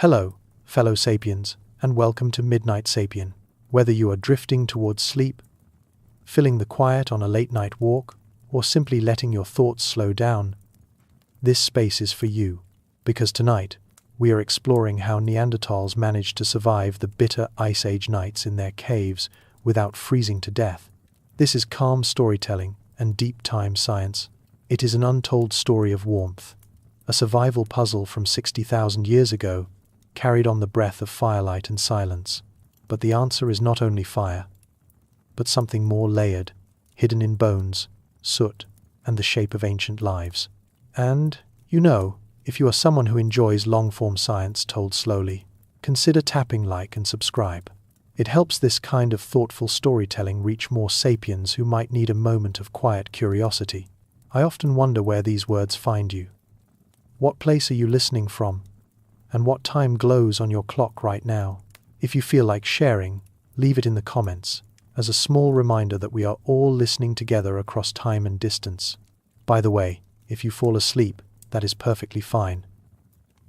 Hello, fellow sapiens, and welcome to Midnight Sapien. Whether you are drifting towards sleep, filling the quiet on a late-night walk, or simply letting your thoughts slow down, this space is for you, because tonight we are exploring how Neanderthals managed to survive the bitter Ice Age nights in their caves without freezing to death. This is calm storytelling and deep time science. It is an untold story of warmth, a survival puzzle from 60,000 years ago, carried on the breath of firelight and silence. But the answer is not only fire, but something more layered, hidden in bones, soot, and the shape of ancient lives. And, if you are someone who enjoys long-form science told slowly, consider tapping like and subscribe. It helps this kind of thoughtful storytelling reach more sapiens who might need a moment of quiet curiosity. I often wonder where these words find you. What place are you listening from? And what time glows on your clock right now? If you feel like sharing, leave it in the comments, as a small reminder that we are all listening together across time and distance. By the way, if you fall asleep, that is perfectly fine.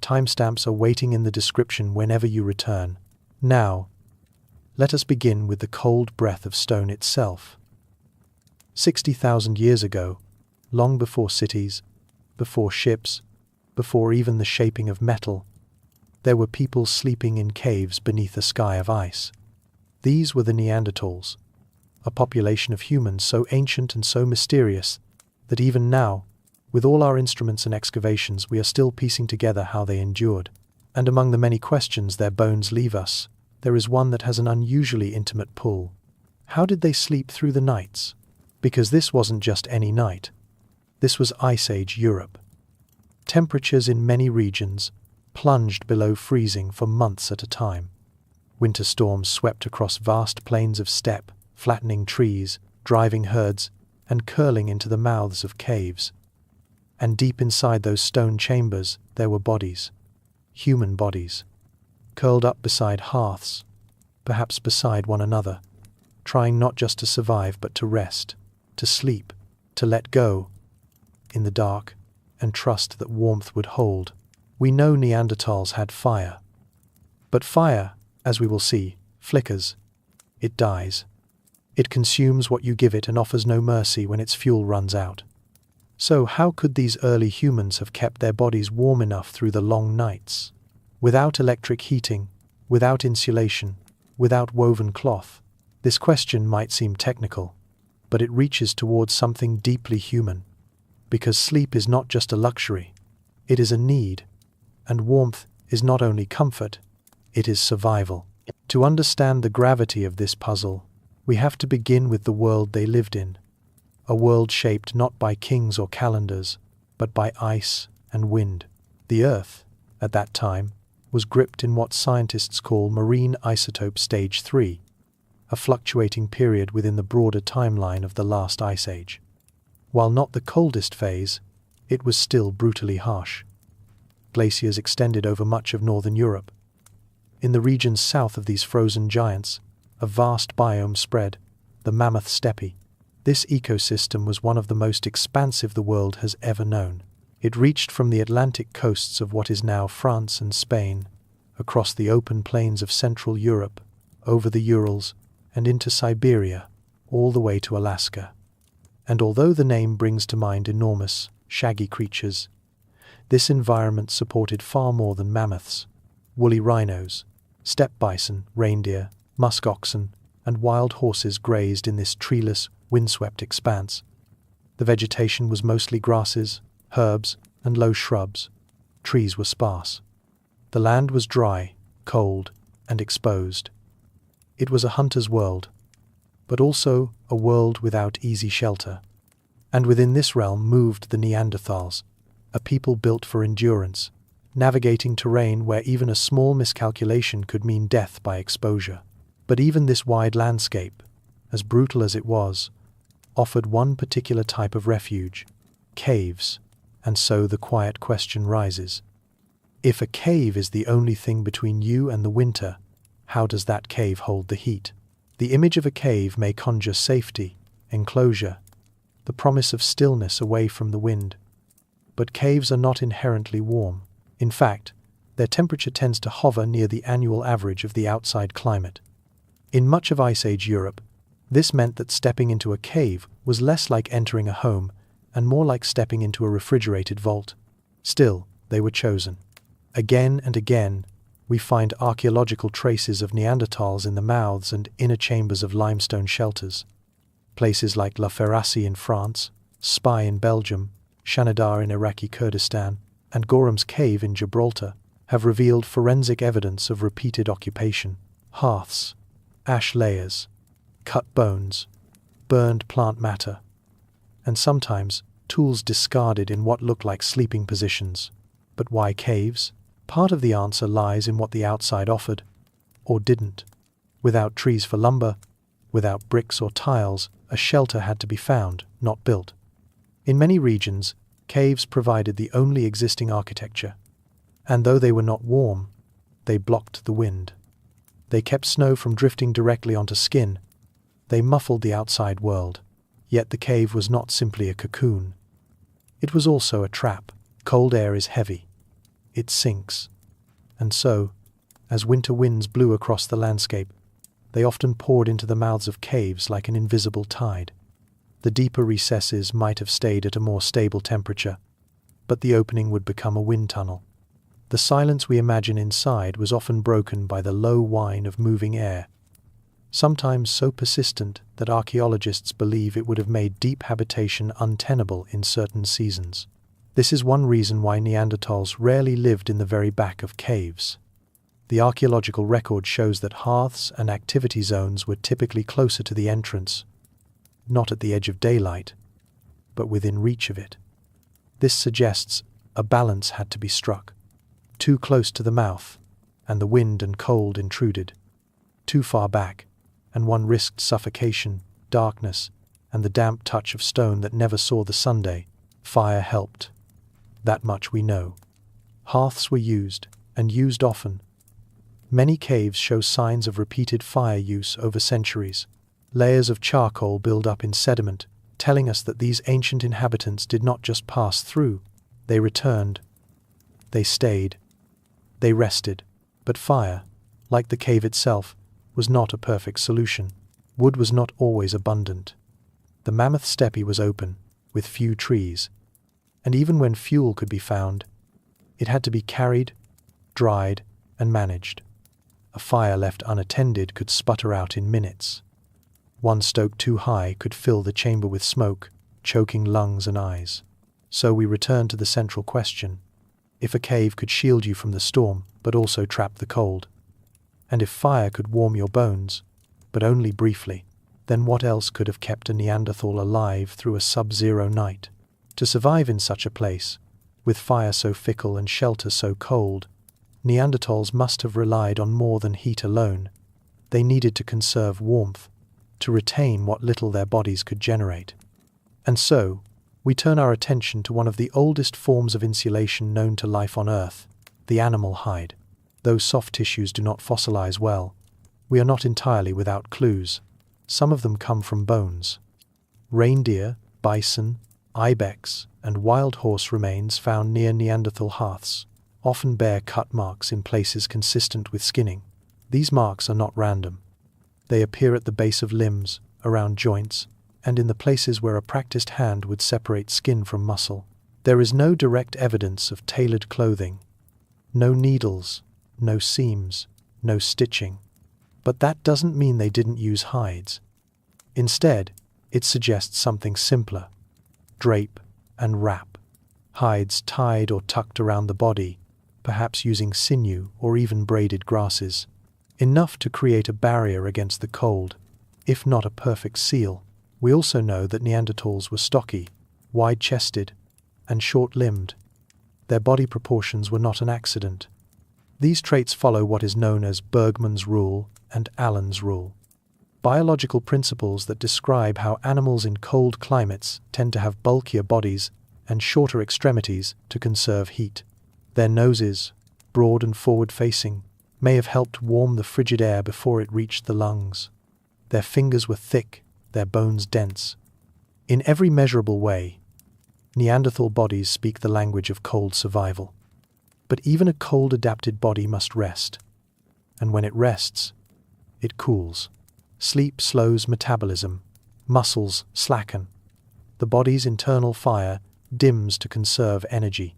Timestamps are waiting in the description whenever you return. Now, let us begin with the cold breath of stone itself. 60,000 years ago, long before cities, before ships, before even the shaping of metal, there were people sleeping in caves beneath a sky of ice. These were the Neanderthals, a population of humans so ancient and so mysterious that even now, with all our instruments and excavations, we are still piecing together how they endured. And among the many questions their bones leave us, there is one that has an unusually intimate pull. How did they sleep through the nights? Because this wasn't just any night. This was Ice Age Europe. Temperatures in many regions plunged below freezing for months at a time. Winter storms swept across vast plains of steppe, flattening trees, driving herds, and curling into the mouths of caves. And deep inside those stone chambers, there were bodies, human bodies, curled up beside hearths, perhaps beside one another, trying not just to survive but to rest, to sleep, to let go, in the dark, and trust that warmth would hold. We know Neanderthals had fire. But fire, as we will see, flickers. It dies. It consumes what you give it and offers no mercy when its fuel runs out. So how could these early humans have kept their bodies warm enough through the long nights? Without electric heating, without insulation, without woven cloth? This question might seem technical, but it reaches towards something deeply human. Because sleep is not just a luxury, it is a need. And warmth is not only comfort, it is survival. To understand the gravity of this puzzle, we have to begin with the world they lived in. A world shaped not by kings or calendars, but by ice and wind. The Earth, at that time, was gripped in what scientists call marine isotope stage 3, a fluctuating period within the broader timeline of the last ice age. While not the coldest phase, it was still brutally harsh. Glaciers extended over much of northern Europe. In the regions south of these frozen giants, a vast biome spread, the Mammoth Steppe. This ecosystem was one of the most expansive the world has ever known. It reached from the Atlantic coasts of what is now France and Spain, across the open plains of Central Europe, over the Urals, and into Siberia, all the way to Alaska. And although the name brings to mind enormous, shaggy creatures, this environment supported far more than mammoths, woolly rhinos, steppe bison, reindeer, musk oxen, and wild horses grazed in this treeless, windswept expanse. The vegetation was mostly grasses, herbs, and low shrubs. Trees were sparse. The land was dry, cold, and exposed. It was a hunter's world, but also a world without easy shelter. And within this realm moved the Neanderthals, a people built for endurance, navigating terrain where even a small miscalculation could mean death by exposure. But even this wide landscape, as brutal as it was, offered one particular type of refuge: caves. And so the quiet question rises. If a cave is the only thing between you and the winter, how does that cave hold the heat? The image of a cave may conjure safety, enclosure, the promise of stillness away from the wind. But caves are not inherently warm. In fact, their temperature tends to hover near the annual average of the outside climate. In much of Ice Age Europe, this meant that stepping into a cave was less like entering a home and more like stepping into a refrigerated vault. Still, they were chosen. Again and again, we find archaeological traces of Neanderthals in the mouths and inner chambers of limestone shelters. Places like La Ferracie in France, Spy in Belgium, Shanidar in Iraqi Kurdistan, and Gorham's Cave in Gibraltar have revealed forensic evidence of repeated occupation. Hearths, ash layers, cut bones, burned plant matter, and sometimes tools discarded in what look like sleeping positions. But why caves? Part of the answer lies in what the outside offered, or didn't. Without trees for lumber, without bricks or tiles, a shelter had to be found, not built. In many regions, caves provided the only existing architecture, and though they were not warm, they blocked the wind. They kept snow from drifting directly onto skin. They muffled the outside world. Yet the cave was not simply a cocoon. It was also a trap. Cold air is heavy. It sinks. And so, as winter winds blew across the landscape, they often poured into the mouths of caves like an invisible tide. The deeper recesses might have stayed at a more stable temperature, but the opening would become a wind tunnel. The silence we imagine inside was often broken by the low whine of moving air, sometimes so persistent that archaeologists believe it would have made deep habitation untenable in certain seasons. This is one reason why Neanderthals rarely lived in the very back of caves. The archaeological record shows that hearths and activity zones were typically closer to the entrance, not at the edge of daylight, but within reach of it. This suggests a balance had to be struck. Too close to the mouth, and the wind and cold intruded. Too far back, and one risked suffocation, darkness, and the damp touch of stone that never saw the sunday. Fire helped. That much we know. Hearths were used, and used often. Many caves show signs of repeated fire use over centuries. Layers of charcoal build up in sediment, telling us that these ancient inhabitants did not just pass through. They returned. They stayed. They rested. But fire, like the cave itself, was not a perfect solution. Wood was not always abundant. The Mammoth Steppe was open, with few trees, and even when fuel could be found, it had to be carried, dried, and managed. A fire left unattended could sputter out in minutes. One stoked too high could fill the chamber with smoke, choking lungs and eyes. So we return to the central question. If a cave could shield you from the storm, but also trap the cold, and if fire could warm your bones, but only briefly, then what else could have kept a Neanderthal alive through a sub-zero night? To survive in such a place, with fire so fickle and shelter so cold, Neanderthals must have relied on more than heat alone. They needed to conserve warmth, to retain what little their bodies could generate. And so, we turn our attention to one of the oldest forms of insulation known to life on Earth, the animal hide. Though soft tissues do not fossilize well, we are not entirely without clues. Some of them come from bones. Reindeer, bison, ibex, and wild horse remains found near Neanderthal hearths often bear cut marks in places consistent with skinning. These marks are not random. They appear at the base of limbs, around joints, and in the places where a practiced hand would separate skin from muscle. There is no direct evidence of tailored clothing. No needles, no seams, no stitching. But that doesn't mean they didn't use hides. Instead, it suggests something simpler. Drape and wrap. Hides tied or tucked around the body, perhaps using sinew or even braided grasses. Enough to create a barrier against the cold, if not a perfect seal. We also know that Neanderthals were stocky, wide-chested, and short-limbed. Their body proportions were not an accident. These traits follow what is known as Bergmann's rule and Allen's rule, biological principles that describe how animals in cold climates tend to have bulkier bodies and shorter extremities to conserve heat. Their noses, broad and forward-facing, may have helped warm the frigid air before it reached the lungs. Their fingers were thick, their bones dense. In every measurable way, Neanderthal bodies speak the language of cold survival. But even a cold-adapted body must rest. And when it rests, it cools. Sleep slows metabolism. Muscles slacken. The body's internal fire dims to conserve energy.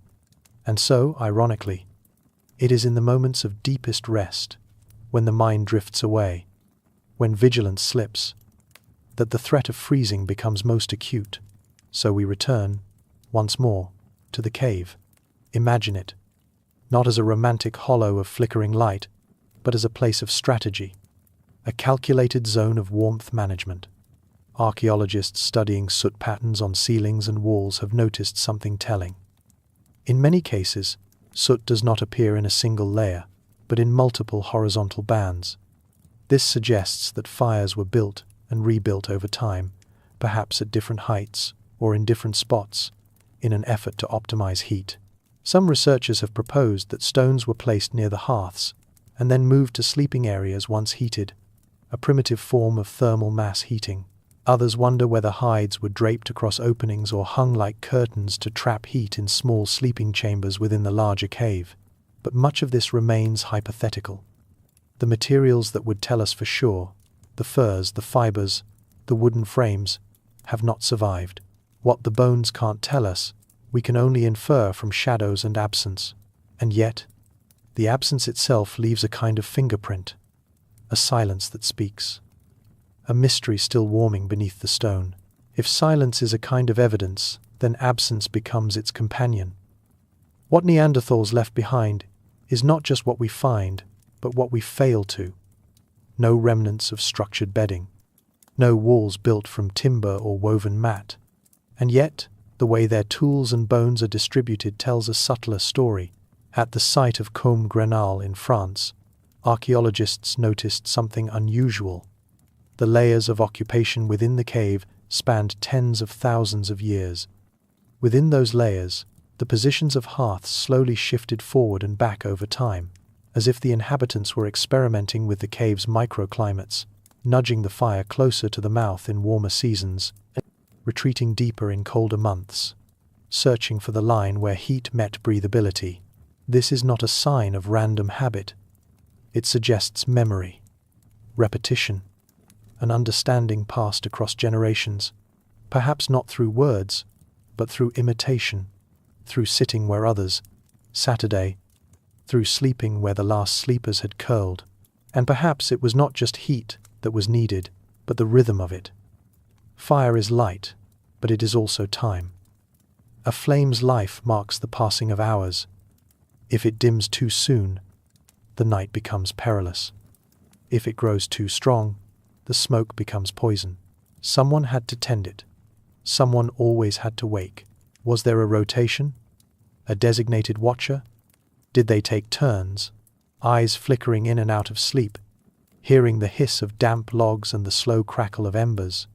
And so, ironically, it is in the moments of deepest rest, when the mind drifts away, when vigilance slips, that the threat of freezing becomes most acute. So we return, once more, to the cave. Imagine it, not as a romantic hollow of flickering light, but as a place of strategy, a calculated zone of warmth management. Archaeologists studying soot patterns on ceilings and walls have noticed something telling. In many cases, soot does not appear in a single layer, but in multiple horizontal bands. This suggests that fires were built and rebuilt over time, perhaps at different heights or in different spots, in an effort to optimize heat. Some researchers have proposed that stones were placed near the hearths and then moved to sleeping areas once heated, a primitive form of thermal mass heating. Others wonder whether hides were draped across openings or hung like curtains to trap heat in small sleeping chambers within the larger cave. But much of this remains hypothetical. The materials that would tell us for sure, the furs, the fibers, the wooden frames, have not survived. What the bones can't tell us, we can only infer from shadows and absence. And yet, the absence itself leaves a kind of fingerprint, a silence that speaks. A mystery still warming beneath the stone. If silence is a kind of evidence, then absence becomes its companion. What Neanderthals left behind is not just what we find, but what we fail to. No remnants of structured bedding. No walls built from timber or woven mat. And yet, the way their tools and bones are distributed tells a subtler story. At the site of Combe Grenal in France, archaeologists noticed something unusual. The layers of occupation within the cave spanned tens of thousands of years. Within those layers, the positions of hearths slowly shifted forward and back over time, as if the inhabitants were experimenting with the cave's microclimates, nudging the fire closer to the mouth in warmer seasons, retreating deeper in colder months, searching for the line where heat met breathability. This is not a sign of random habit. It suggests memory, repetition, an understanding passed across generations, perhaps not through words, but through imitation, through sitting where others, Saturday, through sleeping where the last sleepers had curled. And perhaps it was not just heat that was needed, but the rhythm of it. Fire is light, but it is also time. A flame's life marks the passing of hours. If it dims too soon, the night becomes perilous. If it grows too strong, the smoke becomes poison. Someone had to tend it. Someone always had to wake. Was there a rotation? A designated watcher? Did they take turns, eyes flickering in and out of sleep, hearing the hiss of damp logs and the slow crackle of embers?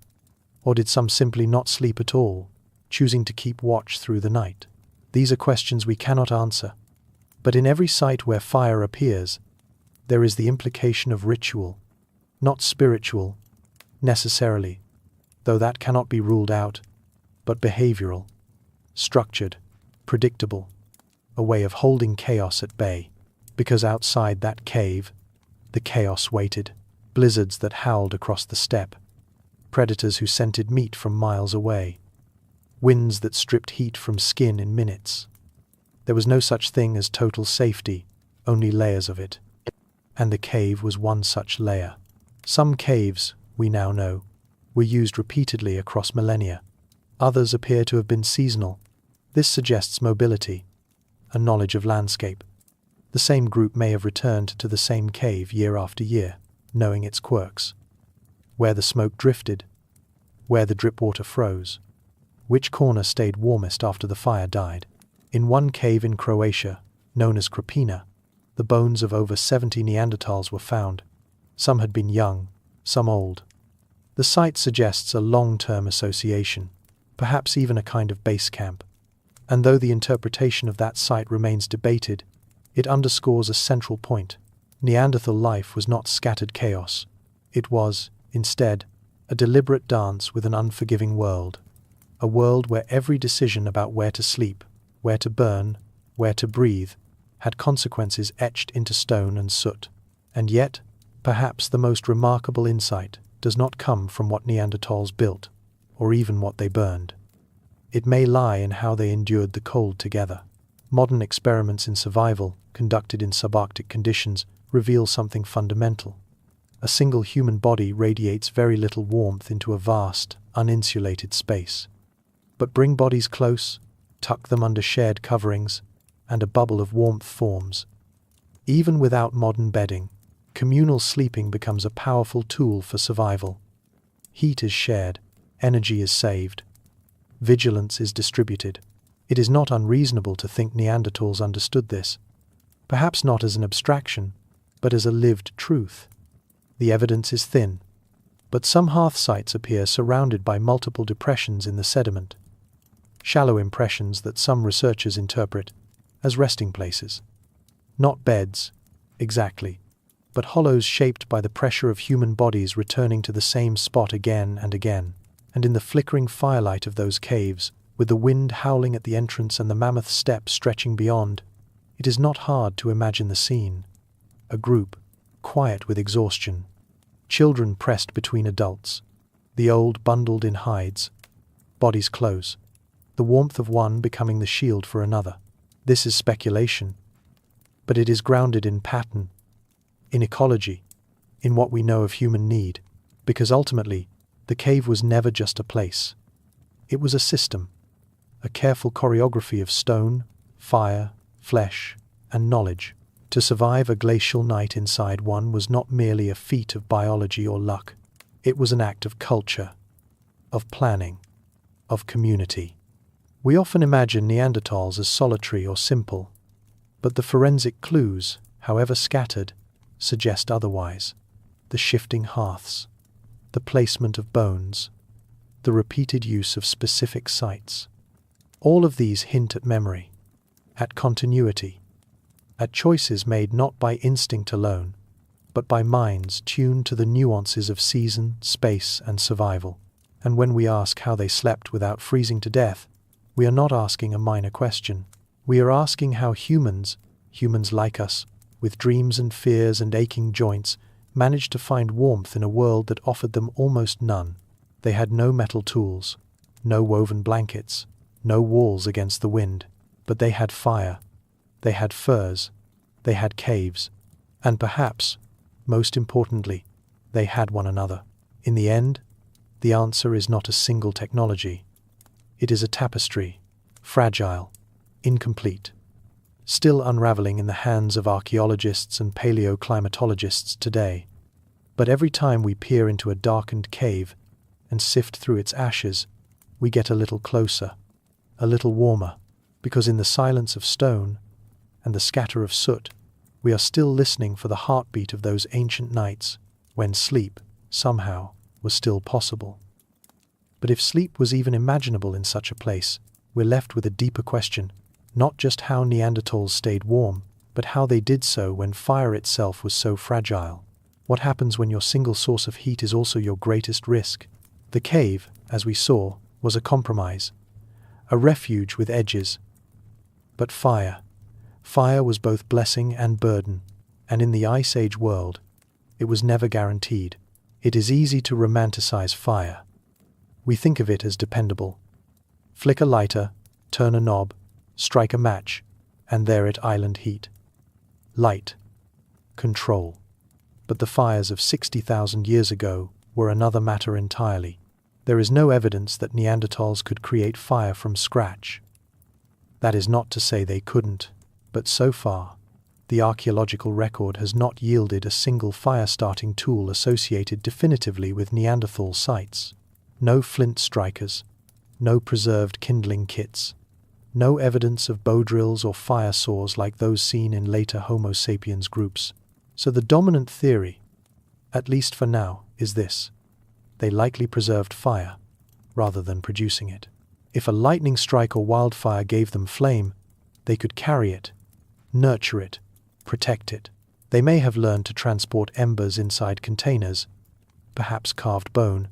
Or did some simply not sleep at all, choosing to keep watch through the night? These are questions we cannot answer. But in every site where fire appears, there is the implication of ritual, not spiritual, necessarily, though that cannot be ruled out, but behavioral, structured, predictable, a way of holding chaos at bay, because outside that cave, the chaos waited, blizzards that howled across the steppe, predators who scented meat from miles away, winds that stripped heat from skin in minutes. There was no such thing as total safety, only layers of it. And the cave was one such layer. Some caves, we now know, were used repeatedly across millennia. Others appear to have been seasonal. This suggests mobility, a knowledge of landscape. The same group may have returned to the same cave year after year, knowing its quirks. Where the smoke drifted, where the drip water froze, which corner stayed warmest after the fire died. In one cave in Croatia, known as Krapina, the bones of over 70 Neanderthals were found. Some had been young, some old. The site suggests a long-term association, perhaps even a kind of base camp. And though the interpretation of that site remains debated, it underscores a central point. Neanderthal life was not scattered chaos. It was, instead, a deliberate dance with an unforgiving world. A world where every decision about where to sleep, where to burn, where to breathe, had consequences etched into stone and soot. And yet, perhaps the most remarkable insight does not come from what Neanderthals built, or even what they burned. It may lie in how they endured the cold together. Modern experiments in survival, conducted in subarctic conditions, reveal something fundamental. A single human body radiates very little warmth into a vast, uninsulated space. But bring bodies close, tuck them under shared coverings, and a bubble of warmth forms. Even without modern bedding, communal sleeping becomes a powerful tool for survival. Heat is shared, energy is saved, vigilance is distributed. It is not unreasonable to think Neanderthals understood this, perhaps not as an abstraction, but as a lived truth. The evidence is thin, but some hearth sites appear surrounded by multiple depressions in the sediment, shallow impressions that some researchers interpret as resting places. Not beds, exactly, but hollows shaped by the pressure of human bodies returning to the same spot again and again. And in the flickering firelight of those caves, with the wind howling at the entrance and the Mammoth Steppe stretching beyond, it is not hard to imagine the scene. A group, quiet with exhaustion, children pressed between adults, the old bundled in hides, bodies close, the warmth of one becoming the shield for another. This is speculation, but it is grounded in pattern, in ecology, in what we know of human need, because ultimately, the cave was never just a place. It was a system, a careful choreography of stone, fire, flesh, and knowledge. To survive a glacial night inside one was not merely a feat of biology or luck. It was an act of culture, of planning, of community. We often imagine Neanderthals as solitary or simple, but the forensic clues, however scattered, suggest otherwise. The shifting hearths, the placement of bones, the repeated use of specific sites. All of these hint at memory, at continuity, at choices made not by instinct alone, but by minds tuned to the nuances of season, space, and survival. And when we ask how they slept without freezing to death, we are not asking a minor question. We are asking how humans like us, with dreams and fears and aching joints, managed to find warmth in a world that offered them almost none. They had no metal tools, no woven blankets, no walls against the wind, but they had fire, they had furs, they had caves, and perhaps, most importantly, they had one another. In the end, the answer is not a single technology. It is a tapestry, fragile, incomplete, still unraveling in the hands of archaeologists and paleoclimatologists today. But every time we peer into a darkened cave and sift through its ashes, we get a little closer, a little warmer, because in the silence of stone and the scatter of soot, we are still listening for the heartbeat of those ancient nights when sleep, somehow, was still possible. But if sleep was even imaginable in such a place, we're left with a deeper question, not just how Neanderthals stayed warm, but how they did so when fire itself was so fragile. What happens when your single source of heat is also your greatest risk? The cave, as we saw, was a compromise, a refuge with edges. But fire was both blessing and burden, and in the Ice Age world, it was never guaranteed. It is easy to romanticize fire. We think of it as dependable. Flick a lighter, turn a knob, strike a match, and there it island heat. Light. Control. But the fires of 60,000 years ago were another matter entirely. There is no evidence that Neanderthals could create fire from scratch. That is not to say they couldn't, but so far, the archaeological record has not yielded a single fire-starting tool associated definitively with Neanderthal sites. No flint strikers, no preserved kindling kits, no evidence of bow drills or fire saws like those seen in later Homo sapiens groups. So the dominant theory, at least for now, is this: they likely preserved fire, rather than producing it. If a lightning strike or wildfire gave them flame, they could carry it, nurture it, protect it. They may have learned to transport embers inside containers, perhaps carved bone,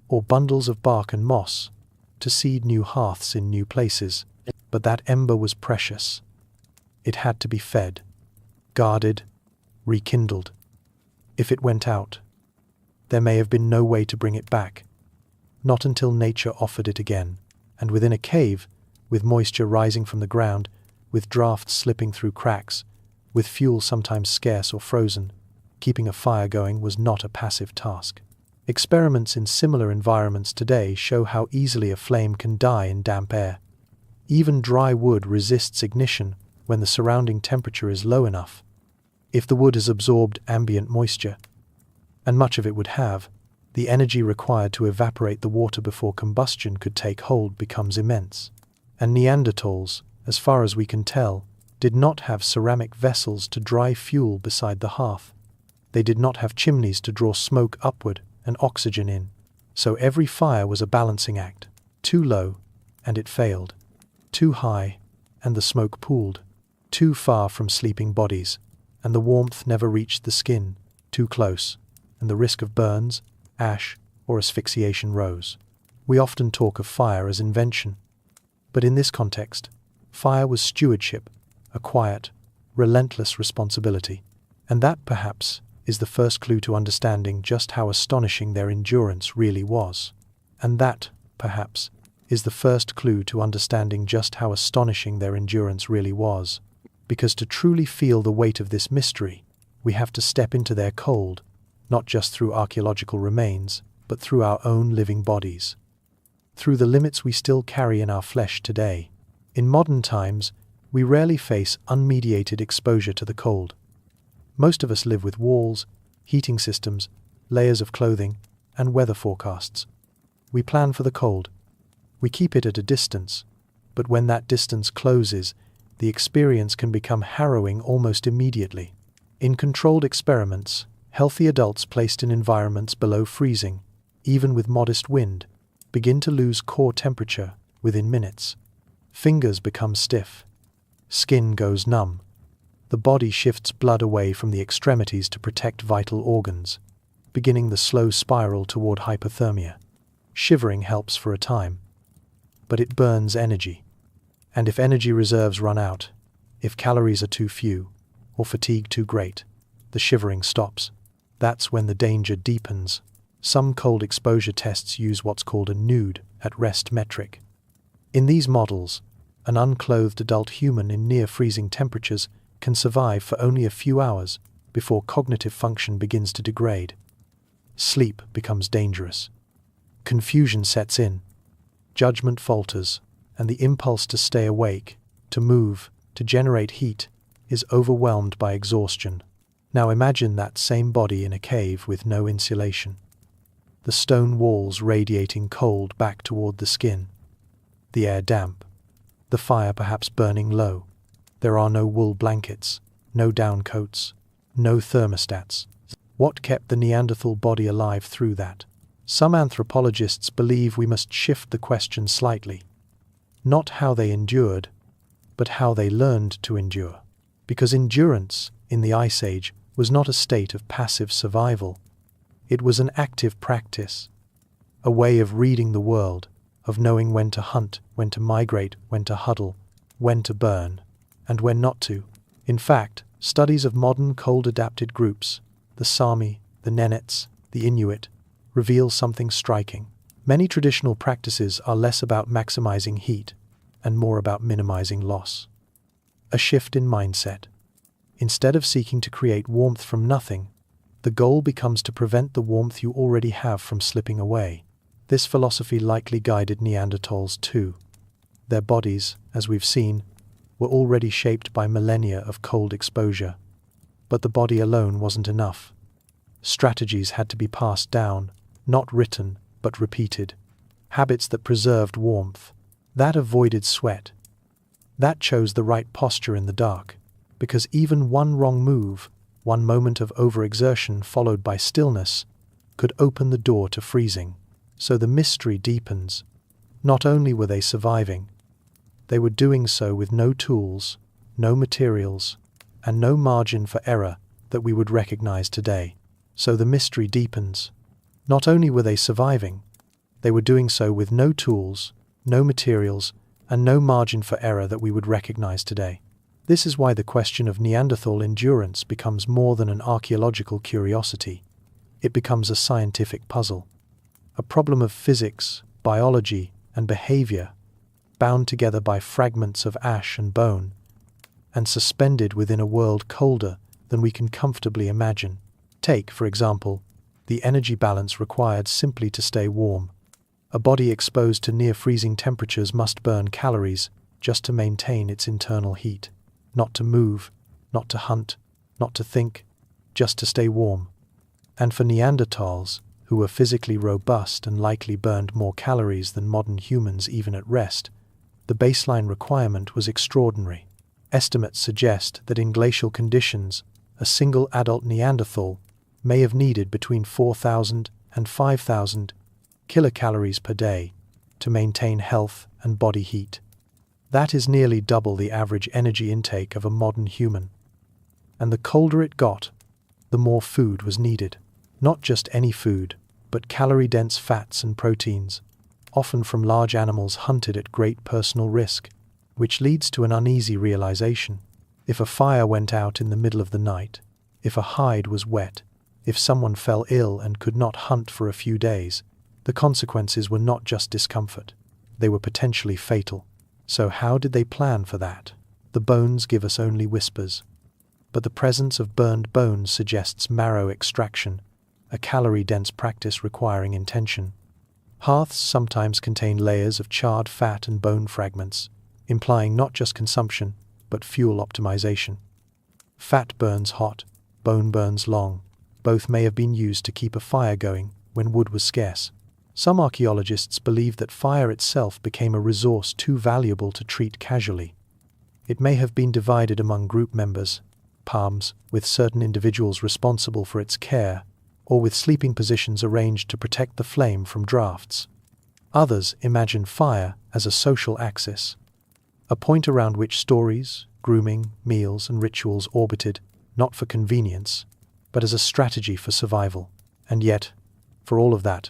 or bundles of bark and moss, to seed new hearths in new places. But that ember was precious. It had to be fed, guarded, rekindled. If it went out, there may have been no way to bring it back, not until nature offered it again, and within a cave, with moisture rising from the ground, with drafts slipping through cracks, with fuel sometimes scarce or frozen, keeping a fire going was not a passive task. Experiments in similar environments today show how easily a flame can die in damp air. Even dry wood resists ignition when the surrounding temperature is low enough. If the wood has absorbed ambient moisture, and much of it would have, the energy required to evaporate the water before combustion could take hold becomes immense. And Neanderthals, as far as we can tell, did not have ceramic vessels to dry fuel beside the hearth. They did not have chimneys to draw smoke upward and oxygen in. So every fire was a balancing act. Too low, and it failed. Too high, and the smoke pooled. Too far from sleeping bodies, and the warmth never reached the skin. Too close, and the risk of burns, ash, or asphyxiation rose. We often talk of fire as invention, but in this context, fire was stewardship, a quiet, relentless responsibility. And that, perhaps, is the first clue to understanding just how astonishing their endurance really was. And that, perhaps, is the first clue to understanding just how astonishing their endurance really was. Because to truly feel the weight of this mystery, we have to step into their cold, not just through archaeological remains, but through our own living bodies. Through the limits we still carry in our flesh today. In modern times, we rarely face unmediated exposure to the cold. Most of us live with walls, heating systems, layers of clothing, and weather forecasts. We plan for the cold. We keep it at a distance, but when that distance closes, the experience can become harrowing almost immediately. In controlled experiments, healthy adults placed in environments below freezing, even with modest wind, begin to lose core temperature within minutes. Fingers become stiff. Skin goes numb. The body shifts blood away from the extremities to protect vital organs, beginning the slow spiral toward hypothermia. Shivering helps for a time, but it burns energy. And if energy reserves run out, if calories are too few, or fatigue too great, the shivering stops. That's when the danger deepens. Some cold exposure tests use what's called a nude at rest metric. In these models, an unclothed adult human in near-freezing temperatures can survive for only a few hours before cognitive function begins to degrade. Sleep becomes dangerous. Confusion sets in. Judgment falters, and the impulse to stay awake, to move, to generate heat, is overwhelmed by exhaustion. Now imagine that same body in a cave with no insulation. The stone walls radiating cold back toward the skin. The air damp. The fire perhaps burning low. There are no wool blankets, no down coats, no thermostats. What kept the Neanderthal body alive through that? Some anthropologists believe we must shift the question slightly. Not how they endured, but how they learned to endure. Because endurance, in the Ice Age, was not a state of passive survival. It was an active practice, a way of reading the world, of knowing when to hunt, when to migrate, when to huddle, when to burn, and when not to. In fact, studies of modern cold-adapted groups, the Sami, the Nenets, the Inuit, reveal something striking. Many traditional practices are less about maximizing heat and more about minimizing loss. A shift in mindset. Instead of seeking to create warmth from nothing, the goal becomes to prevent the warmth you already have from slipping away. This philosophy likely guided Neanderthals too. Their bodies, as we've seen, were already shaped by millennia of cold exposure. But the body alone wasn't enough. Strategies had to be passed down, not written, but repeated. Habits that preserved warmth, that avoided sweat, that chose the right posture in the dark, because even one wrong move, one moment of overexertion followed by stillness, could open the door to freezing. So the mystery deepens. Not only were they surviving, they were doing so with no tools, no materials, and no margin for error that we would recognize today. So the mystery deepens. Not only were they surviving, they were doing so with no tools, no materials, and no margin for error that we would recognize today. This is why the question of Neanderthal endurance becomes more than an archaeological curiosity. It becomes a scientific puzzle, a problem of physics, biology, and behavior, bound together by fragments of ash and bone, and suspended within a world colder than we can comfortably imagine. Take, for example, the energy balance required simply to stay warm. A body exposed to near-freezing temperatures must burn calories just to maintain its internal heat. Not to move, not to hunt, not to think, just to stay warm. And for Neanderthals, who were physically robust and likely burned more calories than modern humans even at rest, the baseline requirement was extraordinary. Estimates suggest that in glacial conditions, a single adult Neanderthal may have needed between 4,000 and 5,000 kilocalories per day to maintain health and body heat. That is nearly double the average energy intake of a modern human. And the colder it got, the more food was needed. Not just any food, but calorie-dense fats and proteins, often from large animals hunted at great personal risk, which leads to an uneasy realization. If a fire went out in the middle of the night, if a hide was wet, if someone fell ill and could not hunt for a few days, the consequences were not just discomfort, they were potentially fatal. So how did they plan for that? The bones give us only whispers, but the presence of burned bones suggests marrow extraction, a calorie-dense practice requiring intention. Hearths sometimes contain layers of charred fat and bone fragments, implying not just consumption, but fuel optimization. Fat burns hot, bone burns long. Both may have been used to keep a fire going when wood was scarce. Some archaeologists believe that fire itself became a resource too valuable to treat casually. It may have been divided among group members, palms, with certain individuals responsible for its care, or with sleeping positions arranged to protect the flame from drafts. Others imagine fire as a social axis, a point around which stories, grooming, meals, and rituals orbited, not for convenience, but as a strategy for survival. And yet, for all of that,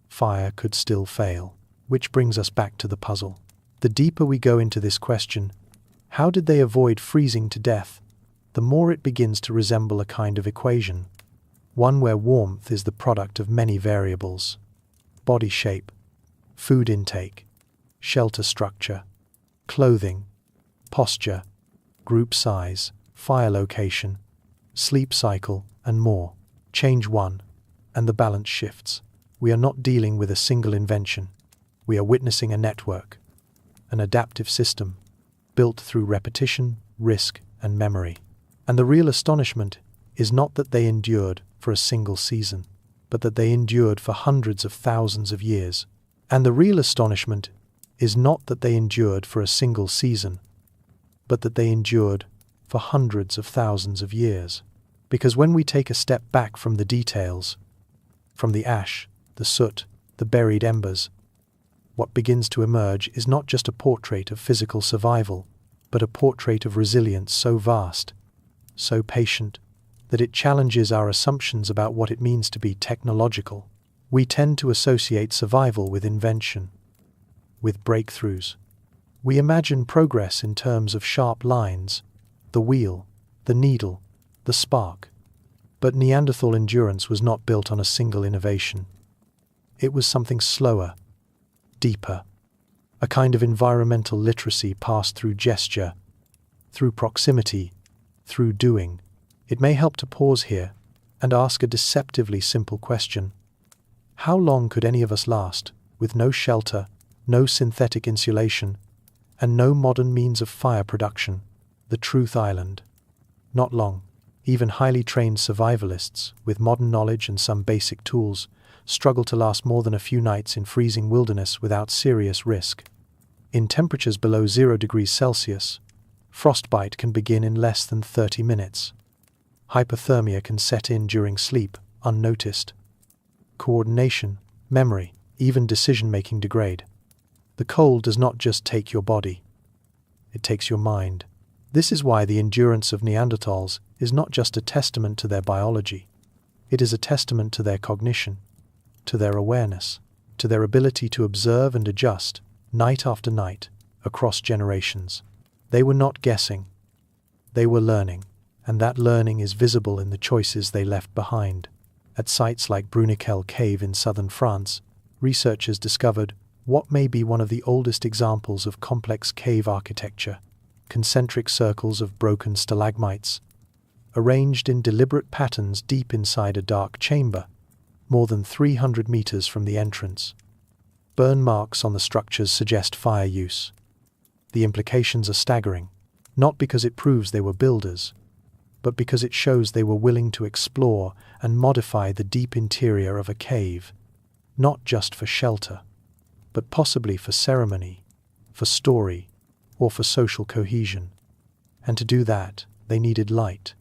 fire could still fail. Which brings us back to the puzzle. The deeper we go into this question, how did they avoid freezing to death, the more it begins to resemble a kind of equation, one where warmth is the product of many variables: body shape, food intake, shelter structure, clothing, posture, group size, fire location, sleep cycle, and more. Change one, and the balance shifts. We are not dealing with a single invention. We are witnessing a network, an adaptive system, built through repetition, risk, and memory. And the real astonishment is not that they endured for a single season, but that they endured for hundreds of thousands of years. And the real astonishment is not that they endured for a single season, but that they endured for hundreds of thousands of years. Because when we take a step back from the details, from the ash, the soot, the buried embers, what begins to emerge is not just a portrait of physical survival, but a portrait of resilience so vast, so patient, that it challenges our assumptions about what it means to be technological. We tend to associate survival with invention, with breakthroughs. We imagine progress in terms of sharp lines, the wheel, the needle, the spark. But Neanderthal endurance was not built on a single innovation. It was something slower, deeper, a kind of environmental literacy passed through gesture, through proximity, through doing. It may help to pause here and ask a deceptively simple question. How long could any of us last, with no shelter, no synthetic insulation, and no modern means of fire production? The truth island. Not long. Even highly trained survivalists, with modern knowledge and some basic tools, struggle to last more than a few nights in freezing wilderness without serious risk. In temperatures below 0 degrees Celsius, frostbite can begin in less than 30 minutes. Hypothermia can set in during sleep, unnoticed. Coordination, memory, even decision-making degrade. The cold does not just take your body, it takes your mind. This is why the endurance of Neanderthals is not just a testament to their biology. It is a testament to their cognition, to their awareness, to their ability to observe and adjust, night after night, across generations. They were not guessing. They were learning, and that learning is visible in the choices they left behind. At sites like Bruniquel Cave in southern France, researchers discovered what may be one of the oldest examples of complex cave architecture: concentric circles of broken stalagmites, arranged in deliberate patterns deep inside a dark chamber, more than 300 meters from the entrance. Burn marks on the structures suggest fire use. The implications are staggering, not because it proves they were builders, but because it shows they were willing to explore and modify the deep interior of a cave, not just for shelter, but possibly for ceremony, for story, or for social cohesion. And to do that, they needed light.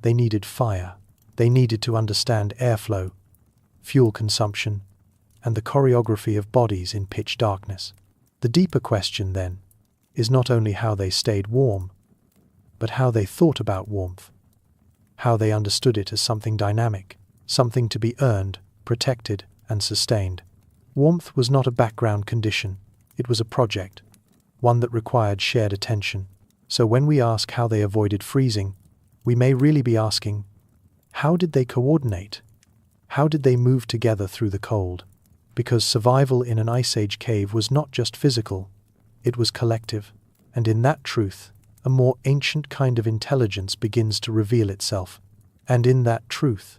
They needed fire. They needed to understand airflow, fuel consumption, and the choreography of bodies in pitch darkness. The deeper question, then, is not only how they stayed warm, but how they thought about warmth, how they understood it as something dynamic, something to be earned, protected, and sustained. Warmth was not a background condition, it was a project, one that required shared attention. So when we ask how they avoided freezing, we may really be asking, how did they coordinate? How did they move together through the cold? Because survival in an Ice Age cave was not just physical, it was collective, and in that truth, a more ancient kind of intelligence begins to reveal itself. And in that truth,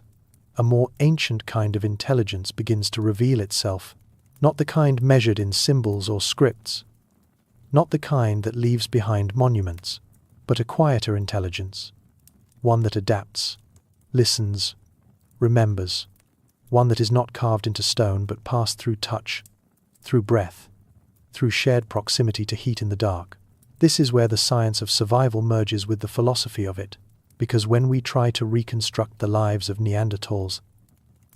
a more ancient kind of intelligence begins to reveal itself, not the kind measured in symbols or scripts, not the kind that leaves behind monuments, but a quieter intelligence, one that adapts, listens, remembers, one that is not carved into stone but passed through touch, through breath, through shared proximity to heat in the dark. This is where the science of survival merges with the philosophy of it, because when we try to reconstruct the lives of Neanderthals,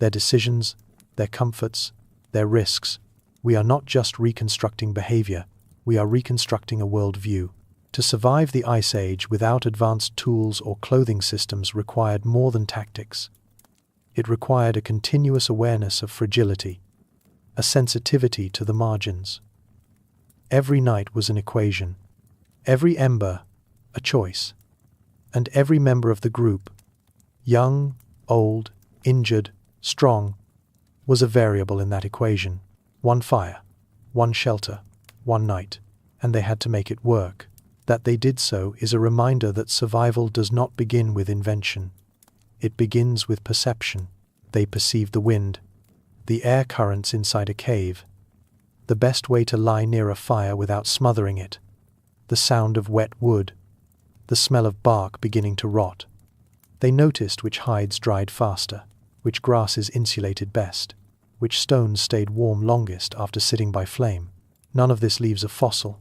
their decisions, their comforts, their risks, we are not just reconstructing behavior, we are reconstructing a worldview. To survive the Ice Age without advanced tools or clothing systems required more than tactics. It required a continuous awareness of fragility, a sensitivity to the margins. Every night was an equation, every ember a choice, and every member of the group, young, old, injured, strong, was a variable in that equation. One fire, one shelter, one night, and they had to make it work. That they did so is a reminder that survival does not begin with invention. It begins with perception. They perceived the wind, the air currents inside a cave, the best way to lie near a fire without smothering it, the sound of wet wood, the smell of bark beginning to rot. They noticed which hides dried faster, which grasses insulated best, which stones stayed warm longest after sitting by flame. None of this leaves a fossil,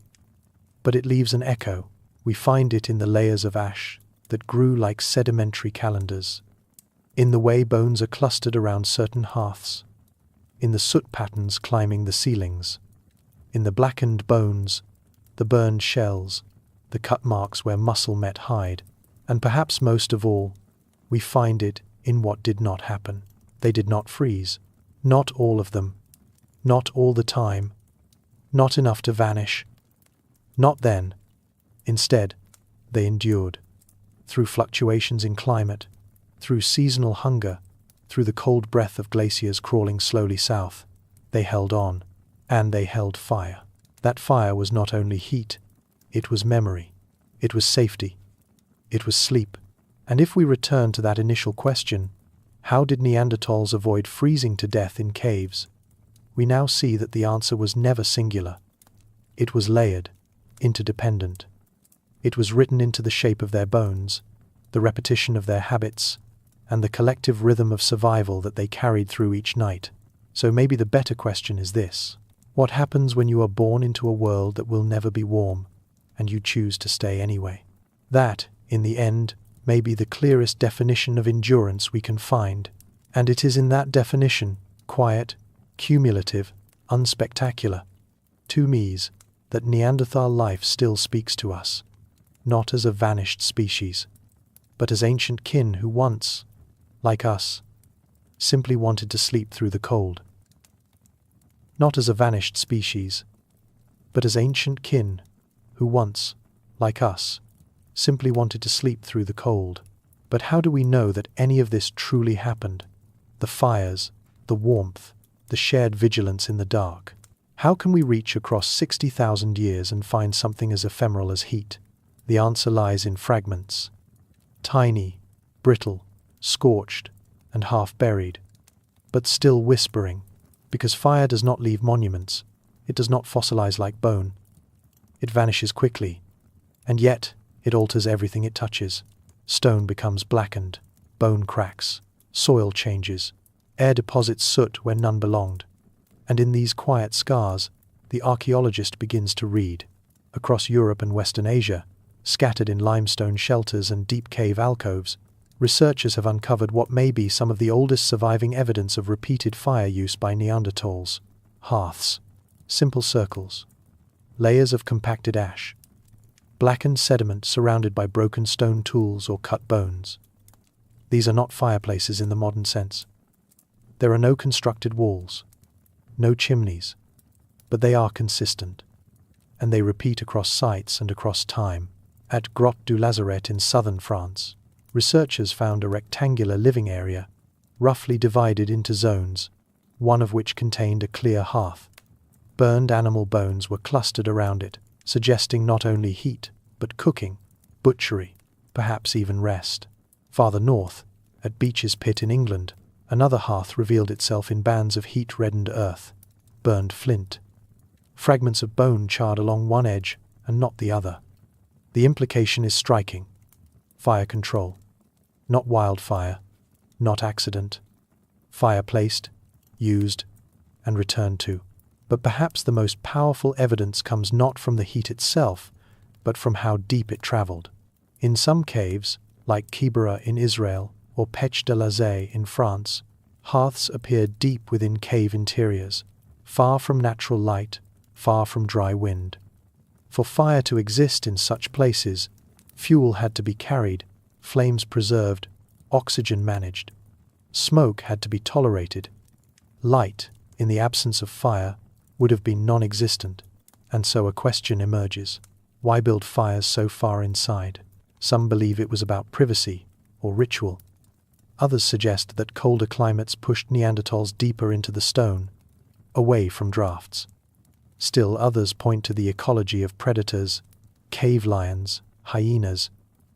but it leaves an echo. We find it in the layers of ash that grew like sedimentary calendars, in the way bones are clustered around certain hearths, in the soot patterns climbing the ceilings, in the blackened bones, the burned shells, the cut marks where muscle met hide, and perhaps most of all, we find it in what did not happen. They did not freeze. Not all of them. Not all the time. Not enough to vanish. Not then. Instead, they endured. Through fluctuations in climate, through seasonal hunger, through the cold breath of glaciers crawling slowly south, they held on, and they held fire. That fire was not only heat, it was memory, it was safety, it was sleep. And if we return to that initial question, how did Neanderthals avoid freezing to death in caves? We now see that the answer was never singular. It was layered, interdependent. It was written into the shape of their bones, the repetition of their habits, and the collective rhythm of survival that they carried through each night. So maybe the better question is this: what happens when you are born into a world that will never be warm, and you choose to stay anyway? That, in the end, may be the clearest definition of endurance we can find, and it is in that definition, quiet, cumulative, unspectacular, to me's, that Neanderthal life still speaks to us, not as a vanished species, but as ancient kin who once, like us, simply wanted to sleep through the cold. Not as a vanished species, but as ancient kin who once, like us, simply wanted to sleep through the cold. But how do we know that any of this truly happened? The fires, the warmth, the shared vigilance in the dark. How can we reach across 60,000 years and find something as ephemeral as heat? The answer lies in fragments. Tiny, brittle, scorched, and half buried, but still whispering, because fire does not leave monuments. It does not fossilize like bone. It vanishes quickly, and yet it alters everything it touches. Stone becomes blackened, bone cracks, soil changes, air deposits soot where none belonged. And in these quiet scars, the archaeologist begins to read. Across Europe and Western Asia, scattered in limestone shelters and deep cave alcoves, researchers have uncovered what may be some of the oldest surviving evidence of repeated fire use by Neanderthals. Hearths, simple circles, layers of compacted ash, blackened sediment surrounded by broken stone tools or cut bones. These are not fireplaces in the modern sense. There are no constructed walls, no chimneys, but they are consistent, and they repeat across sites and across time. At Grotte du Lazaret in southern France, researchers found a rectangular living area, roughly divided into zones, one of which contained a clear hearth. Burned animal bones were clustered around it, suggesting not only heat, but cooking, butchery, perhaps even rest. Farther north, at Beech's Pit in England, another hearth revealed itself in bands of heat-reddened earth, burned flint. Fragments of bone charred along one edge and not the other. The implication is striking. Fire control. Not wildfire, not accident. Fire placed, used, and returned to. But perhaps the most powerful evidence comes not from the heat itself, but from how deep it traveled. In some caves, like Kibera in Israel or Pech de la Zaye in France, hearths appeared deep within cave interiors, far from natural light, far from dry wind. For fire to exist in such places, fuel had to be carried, flames preserved, oxygen managed. Smoke had to be tolerated. Light, in the absence of fire, would have been non-existent, and so a question emerges. Why build fires so far inside? Some believe it was about privacy or ritual. Others suggest that colder climates pushed Neanderthals deeper into the stone, away from drafts. Still others point to the ecology of predators, cave lions, hyenas,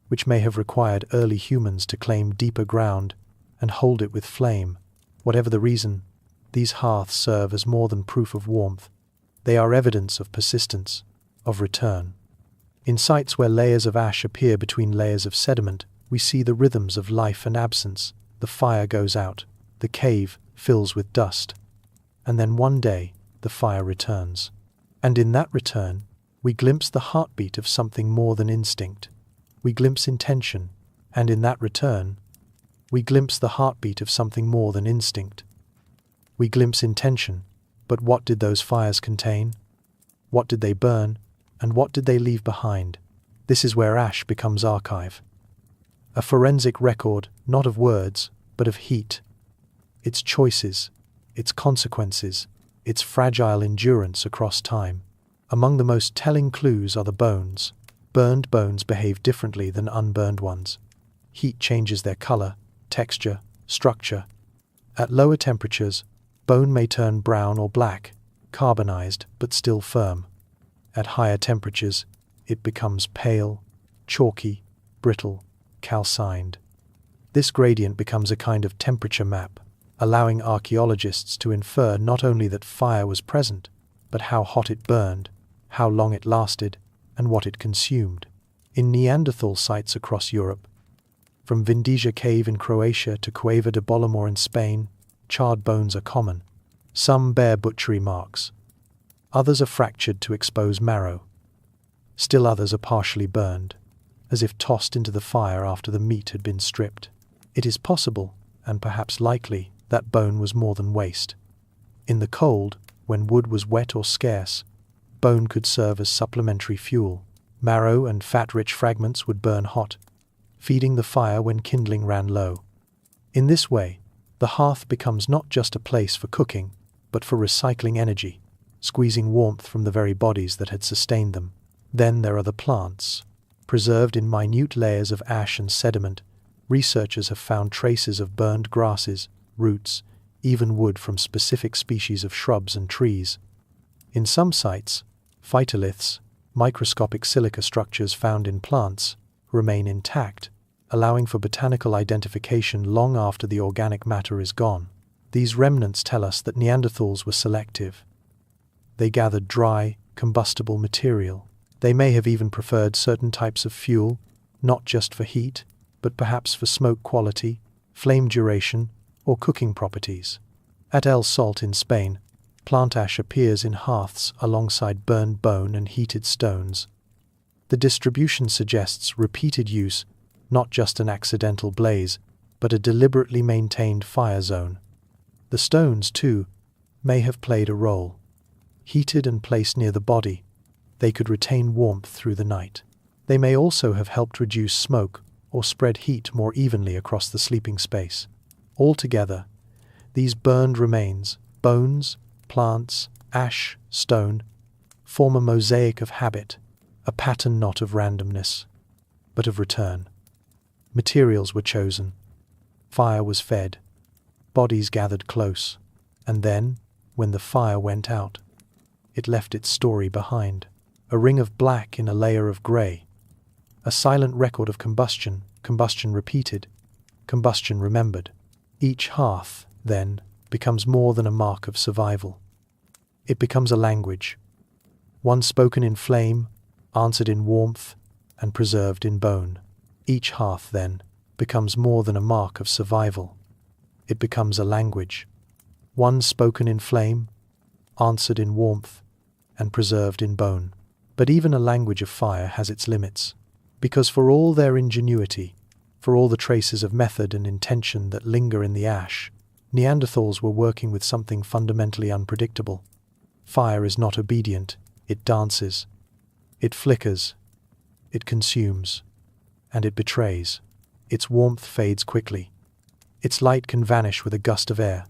which may have required early humans to claim deeper ground and hold it with flame. Whatever the reason, these hearths serve as more than proof of warmth. They are evidence of persistence, of return. In sites where layers of ash appear between layers of sediment, we see the rhythms of life and absence. The fire goes out, the cave fills with dust, and then one day the fire returns. And in that return, we glimpse the heartbeat of something more than instinct. We glimpse intention, and in that return, we glimpse the heartbeat of something more than instinct. We glimpse intention, but what did those fires contain? What did they burn, and what did they leave behind? This is where ash becomes archive. A forensic record, not of words, but of heat. Its choices, its consequences, its fragile endurance across time. Among the most telling clues are the bones. Burned bones behave differently than unburned ones. Heat changes their color, texture, structure. At lower temperatures, bone may turn brown or black, carbonized but still firm. At higher temperatures, it becomes pale, chalky, brittle, calcined. This gradient becomes a kind of temperature map, allowing archaeologists to infer not only that fire was present, but how hot it burned, how long it lasted, and what it consumed. In Neanderthal sites across Europe, from Bruniquel Cave in Croatia to Cueva de Bolomor in Spain, charred bones are common. Some bear butchery marks. Others are fractured to expose marrow. Still others are partially burned, as if tossed into the fire after the meat had been stripped. It is possible, and perhaps likely, that bone was more than waste. In the cold, when wood was wet or scarce, bone could serve as supplementary fuel. Marrow and fat-rich fragments would burn hot, feeding the fire when kindling ran low. In this way, the hearth becomes not just a place for cooking, but for recycling energy, squeezing warmth from the very bodies that had sustained them. Then there are the plants. Preserved in minute layers of ash and sediment, researchers have found traces of burned grasses, roots, even wood from specific species of shrubs and trees. In some sites, phytoliths, microscopic silica structures found in plants, remain intact, allowing for botanical identification long after the organic matter is gone. These remnants tell us that Neanderthals were selective. They gathered dry, combustible material. They may have even preferred certain types of fuel, not just for heat, but perhaps for smoke quality, flame duration, or cooking properties. At El Salt in Spain, plant ash appears in hearths alongside burned bone and heated stones. The distribution suggests repeated use, not just an accidental blaze, but a deliberately maintained fire zone. The stones, too, may have played a role. Heated and placed near the body, they could retain warmth through the night. They may also have helped reduce smoke or spread heat more evenly across the sleeping space. Altogether, these burned remains, bones, plants, ash, stone, form a mosaic of habit, a pattern not of randomness, but of return. Materials were chosen, fire was fed, bodies gathered close, and then, when the fire went out, it left its story behind, a ring of black in a layer of grey, a silent record of combustion, combustion repeated, combustion remembered. Each hearth, then, becomes more than a mark of survival. It becomes a language, one spoken in flame, answered in warmth, and preserved in bone. Each hearth, then, becomes more than a mark of survival. It becomes a language, one spoken in flame, answered in warmth, and preserved in bone. But even a language of fire has its limits, because for all their ingenuity, for all the traces of method and intention that linger in the ash, Neanderthals were working with something fundamentally unpredictable. Fire is not obedient, it dances, it flickers, it consumes, and it betrays. Its warmth fades quickly. Its light can vanish with a gust of air.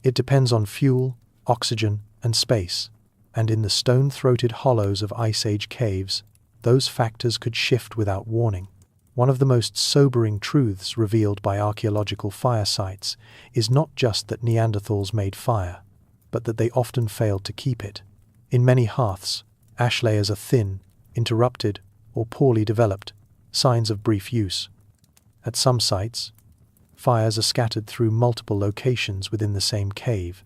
It depends on fuel, oxygen, and space, and in the stone-throated hollows of Ice Age caves, those factors could shift without warning. One of the most sobering truths revealed by archaeological fire sites is not just that Neanderthals made fire, but that they often failed to keep it. In many hearths, ash layers are thin, interrupted, or poorly developed, signs of brief use. At some sites, fires are scattered through multiple locations within the same cave,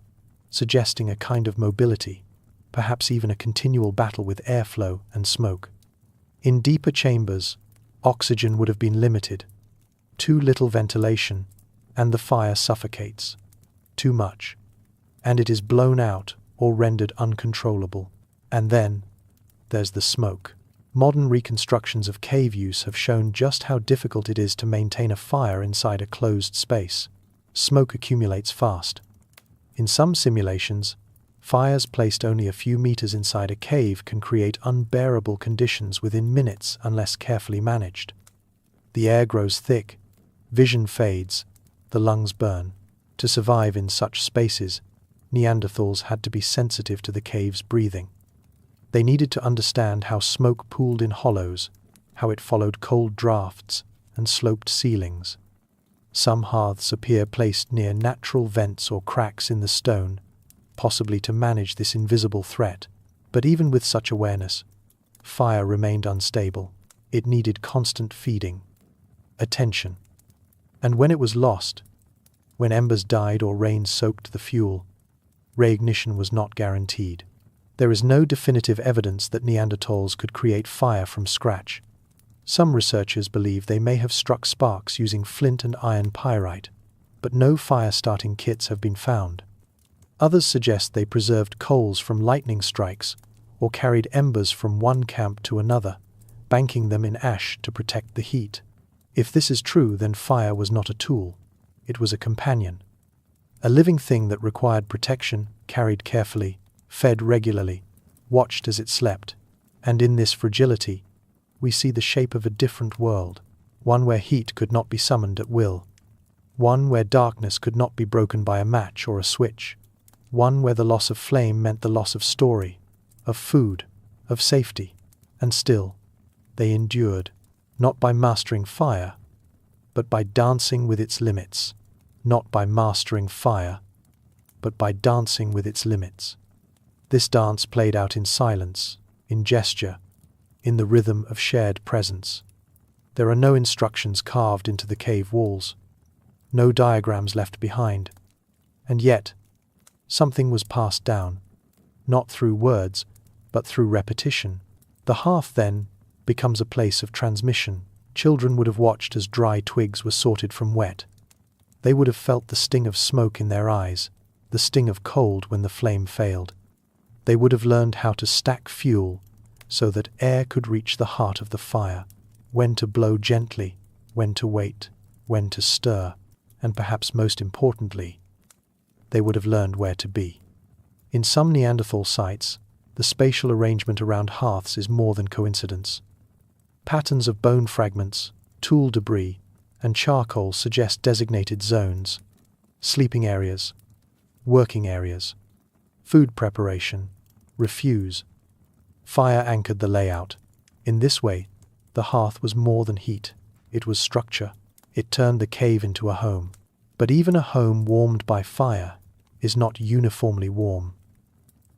suggesting a kind of mobility, perhaps even a continual battle with airflow and smoke. In deeper chambers, oxygen would have been limited. Too little ventilation, and the fire suffocates. Too much, and it is blown out or rendered uncontrollable. And then, there's the smoke. Modern reconstructions of cave use have shown just how difficult it is to maintain a fire inside a closed space. Smoke accumulates fast. In some simulations, fires placed only a few meters inside a cave can create unbearable conditions within minutes unless carefully managed. The air grows thick, vision fades, the lungs burn. To survive in such spaces, Neanderthals had to be sensitive to the cave's breathing. They needed to understand how smoke pooled in hollows, how it followed cold drafts and sloped ceilings. Some hearths appear placed near natural vents or cracks in the stone, possibly to manage this invisible threat. But even with such awareness, fire remained unstable. It needed constant feeding, attention. And when it was lost, when embers died or rain soaked the fuel, reignition was not guaranteed. There is no definitive evidence that Neanderthals could create fire from scratch. Some researchers believe they may have struck sparks using flint and iron pyrite, but no fire-starting kits have been found. Others suggest they preserved coals from lightning strikes or carried embers from one camp to another, banking them in ash to protect the heat. If this is true, then fire was not a tool. It was a companion. A living thing that required protection, carried carefully, fed regularly, watched as it slept. And in this fragility, we see the shape of a different world, one where heat could not be summoned at will, one where darkness could not be broken by a match or a switch, one where the loss of flame meant the loss of story, of food, of safety. And still, they endured, not by mastering fire, but by dancing with its limits. Not by mastering fire, but by dancing with its limits. This dance played out in silence, in gesture, in the rhythm of shared presence. There are no instructions carved into the cave walls, no diagrams left behind, and yet something was passed down, not through words, but through repetition. The hearth, then, becomes a place of transmission. Children would have watched as dry twigs were sorted from wet. They would have felt the sting of smoke in their eyes, the sting of cold when the flame failed. They would have learned how to stack fuel so that air could reach the heart of the fire, when to blow gently, when to wait, when to stir, and perhaps most importantly, they would have learned where to be. In some Neanderthal sites, the spatial arrangement around hearths is more than coincidence. Patterns of bone fragments, tool debris, and charcoal suggest designated zones, sleeping areas, working areas, food preparation, refuse. Fire anchored the layout. In this way, the hearth was more than heat, it was structure. It turned the cave into a home. But even a home warmed by fire is not uniformly warm.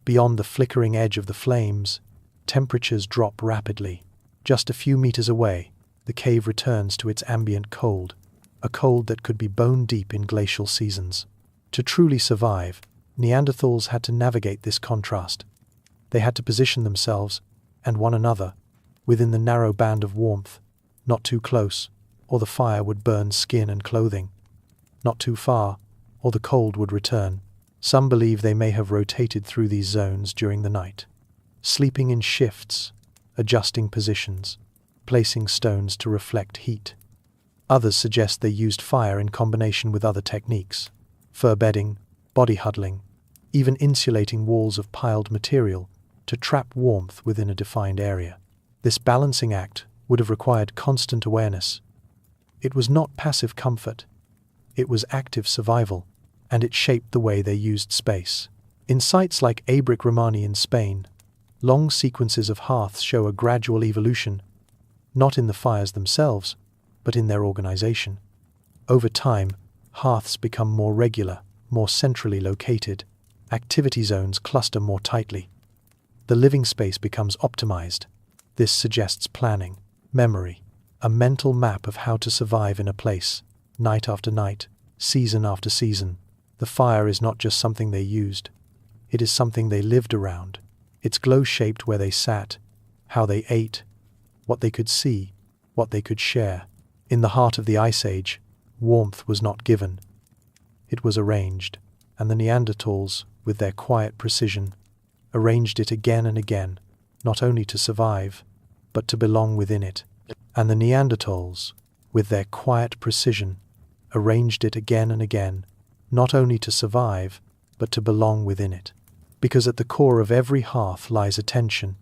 Beyond the flickering edge of the flames, temperatures drop rapidly. Just a few meters away, the cave returns to its ambient cold, a cold that could be bone-deep in glacial seasons. To truly survive, Neanderthals had to navigate this contrast. They had to position themselves, and one another, within the narrow band of warmth, not too close, or the fire would burn skin and clothing. Not too far, or the cold would return. Some believe they may have rotated through these zones during the night, sleeping in shifts, adjusting positions, placing stones to reflect heat. Others suggest they used fire in combination with other techniques, fur bedding, body huddling, even insulating walls of piled material to trap warmth within a defined area. This balancing act would have required constant awareness. It was not passive comfort, it was active survival, and it shaped the way they used space. In sites like Abric Romani in Spain, long sequences of hearths show a gradual evolution, not in the fires themselves, but in their organization. Over time, hearths become more regular, more centrally located. Activity zones cluster more tightly. The living space becomes optimized. This suggests planning, memory, a mental map of how to survive in a place, night after night, season after season. The fire is not just something they used. It is something they lived around. Its glow shaped where they sat, how they ate, what they could see, what they could share. In the heart of the Ice Age, warmth was not given. It was arranged, and the Neanderthals, with their quiet precision, arranged it again and again, not only to survive, but to belong within it. And the Neanderthals, with their quiet precision, arranged it again and again, not only to survive, but to belong within it. Because at the core of every hearth lies attention.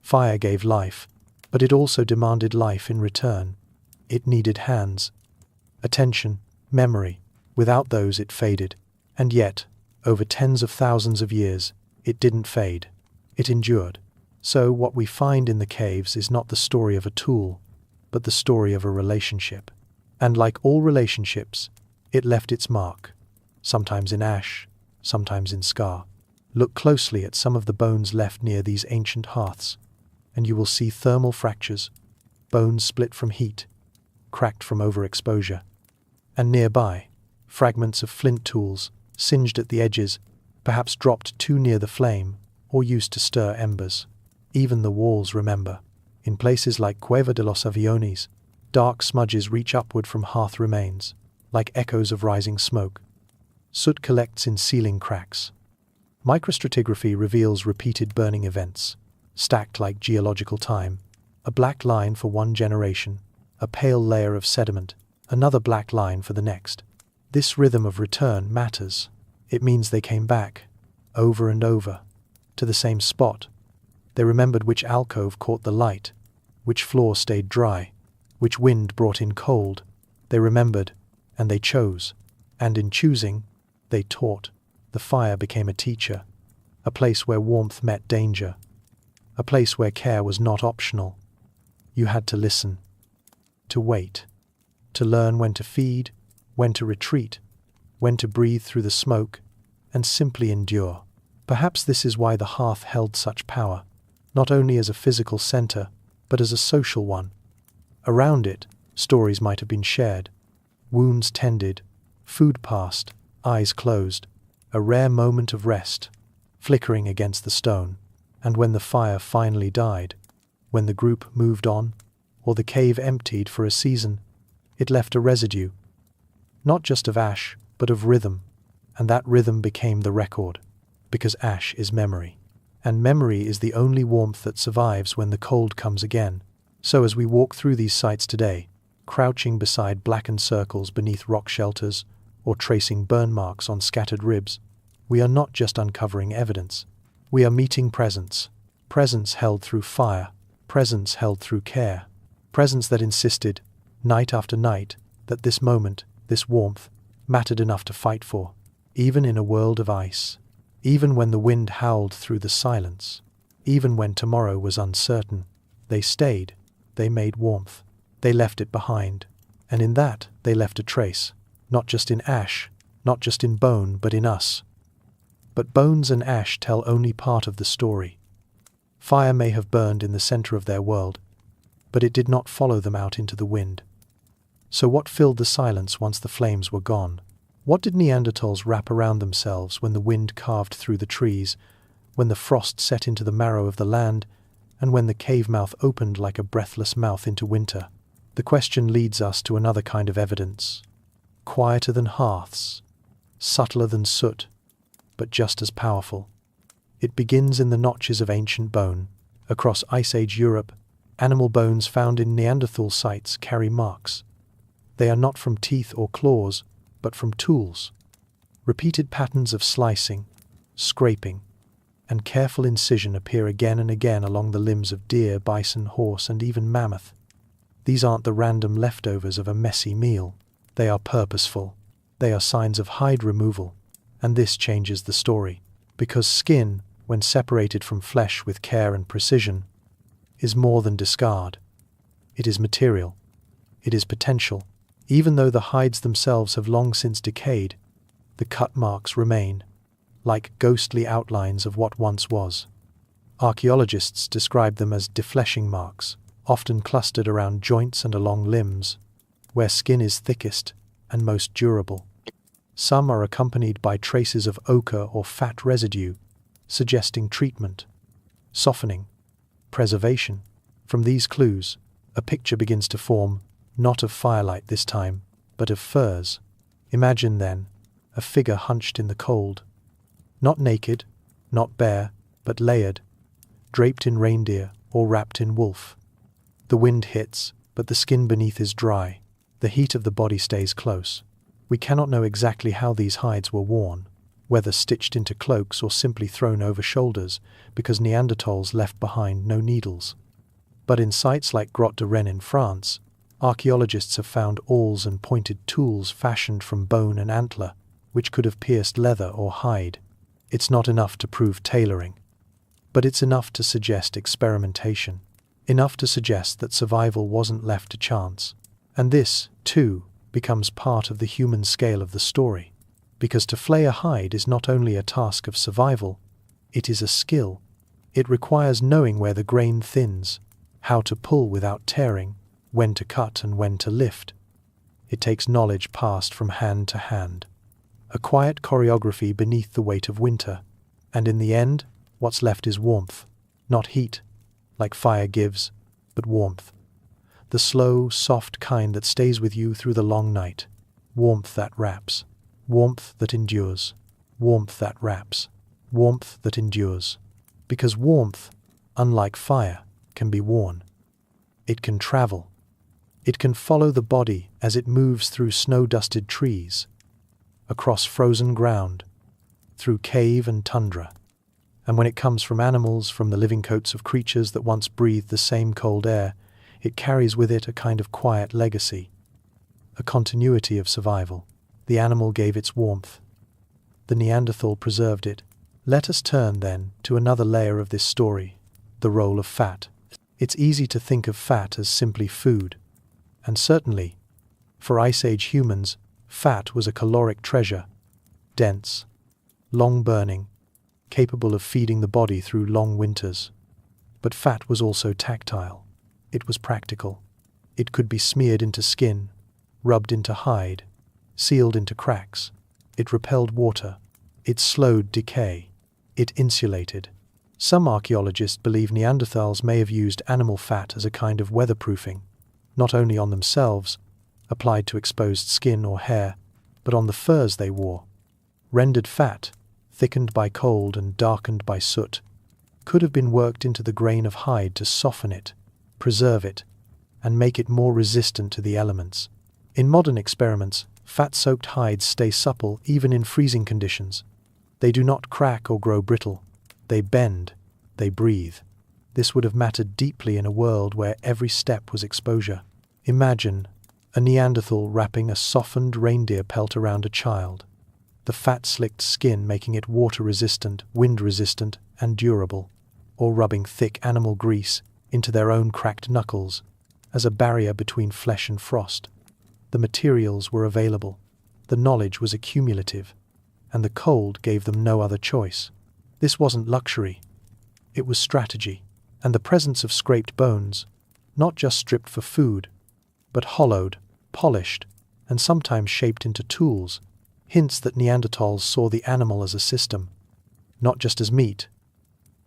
Fire gave life, but it also demanded life in return. It needed hands, attention, memory. Without those it faded. And yet, over tens of thousands of years, it didn't fade. It endured. So what we find in the caves is not the story of a tool, but the story of a relationship. And like all relationships, it left its mark, sometimes in ash, sometimes in scar. Look closely at some of the bones left near these ancient hearths, and you will see thermal fractures, bones split from heat, cracked from overexposure. And nearby, fragments of flint tools, singed at the edges, perhaps dropped too near the flame, or used to stir embers. Even the walls remember. In places like Cueva de los Aviones, dark smudges reach upward from hearth remains, like echoes of rising smoke. Soot collects in ceiling cracks. Microstratigraphy reveals repeated burning events, stacked like geological time, a black line for one generation, a pale layer of sediment, another black line for the next. This rhythm of return matters. It means they came back, over and over, to the same spot. They remembered which alcove caught the light, which floor stayed dry, which wind brought in cold. They remembered, and they chose. And in choosing, they taught. The fire became a teacher, a place where warmth met danger, a place where care was not optional. You had to listen, to wait, to learn when to feed, when to retreat, when to breathe through the smoke, and simply endure. Perhaps this is why the hearth held such power, not only as a physical center, but as a social one. Around it, stories might have been shared, wounds tended, food passed, eyes closed, a rare moment of rest, flickering against the stone. And when the fire finally died, when the group moved on, or the cave emptied for a season, it left a residue, not just of ash, but of rhythm, and that rhythm became the record, because ash is memory, and memory is the only warmth that survives when the cold comes again. So as we walk through these sites today, crouching beside blackened circles beneath rock shelters, or tracing burn marks on scattered ribs, we are not just uncovering evidence. We are meeting presence, presence held through fire, presence held through care, presence that insisted, night after night, that this moment, this warmth, mattered enough to fight for, even in a world of ice, even when the wind howled through the silence, even when tomorrow was uncertain. They stayed, they made warmth, they left it behind, and in that they left a trace, not just in ash, not just in bone, but in us. But bones and ash tell only part of the story. Fire may have burned in the center of their world, but it did not follow them out into the wind. So what filled the silence once the flames were gone? What did Neanderthals wrap around themselves when the wind carved through the trees, when the frost set into the marrow of the land, and when the cave mouth opened like a breathless mouth into winter? The question leads us to another kind of evidence, quieter than hearths, subtler than soot, but just as powerful. It begins in the notches of ancient bone. Across Ice Age Europe, animal bones found in Neanderthal sites carry marks. They are not from teeth or claws, but from tools. Repeated patterns of slicing, scraping, and careful incision appear again and again along the limbs of deer, bison, horse, and even mammoth. These aren't the random leftovers of a messy meal. They are purposeful. They are signs of hide removal. And this changes the story, because skin, when separated from flesh with care and precision, is more than discard. It is material. It is potential. Even though the hides themselves have long since decayed, the cut marks remain, like ghostly outlines of what once was. Archaeologists describe them as defleshing marks, often clustered around joints and along limbs, where skin is thickest and most durable. Some are accompanied by traces of ochre or fat residue, suggesting treatment, softening, preservation. From these clues, a picture begins to form, not of firelight this time, but of furs. Imagine, then, a figure hunched in the cold, not naked, not bare, but layered, draped in reindeer or wrapped in wolf. The wind hits, but the skin beneath is dry. The heat of the body stays close. We cannot know exactly how these hides were worn, whether stitched into cloaks or simply thrown over shoulders, because Neanderthals left behind no needles. But in sites like Grotte de Rennes in France, archaeologists have found awls and pointed tools fashioned from bone and antler, which could have pierced leather or hide. It's not enough to prove tailoring, but it's enough to suggest experimentation, enough to suggest that survival wasn't left to chance. And this, too, becomes part of the human scale of the story, because to flay a hide is not only a task of survival, it is a skill. It requires knowing where the grain thins, how to pull without tearing, when to cut and when to lift. It takes knowledge passed from hand to hand, a quiet choreography beneath the weight of winter, and in the end, what's left is warmth, not heat, like fire gives, but warmth. The slow, soft kind that stays with you through the long night. Warmth that wraps. Warmth that endures. Warmth that wraps. Warmth that endures. Because warmth, unlike fire, can be worn. It can travel. It can follow the body as it moves through snow-dusted trees, across frozen ground, through cave and tundra. And when it comes from animals, from the living coats of creatures that once breathed the same cold air, it carries with it a kind of quiet legacy, a continuity of survival. The animal gave its warmth. The Neanderthal preserved it. Let us turn, then, to another layer of this story, the role of fat. It's easy to think of fat as simply food. And certainly, for Ice Age humans, fat was a caloric treasure, dense, long-burning, capable of feeding the body through long winters. But fat was also tactile. It was practical. It could be smeared into skin, rubbed into hide, sealed into cracks. It repelled water. It slowed decay. It insulated. Some archaeologists believe Neanderthals may have used animal fat as a kind of weatherproofing, not only on themselves, applied to exposed skin or hair, but on the furs they wore. Rendered fat, thickened by cold and darkened by soot, could have been worked into the grain of hide to soften it, preserve it, and make it more resistant to the elements. In modern experiments, fat-soaked hides stay supple even in freezing conditions. They do not crack or grow brittle. They bend. They breathe. This would have mattered deeply in a world where every step was exposure. Imagine a Neanderthal wrapping a softened reindeer pelt around a child, the fat-slicked skin making it water-resistant, wind-resistant, and durable, or rubbing thick animal grease into their own cracked knuckles as a barrier between flesh and frost. The materials were available, the knowledge was accumulative, and the cold gave them no other choice. This wasn't luxury, it was strategy, and the presence of scraped bones, not just stripped for food, but hollowed, polished, and sometimes shaped into tools, hints that Neanderthals saw the animal as a system, not just as meat,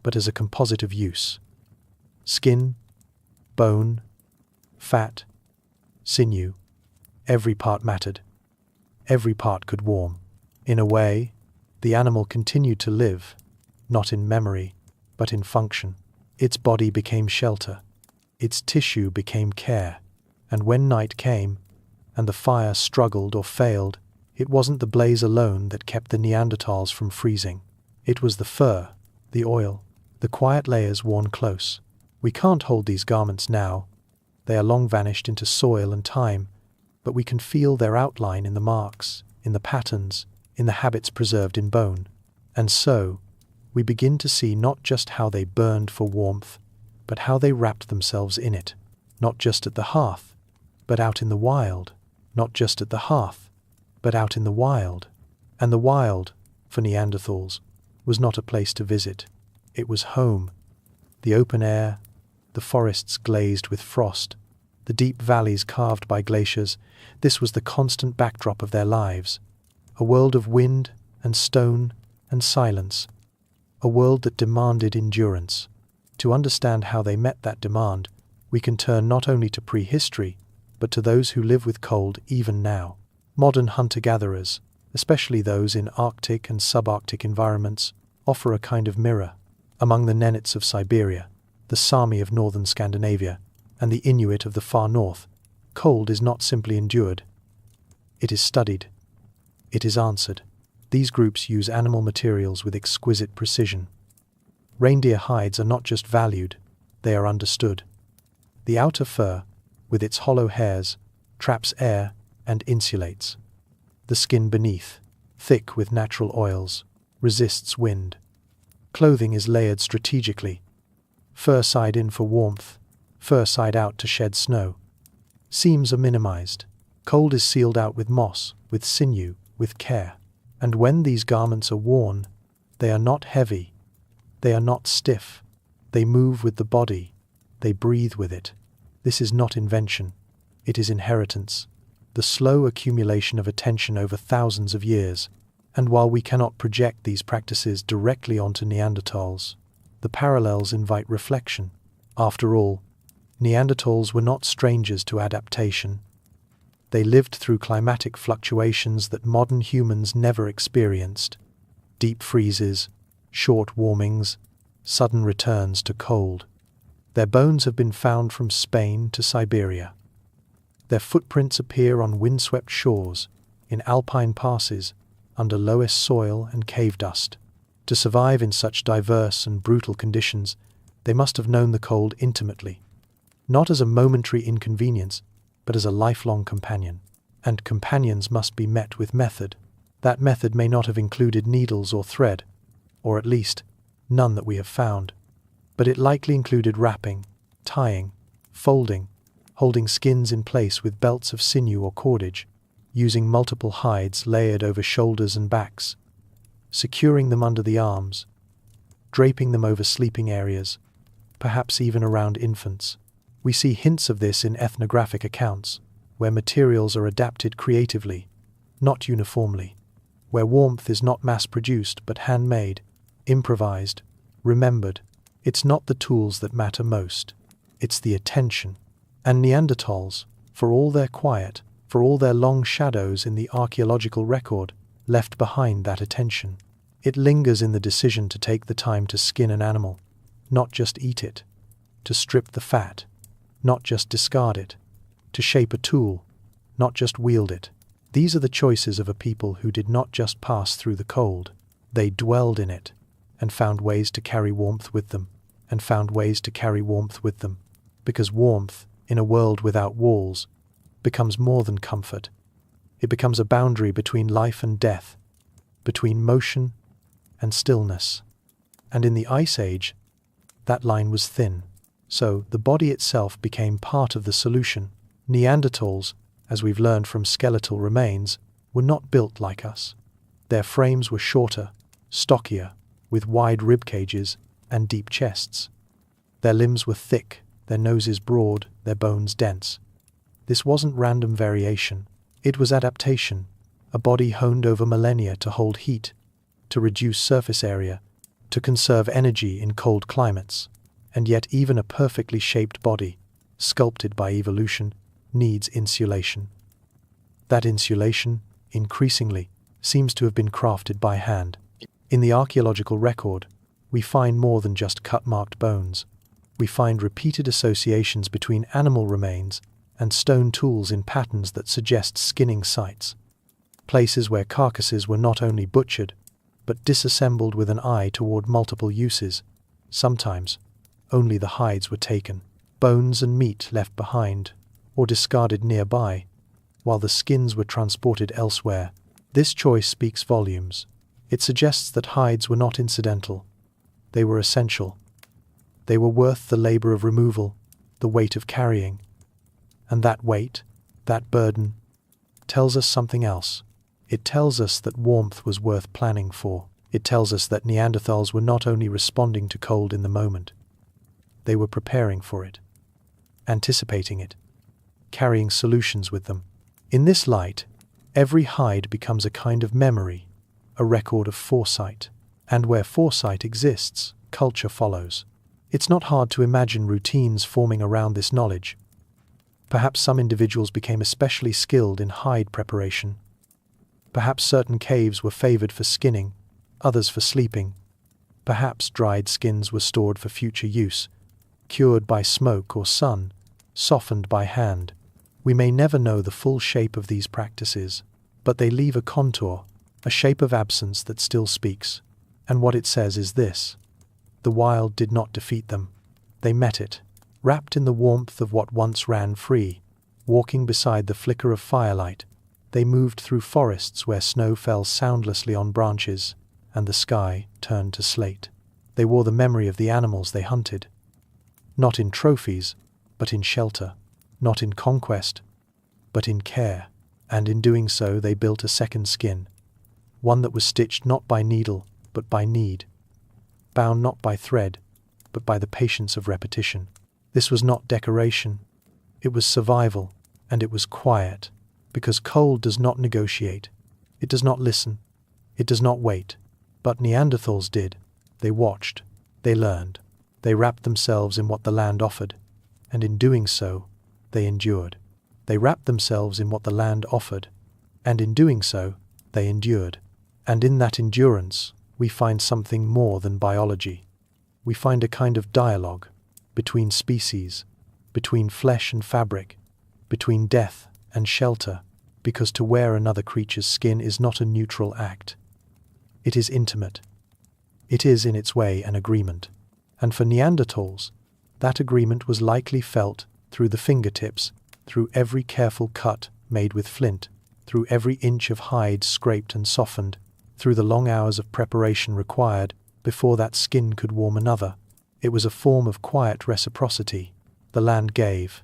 but as a composite of use. Skin, bone, fat, sinew, every part mattered. Every part could warm. In a way, the animal continued to live, not in memory, but in function. Its body became shelter. Its tissue became care. And when night came, and the fire struggled or failed, it wasn't the blaze alone that kept the Neanderthals from freezing. It was the fur, the oil, the quiet layers worn close. We can't hold these garments now. They are long vanished into soil and time, but we can feel their outline in the marks, in the patterns, in the habits preserved in bone. And so, we begin to see not just how they burned for warmth, but how they wrapped themselves in it, not just at the hearth, but out in the wild, not just at the hearth, but out in the wild. And the wild, for Neanderthals, was not a place to visit. It was home. The open air, the forests glazed with frost, the deep valleys carved by glaciers, this was the constant backdrop of their lives. A world of wind and stone and silence. A world that demanded endurance. To understand how they met that demand, we can turn not only to prehistory, but to those who live with cold even now. Modern hunter-gatherers, especially those in Arctic and subarctic environments, offer a kind of mirror. Among the Nenets of Siberia, the Sami of northern Scandinavia, and the Inuit of the far north, cold is not simply endured. It is studied. It is answered. These groups use animal materials with exquisite precision. Reindeer hides are not just valued, they are understood. The outer fur, with its hollow hairs, traps air and insulates. The skin beneath, thick with natural oils, resists wind. Clothing is layered strategically. Fur side in for warmth, fur side out to shed snow. Seams are minimized. Cold is sealed out with moss, with sinew, with care. And when these garments are worn, they are not heavy. They are not stiff. They move with the body. They breathe with it. This is not invention. It is inheritance. The slow accumulation of attention over thousands of years. And while we cannot project these practices directly onto Neanderthals, the parallels invite reflection. After all, Neanderthals were not strangers to adaptation. They lived through climatic fluctuations that modern humans never experienced. Deep freezes, short warmings, sudden returns to cold. Their bones have been found from Spain to Siberia. Their footprints appear on windswept shores, in alpine passes, under lowest soil and cave dust. To survive in such diverse and brutal conditions, they must have known the cold intimately, not as a momentary inconvenience, but as a lifelong companion. And companions must be met with method. That method may not have included needles or thread, or at least, none that we have found. But it likely included wrapping, tying, folding, holding skins in place with belts of sinew or cordage, using multiple hides layered over shoulders and backs, securing them under the arms, draping them over sleeping areas, perhaps even around infants. We see hints of this in ethnographic accounts, where materials are adapted creatively, not uniformly, where warmth is not mass-produced but handmade, improvised, remembered. It's not the tools that matter most, it's the attention. And Neanderthals, for all their quiet, for all their long shadows in the archaeological record, left behind that attention. It lingers in the decision to take the time to skin an animal, not just eat it, to strip the fat, not just discard it, to shape a tool, not just wield it. These are the choices of a people who did not just pass through the cold, they dwelled in it, and found ways to carry warmth with them, because warmth, in a world without walls, becomes more than comfort. It becomes a boundary between life and death, between motion and stillness. And in the Ice Age, that line was thin. So the body itself became part of the solution. Neanderthals, as we've learned from skeletal remains, were not built like us. Their frames were shorter, stockier, with wide rib cages and deep chests. Their limbs were thick, their noses broad, their bones dense. This wasn't random variation. It was adaptation, a body honed over millennia to hold heat, to reduce surface area, to conserve energy in cold climates. And yet even a perfectly shaped body, sculpted by evolution, needs insulation. That insulation, increasingly, seems to have been crafted by hand. In the archaeological record, we find more than just cut-marked bones. We find repeated associations between animal remains and stone tools in patterns that suggest skinning sites. Places where carcasses were not only butchered, but disassembled with an eye toward multiple uses. Sometimes, only the hides were taken, bones and meat left behind, or discarded nearby, while the skins were transported elsewhere. This choice speaks volumes. It suggests that hides were not incidental. They were essential. They were worth the labor of removal, the weight of carrying. And that weight, that burden, tells us something else. It tells us that warmth was worth planning for. It tells us that Neanderthals were not only responding to cold in the moment, they were preparing for it, anticipating it, carrying solutions with them. In this light, every hide becomes a kind of memory, a record of foresight. And where foresight exists, culture follows. It's not hard to imagine routines forming around this knowledge. Perhaps some individuals became especially skilled in hide preparation. Perhaps certain caves were favored for skinning, others for sleeping. Perhaps dried skins were stored for future use, cured by smoke or sun, softened by hand. We may never know the full shape of these practices, but they leave a contour, a shape of absence that still speaks. And what it says is this: the wild did not defeat them. They met it, wrapped in the warmth of what once ran free, walking beside the flicker of firelight. They moved through forests where snow fell soundlessly on branches, and the sky turned to slate. They wore the memory of the animals they hunted. Not in trophies, but in shelter. Not in conquest, but in care. And in doing so they built a second skin, one that was stitched not by needle, but by need, bound not by thread, but by the patience of repetition. This was not decoration, it was survival, and it was quiet, because cold does not negotiate, it does not listen, it does not wait. But Neanderthals did. They watched, they learned, they wrapped themselves in what the land offered, and in doing so, they endured. They wrapped themselves in what the land offered, and in doing so, they endured. And in that endurance, we find something more than biology. We find a kind of dialogue between species, between flesh and fabric, between death and shelter, because to wear another creature's skin is not a neutral act. It is intimate. It is, in its way, an agreement. And for Neanderthals, that agreement was likely felt through the fingertips, through every careful cut made with flint, through every inch of hide scraped and softened, through the long hours of preparation required before that skin could warm another. It was a form of quiet reciprocity, The land gave,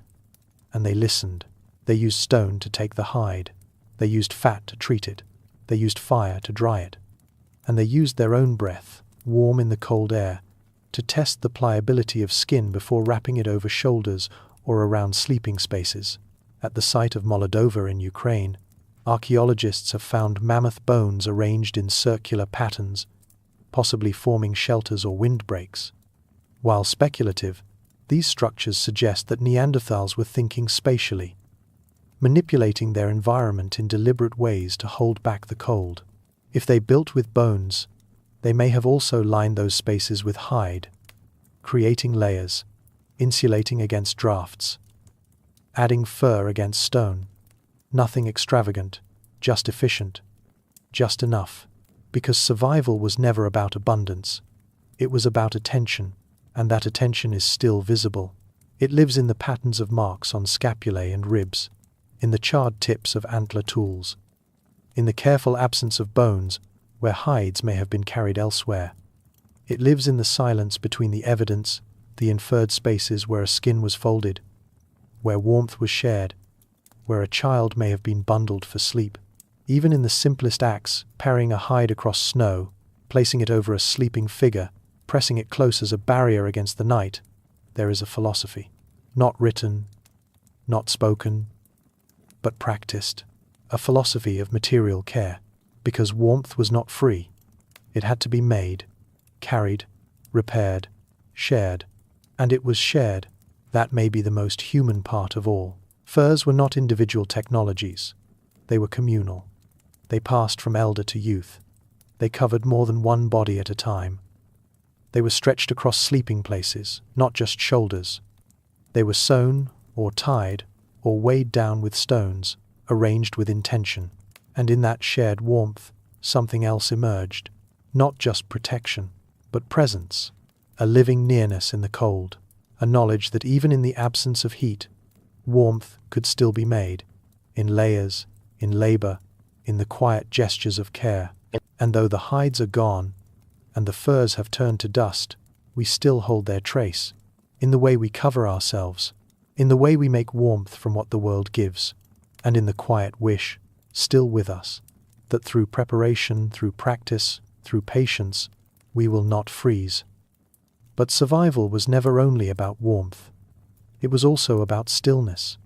and they listened. They used stone to take the hide. They used fat to treat it. They used fire to dry it. And they used their own breath, warm in the cold air, to test the pliability of skin before wrapping it over shoulders or around sleeping spaces. At the site of Moldova in Ukraine, archaeologists have found mammoth bones arranged in circular patterns, possibly forming shelters or windbreaks. While speculative, these structures suggest that Neanderthals were thinking spatially, manipulating their environment in deliberate ways to hold back the cold. If they built with bones, they may have also lined those spaces with hide, creating layers, insulating against drafts, adding fur against stone. Nothing extravagant, just efficient, just enough, because survival was never about abundance. It was about attention, and that attention is still visible. It lives in the patterns of marks on scapulae and ribs, in the charred tips of antler tools, in the careful absence of bones where hides may have been carried elsewhere. It lives in the silence between the evidence, the inferred spaces where a skin was folded, where warmth was shared, where a child may have been bundled for sleep. Even in the simplest acts, parrying a hide across snow, placing it over a sleeping figure, pressing it close as a barrier against the night, there is a philosophy. Not written, not spoken, but practiced. A philosophy of material care, because warmth was not free. It had to be made, carried, repaired, shared. And it was shared. That may be the most human part of all. Furs were not individual technologies. They were communal. They passed from elder to youth. They covered more than one body at a time. They were stretched across sleeping places, not just shoulders. They were sewn, or tied, or weighed down with stones, arranged with intention. And in that shared warmth, something else emerged. Not just protection, but presence. A living nearness in the cold. A knowledge that even in the absence of heat, warmth could still be made. In layers, in labor, in the quiet gestures of care. And though the hides are gone, and the furs have turned to dust, we still hold their trace. In the way we cover ourselves, in the way we make warmth from what the world gives, and in the quiet wish, still with us, that through preparation, through practice, through patience, we will not freeze. But survival was never only about warmth. It was also about stillness,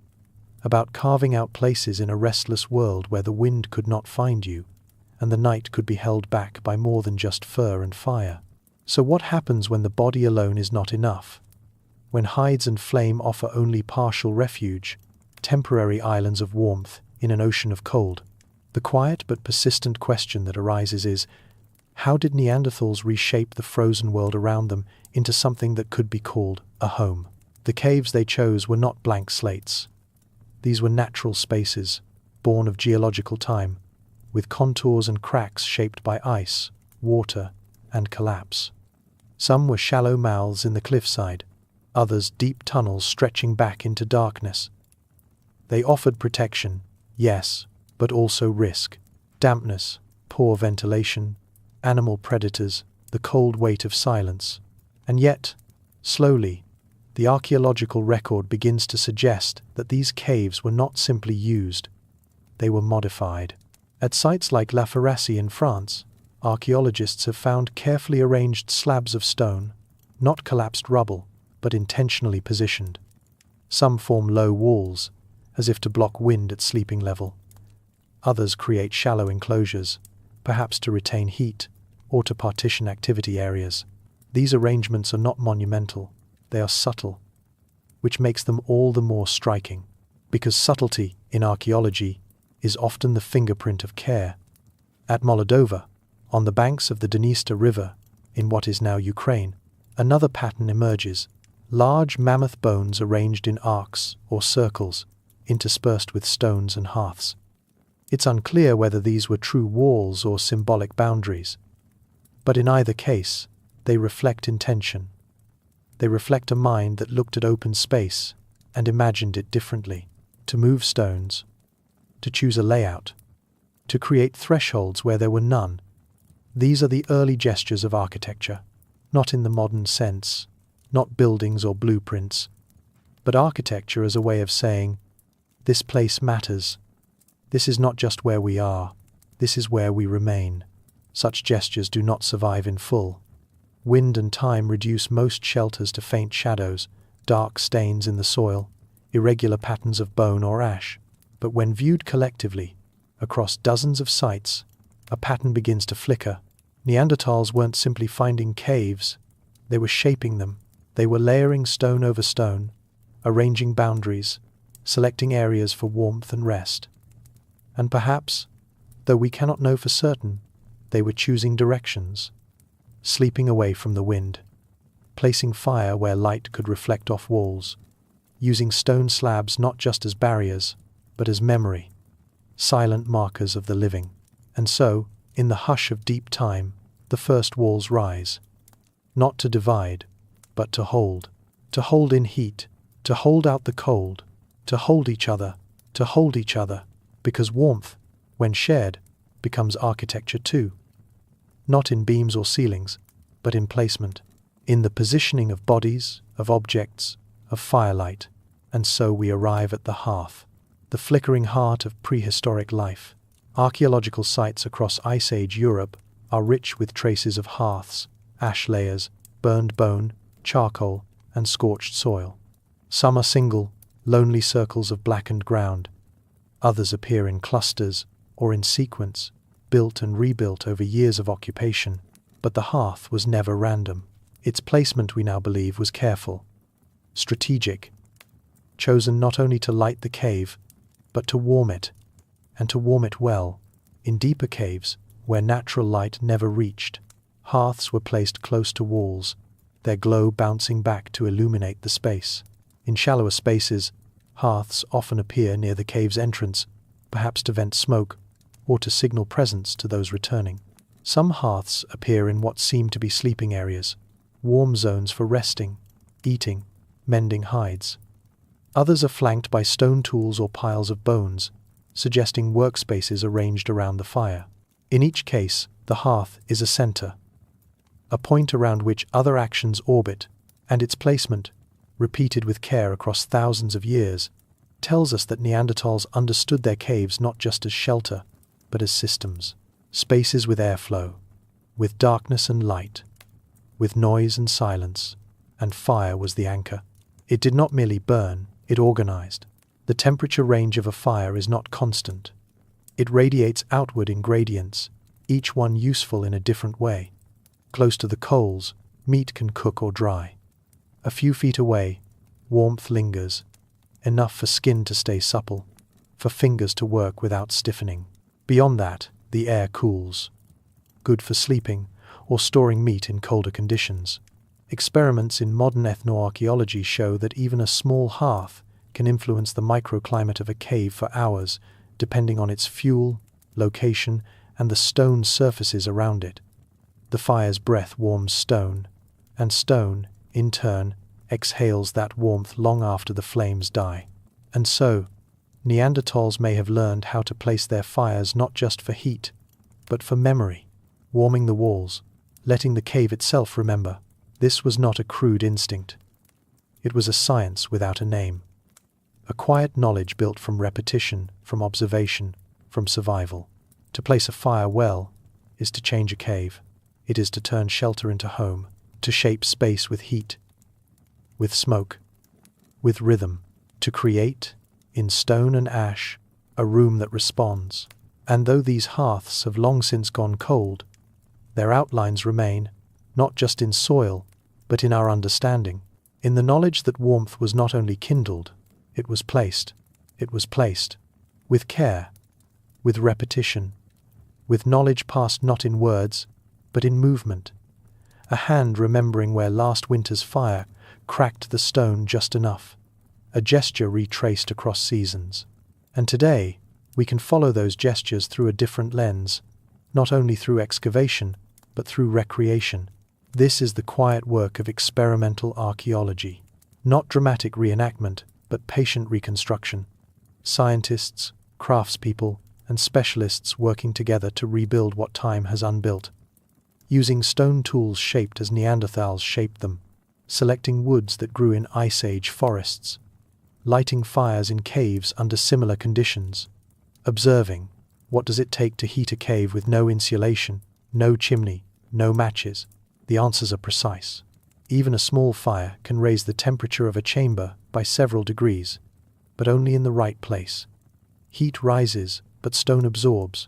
about carving out places in a restless world where the wind could not find you, and the night could be held back by more than just fur and fire. So what happens when the body alone is not enough? When hides and flame offer only partial refuge, temporary islands of warmth in an ocean of cold? The quiet but persistent question that arises is, how did Neanderthals reshape the frozen world around them into something that could be called a home? The caves they chose were not blank slates. These were natural spaces, born of geological time, with contours and cracks shaped by ice, water, and collapse. Some were shallow mouths in the cliffside, others deep tunnels stretching back into darkness. They offered protection, yes, but also risk, dampness, poor ventilation, animal predators, the cold weight of silence. And yet, slowly, the archaeological record begins to suggest that these caves were not simply used, they were modified. At sites like La Ferracie in France, archaeologists have found carefully arranged slabs of stone, not collapsed rubble, but intentionally positioned. Some form low walls, as if to block wind at sleeping level. Others create shallow enclosures, perhaps to retain heat or to partition activity areas. These arrangements are not monumental, they are subtle, which makes them all the more striking, because subtlety in archaeology is often the fingerprint of care. At Moldova, on the banks of the Dniester River, in what is now Ukraine, another pattern emerges: large mammoth bones arranged in arcs or circles, interspersed with stones and hearths. It's unclear whether these were true walls or symbolic boundaries, but in either case, they reflect intention. They reflect a mind that looked at open space and imagined it differently, to move stones, to choose a layout, to create thresholds where there were none. These are the early gestures of architecture, not in the modern sense, not buildings or blueprints, but architecture as a way of saying, "This place matters. This is not just where we are, this is where we remain." Such gestures do not survive in full. Wind and time reduce most shelters to faint shadows, dark stains in the soil, irregular patterns of bone or ash. But when viewed collectively, across dozens of sites, a pattern begins to flicker. Neanderthals weren't simply finding caves, they were shaping them. They were layering stone over stone, arranging boundaries, selecting areas for warmth and rest. And perhaps, though we cannot know for certain, they were choosing directions, sleeping away from the wind, placing fire where light could reflect off walls, using stone slabs not just as barriers, but as memory, silent markers of the living. And so, in the hush of deep time, the first walls rise, not to divide, but to hold in heat, to hold out the cold, to hold each other, because warmth, when shared, becomes architecture too. Not in beams or ceilings, but in placement, in the positioning of bodies, of objects, of firelight. And so we arrive at the hearth, the flickering heart of prehistoric life. Archaeological sites across Ice Age Europe are rich with traces of hearths, ash layers, burned bone, charcoal, and scorched soil. Some are single, lonely circles of blackened ground. Others appear in clusters or in sequence, built and rebuilt over years of occupation. But the hearth was never random. Its placement, we now believe, was careful, strategic, chosen not only to light the cave, but to warm it, and to warm it well. In deeper caves, where natural light never reached, hearths were placed close to walls, their glow bouncing back to illuminate the space. In shallower spaces, hearths often appear near the cave's entrance, perhaps to vent smoke, or to signal presence to those returning. Some hearths appear in what seem to be sleeping areas, warm zones for resting, eating, mending hides. Others are flanked by stone tools or piles of bones, suggesting workspaces arranged around the fire. In each case, the hearth is a center, a point around which other actions orbit, and its placement, repeated with care across thousands of years, tells us that Neanderthals understood their caves not just as shelter, but as systems. Spaces with airflow, with darkness and light, with noise and silence, and fire was the anchor. It did not merely burn, it organized. The temperature range of a fire is not constant. It radiates outward in gradients, each one useful in a different way. Close to the coals, meat can cook or dry. A few feet away, warmth lingers, enough for skin to stay supple, for fingers to work without stiffening. Beyond that, the air cools, good for sleeping or storing meat in colder conditions. Experiments in modern ethnoarchaeology show that even a small hearth can influence the microclimate of a cave for hours, depending on its fuel, location, and the stone surfaces around it. The fire's breath warms stone, and stone, in turn, exhales that warmth long after the flames die. And so, Neanderthals may have learned how to place their fires not just for heat, but for memory, warming the walls, letting the cave itself remember. This was not a crude instinct. It was a science without a name. A quiet knowledge built from repetition, from observation, from survival. To place a fire well is to change a cave. It is to turn shelter into home, to shape space with heat, with smoke, with rhythm, to create, in stone and ash, a room that responds. And though these hearths have long since gone cold, their outlines remain, not just in soil, but in our understanding, in the knowledge that warmth was not only kindled, it was placed, with care, with repetition, with knowledge passed not in words, but in movement, a hand remembering where last winter's fire cracked the stone just enough, a gesture retraced across seasons. And today, we can follow those gestures through a different lens, not only through excavation, but through recreation. This is the quiet work of experimental archaeology, not dramatic reenactment, but patient reconstruction. Scientists, craftspeople, and specialists working together to rebuild what time has unbuilt, using stone tools shaped as Neanderthals shaped them, selecting woods that grew in Ice Age forests, lighting fires in caves under similar conditions, observing, what does it take to heat a cave with no insulation, no chimney, no matches? The answers are precise. Even a small fire can raise the temperature of a chamber by several degrees, but only in the right place. Heat rises, but stone absorbs.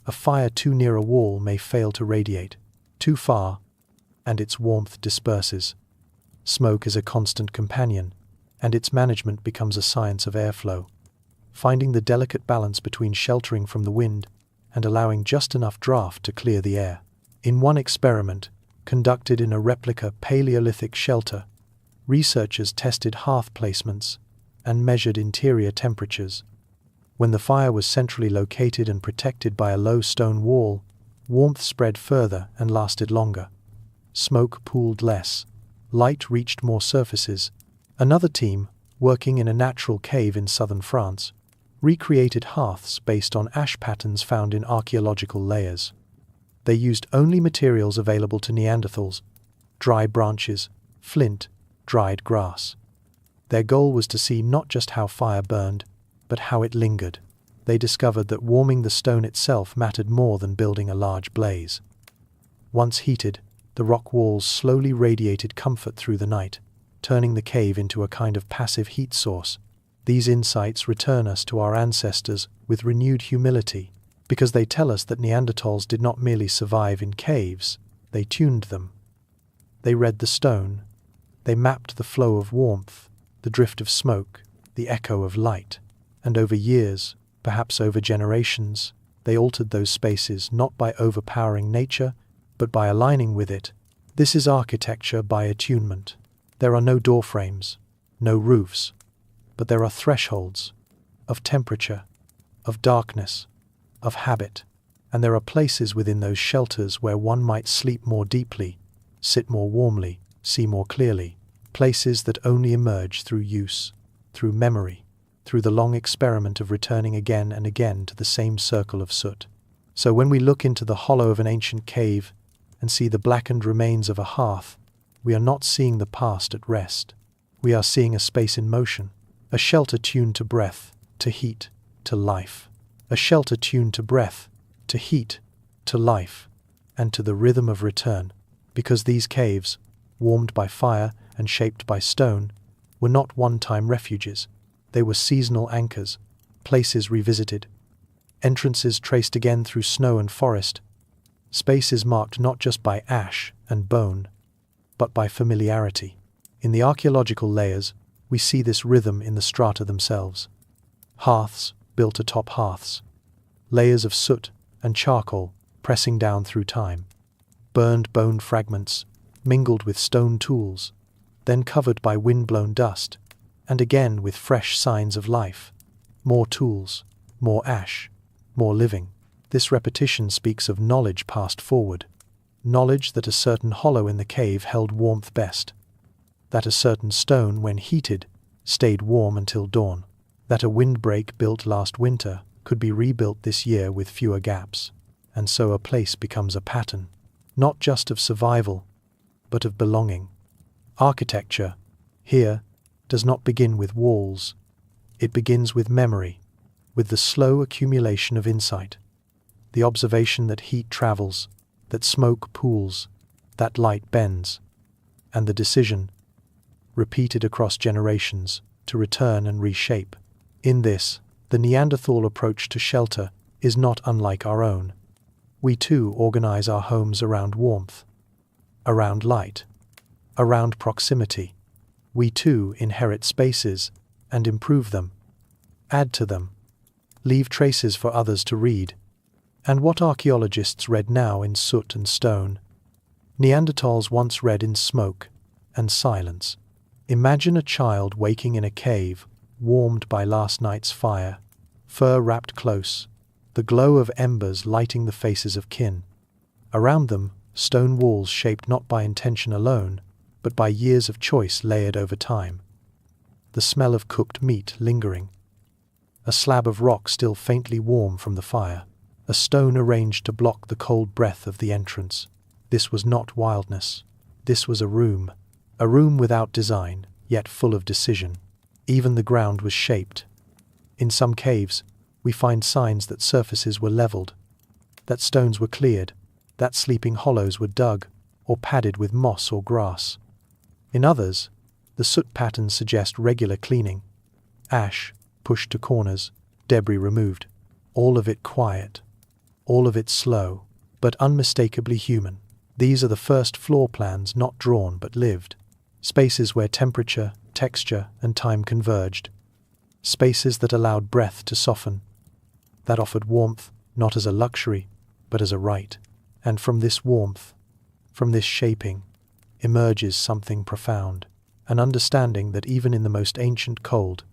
A fire too near a wall may fail to radiate. Too far, and its warmth disperses. Smoke is a constant companion, and its management becomes a science of airflow, finding the delicate balance between sheltering from the wind and allowing just enough draft to clear the air. In one experiment, conducted in a replica Paleolithic shelter, researchers tested hearth placements and measured interior temperatures. When the fire was centrally located and protected by a low stone wall, warmth spread further and lasted longer. Smoke pooled less. Light reached more surfaces. Another team, working in a natural cave in southern France, recreated hearths based on ash patterns found in archaeological layers. They used only materials available to Neanderthals: dry branches, flint, dried grass. Their goal was to see not just how fire burned, but how it lingered. They discovered that warming the stone itself mattered more than building a large blaze. Once heated, the rock walls slowly radiated comfort through the night, turning the cave into a kind of passive heat source. These insights return us to our ancestors with renewed humility, because they tell us that Neanderthals did not merely survive in caves, they tuned them. They read the stone. They mapped the flow of warmth, the drift of smoke, the echo of light. And over years, perhaps over generations, they altered those spaces not by overpowering nature, but by aligning with it. This is architecture by attunement. There are no doorframes, no roofs, but there are thresholds of temperature, of darkness, of habit, and there are places within those shelters where one might sleep more deeply, sit more warmly, see more clearly, places that only emerge through use, through memory, through the long experiment of returning again and again to the same circle of soot. So when we look into the hollow of an ancient cave and see the blackened remains of a hearth, we are not seeing the past at rest. We are seeing a space in motion, a shelter tuned to breath, to heat, to life. A shelter tuned to breath, to heat, to life, and to the rhythm of return, because these caves, warmed by fire and shaped by stone, were not one-time refuges. They were seasonal anchors, places revisited, entrances traced again through snow and forest, spaces marked not just by ash and bone, but by familiarity. In the archaeological layers, we see this rhythm in the strata themselves. Hearths built atop hearths, layers of soot and charcoal pressing down through time, burned bone fragments mingled with stone tools, then covered by wind-blown dust, and again with fresh signs of life. More tools, more ash, more living. This repetition speaks of knowledge passed forward, knowledge that a certain hollow in the cave held warmth best, that a certain stone, when heated, stayed warm until dawn, that a windbreak built last winter could be rebuilt this year with fewer gaps, and so a place becomes a pattern, not just of survival, but of belonging. Architecture, here, does not begin with walls. It begins with memory, with the slow accumulation of insight, the observation that heat travels, that smoke pools, that light bends, and the decision, repeated across generations, to return and reshape. In this, the Neanderthal approach to shelter is not unlike our own. We too organize our homes around warmth, around light, around proximity. We too inherit spaces and improve them, add to them, leave traces for others to read. And what archaeologists read now in soot and stone, Neanderthals once read in smoke and silence. Imagine a child waking in a cave, warmed by last night's fire, fur wrapped close, the glow of embers lighting the faces of kin. Around them, stone walls shaped not by intention alone, but by years of choice layered over time. The smell of cooked meat lingering. A slab of rock still faintly warm from the fire. A stone arranged to block the cold breath of the entrance. This was not wildness. This was a room without design, yet full of decision. Even the ground was shaped. In some caves, we find signs that surfaces were leveled, that stones were cleared, that sleeping hollows were dug or padded with moss or grass. In others, the soot patterns suggest regular cleaning, ash pushed to corners, debris removed, all of it quiet, all of it slow, but unmistakably human. These are the first floor plans not drawn but lived, spaces where temperature, texture, and time converged, spaces that allowed breath to soften, that offered warmth not as a luxury, but as a right. And from this warmth, from this shaping, emerges something profound, an understanding that even in the most ancient cold,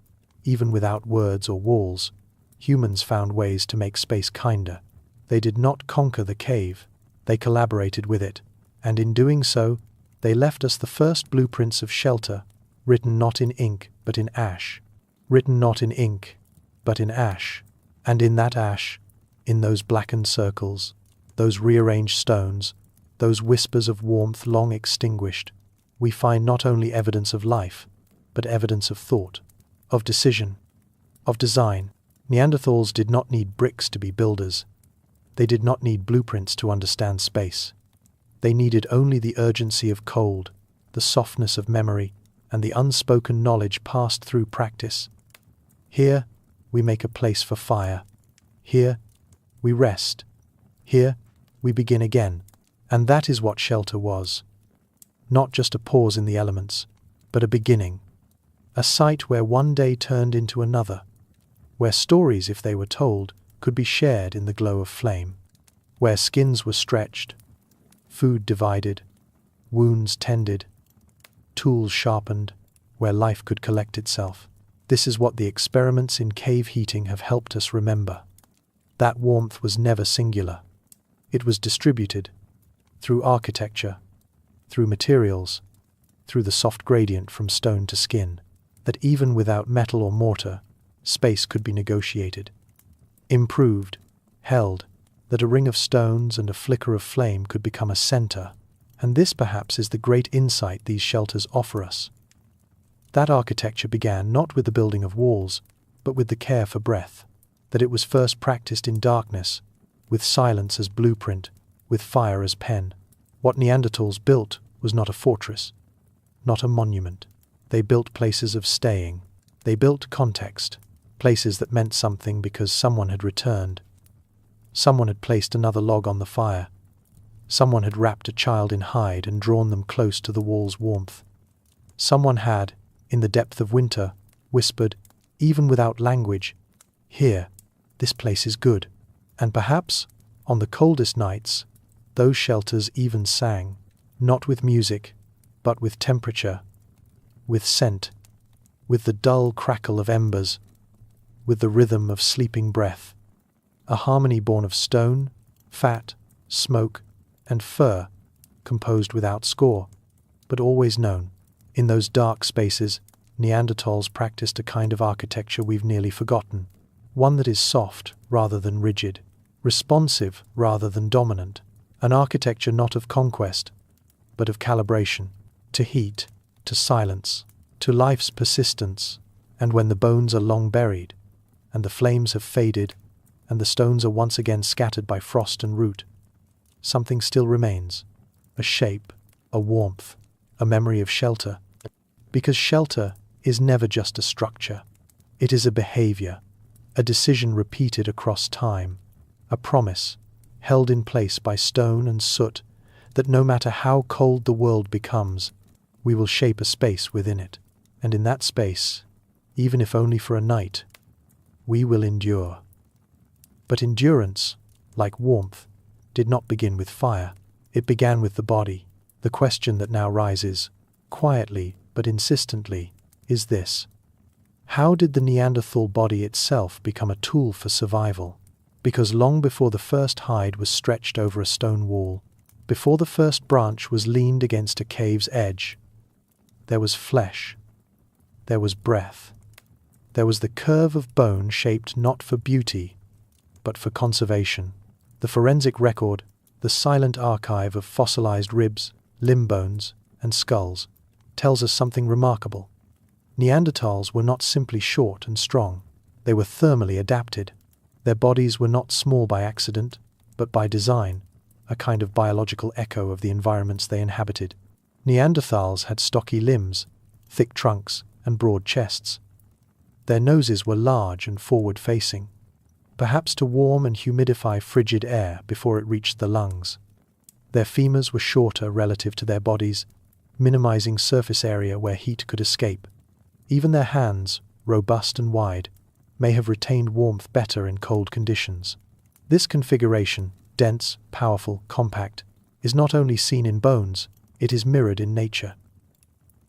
even without words or walls, humans found ways to make space kinder. They did not conquer the cave, they collaborated with it, and in doing so, they left us the first blueprints of shelter, written not in ink but in ash, written not in ink but in ash, and in that ash, in those blackened circles, those rearranged stones, those whispers of warmth long extinguished, we find not only evidence of life, but evidence of thought, of decision, of design. Neanderthals did not need bricks to be builders. They did not need blueprints to understand space. They needed only the urgency of cold, the softness of memory, and the unspoken knowledge passed through practice. Here, we make a place for fire. Here, we rest. Here, we begin again. And that is what shelter was. Not just a pause in the elements, but a beginning. A site where one day turned into another, where stories, if they were told, could be shared in the glow of flame, where skins were stretched, food divided, wounds tended, tools sharpened, where life could collect itself. This is what the experiments in cave heating have helped us remember. That warmth was never singular. It was distributed, through architecture, through materials, through the soft gradient from stone to skin, that even without metal or mortar, space could be negotiated, improved, held, that a ring of stones and a flicker of flame could become a center. And this perhaps is the great insight these shelters offer us. That architecture began not with the building of walls, but with the care for breath, that it was first practiced in darkness, with silence as blueprint, with fire as pen. What Neanderthals built was not a fortress, not a monument. They built places of staying. They built context, places that meant something because someone had returned. Someone had placed another log on the fire. Someone had wrapped a child in hide and drawn them close to the wall's warmth. Someone had, in the depth of winter, whispered, even without language, "Here, this place is good." And perhaps, on the coldest nights, those shelters even sang, not with music, but with temperature, with scent, with the dull crackle of embers, with the rhythm of sleeping breath, a harmony born of stone, fat, smoke, and fur, composed without score, but always known. In those dark spaces, Neanderthals practiced a kind of architecture we've nearly forgotten, one that is soft rather than rigid, responsive rather than dominant, an architecture not of conquest, but of calibration, to heat, to silence, to life's persistence. And when the bones are long buried, and the flames have faded, and the stones are once again scattered by frost and root, something still remains, a shape, a warmth, a memory of shelter. Because shelter is never just a structure. It is a behavior, a decision repeated across time, a promise, held in place by stone and soot, that no matter how cold the world becomes, we will shape a space within it. And in that space, even if only for a night, we will endure. But endurance, like warmth, did not begin with fire. It began with the body. The question that now rises, quietly but insistently, is this: how did the Neanderthal body itself become a tool for survival? Because long before the first hide was stretched over a stone wall, before the first branch was leaned against a cave's edge, there was flesh, there was breath, there was the curve of bone shaped not for beauty, but for conservation. The forensic record, the silent archive of fossilized ribs, limb bones, and skulls, tells us something remarkable. Neanderthals were not simply short and strong, they were thermally adapted. Their bodies were not small by accident, but by design, a kind of biological echo of the environments they inhabited. Neanderthals had stocky limbs, thick trunks, and broad chests. Their noses were large and forward-facing, perhaps to warm and humidify frigid air before it reached the lungs. Their femurs were shorter relative to their bodies, minimizing surface area where heat could escape. Even their hands, robust and wide, may have retained warmth better in cold conditions. This configuration, dense, powerful, compact, is not only seen in bones, it is mirrored in nature.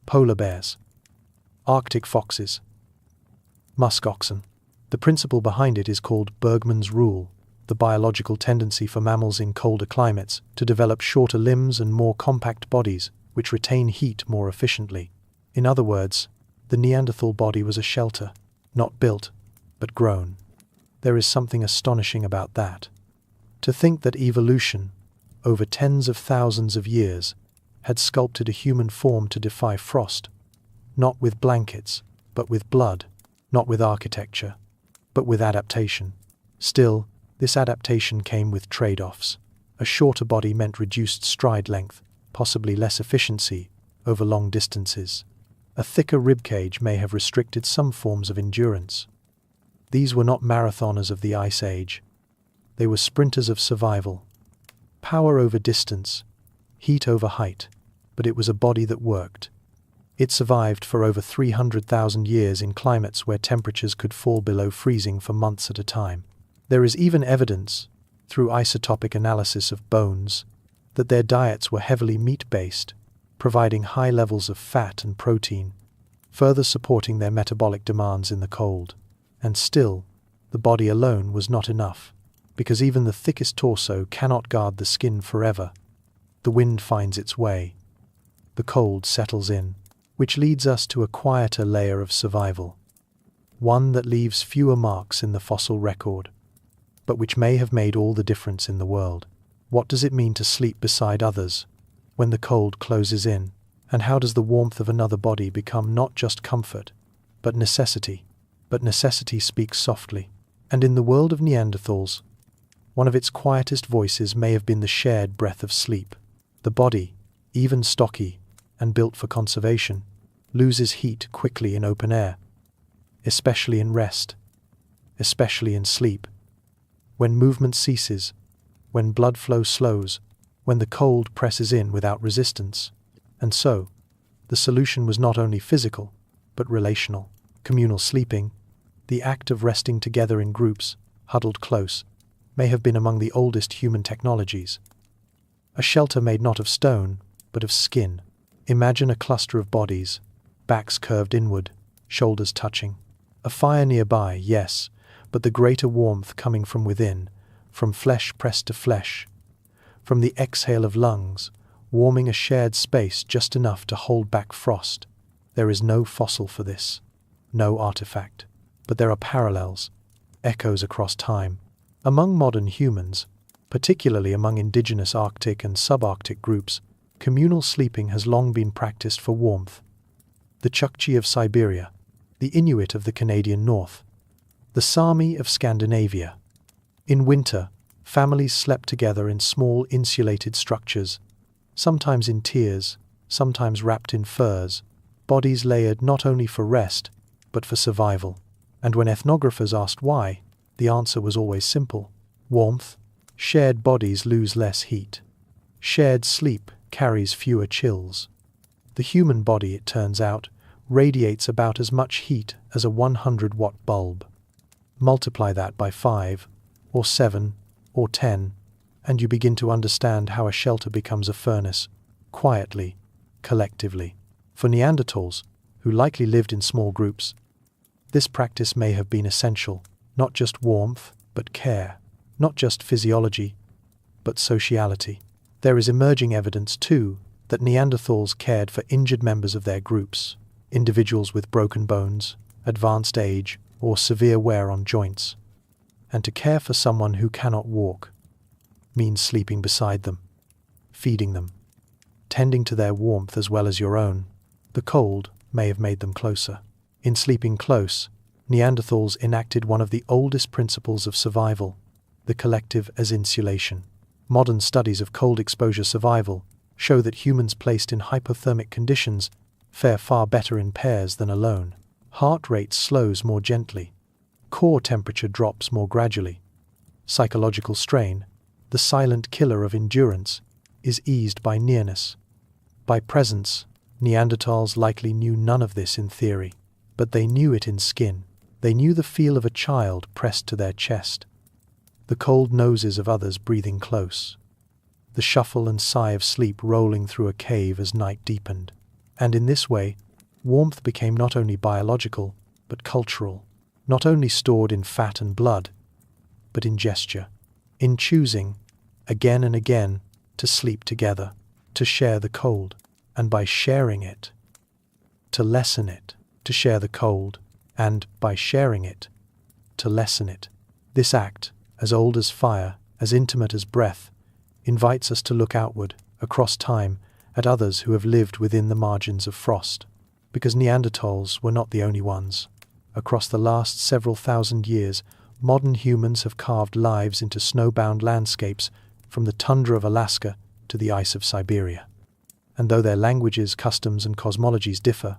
Polar bears, Arctic foxes, musk oxen. The principle behind it is called Bergmann's rule, the biological tendency for mammals in colder climates to develop shorter limbs and more compact bodies, which retain heat more efficiently. In other words, the Neanderthal body was a shelter, not built, but grown. There is something astonishing about that. To think that evolution, over tens of thousands of years, had sculpted a human form to defy frost, not with blankets, but with blood, not with architecture, but with adaptation. Still, this adaptation came with trade-offs. A shorter body meant reduced stride length, possibly less efficiency, over long distances. A thicker ribcage may have restricted some forms of endurance. These were not marathoners of the Ice Age. They were sprinters of survival. Power over distance, heat over height, but it was a body that worked. It survived for over 300,000 years in climates where temperatures could fall below freezing for months at a time. There is even evidence, through isotopic analysis of bones, that their diets were heavily meat-based, providing high levels of fat and protein, further supporting their metabolic demands in the cold. And still, the body alone was not enough, because even the thickest torso cannot guard the skin forever. The wind finds its way. The cold settles in, which leads us to a quieter layer of survival, one that leaves fewer marks in the fossil record, but which may have made all the difference in the world. What does it mean to sleep beside others when the cold closes in, and how does the warmth of another body become not just comfort, but necessity? But necessity speaks softly, and in the world of Neanderthals, one of its quietest voices may have been the shared breath of sleep. The body, even stocky and built for conservation, loses heat quickly in open air, especially in rest, especially in sleep. When movement ceases, when blood flow slows, when the cold presses in without resistance. And so, the solution was not only physical, but relational. Communal sleeping, the act of resting together in groups, huddled close, may have been among the oldest human technologies. A shelter made not of stone, but of skin. Imagine a cluster of bodies, backs curved inward, shoulders touching. A fire nearby, yes, but the greater warmth coming from within, from flesh pressed to flesh, from the exhale of lungs, warming a shared space just enough to hold back frost. There is no fossil for this, no artifact, but there are parallels, echoes across time. Among modern humans, particularly among indigenous Arctic and subarctic groups, communal sleeping has long been practiced for warmth. The Chukchi of Siberia, the Inuit of the Canadian North, the Sami of Scandinavia. In winter, families slept together in small insulated structures, sometimes in tiers, sometimes wrapped in furs, bodies layered not only for rest, but for survival. And when ethnographers asked why, the answer was always simple: warmth. Shared bodies lose less heat. Shared sleep carries fewer chills. The human body, it turns out, radiates about as much heat as a 100-watt bulb. Multiply that by 5, or 7, or 10, and you begin to understand how a shelter becomes a furnace, quietly, collectively. For Neanderthals, who likely lived in small groups, this practice may have been essential, not just warmth, but care, not just physiology, but sociality. There is emerging evidence, too, that Neanderthals cared for injured members of their groups, individuals with broken bones, advanced age, or severe wear on joints. And to care for someone who cannot walk means sleeping beside them, feeding them, tending to their warmth as well as your own. The cold may have made them closer. In sleeping close, Neanderthals enacted one of the oldest principles of survival, the collective as insulation. Modern studies of cold exposure survival show that humans placed in hypothermic conditions fare far better in pairs than alone. Heart rate slows more gently. Core temperature drops more gradually. Psychological strain, the silent killer of endurance, is eased by nearness. By presence, Neanderthals likely knew none of this in theory, but they knew it in skin. They knew the feel of a child pressed to their chest, the cold noses of others breathing close, the shuffle and sigh of sleep rolling through a cave as night deepened. And in this way, warmth became not only biological, but cultural, not only stored in fat and blood, but in gesture, in choosing, again and again, to sleep together, to share the cold, and by sharing it, to lessen it, to share the cold, and, by sharing it, to lessen it. This act, as old as fire, as intimate as breath, invites us to look outward, across time, at others who have lived within the margins of frost. Because Neanderthals were not the only ones. Across the last several thousand years, modern humans have carved lives into snowbound landscapes, from the tundra of Alaska to the ice of Siberia. And though their languages, customs, and cosmologies differ,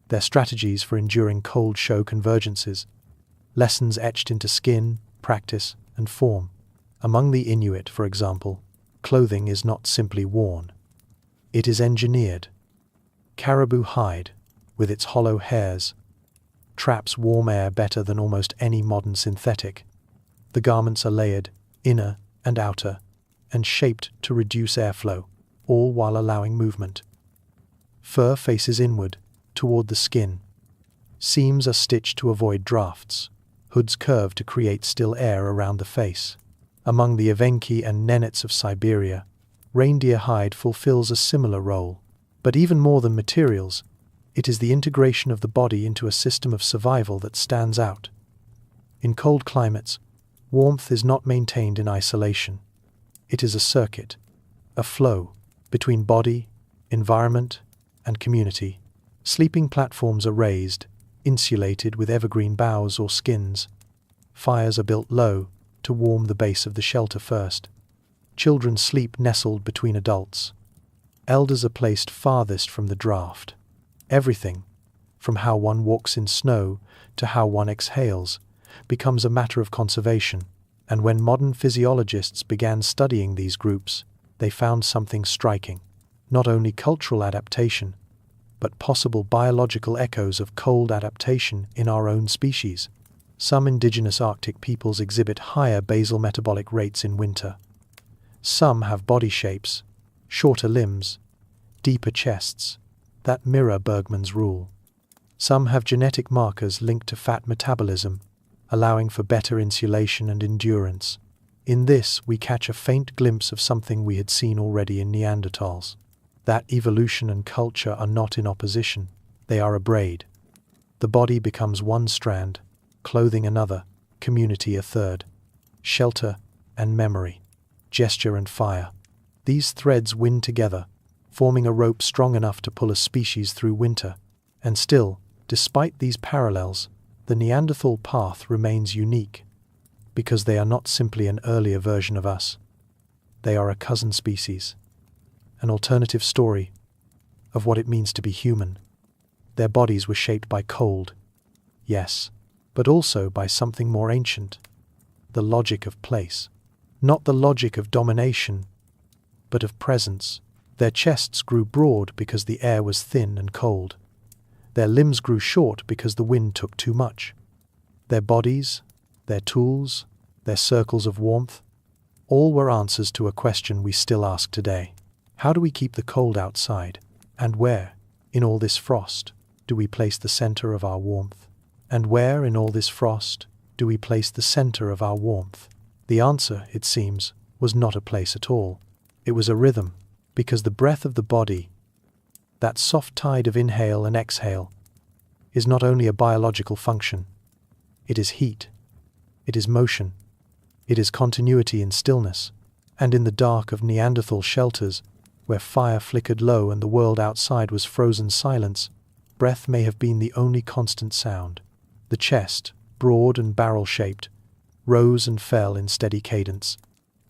their strategies for enduring cold show convergences, lessons etched into skin, practice, and form. Among the Inuit, for example, clothing is not simply worn. It is engineered. Caribou hide, with its hollow hairs, traps warm air better than almost any modern synthetic. The garments are layered, inner and outer, and shaped to reduce airflow, all while allowing movement. Fur faces inward, toward the skin. Seams are stitched to avoid drafts. Hoods curve to create still air around the face. Among the Evenki and Nenets of Siberia, reindeer hide fulfills a similar role. But even more than materials, it is the integration of the body into a system of survival that stands out. In cold climates, warmth is not maintained in isolation. It is a circuit, a flow, between body, environment, and community. Sleeping platforms are raised, insulated with evergreen boughs or skins. Fires are built low, to warm the base of the shelter first. Children sleep nestled between adults. Elders are placed farthest from the draft. Everything, from how one walks in snow to how one exhales, becomes a matter of conservation. And when modern physiologists began studying these groups, they found something striking. Not only cultural adaptation, but possible biological echoes of cold adaptation in our own species. Some indigenous Arctic peoples exhibit higher basal metabolic rates in winter. Some have body shapes, shorter limbs, deeper chests, that mirror Bergman's rule. Some have genetic markers linked to fat metabolism, allowing for better insulation and endurance. In this, we catch a faint glimpse of something we had seen already in Neanderthals. That evolution and culture are not in opposition, they are a braid. The body becomes one strand, clothing another, community a third, shelter and memory, gesture and fire. These threads wind together, forming a rope strong enough to pull a species through winter. And still, despite these parallels, the Neanderthal path remains unique, because they are not simply an earlier version of us. They are a cousin species, an alternative story of what it means to be human. Their bodies were shaped by cold, yes, but also by something more ancient, the logic of place. Not the logic of domination, but of presence. Their chests grew broad because the air was thin and cold. Their limbs grew short because the wind took too much. Their bodies, their tools, their circles of warmth, all were answers to a question we still ask today. How do we keep the cold outside? And where, in all this frost, do we place the center of our warmth? And where, in all this frost, do we place the center of our warmth? The answer, it seems, was not a place at all. It was a rhythm, because the breath of the body, that soft tide of inhale and exhale, is not only a biological function. It is heat. It is motion. It is continuity in stillness. And in the dark of Neanderthal shelters, where fire flickered low and the world outside was frozen silence, breath may have been the only constant sound. The chest, broad and barrel-shaped, rose and fell in steady cadence,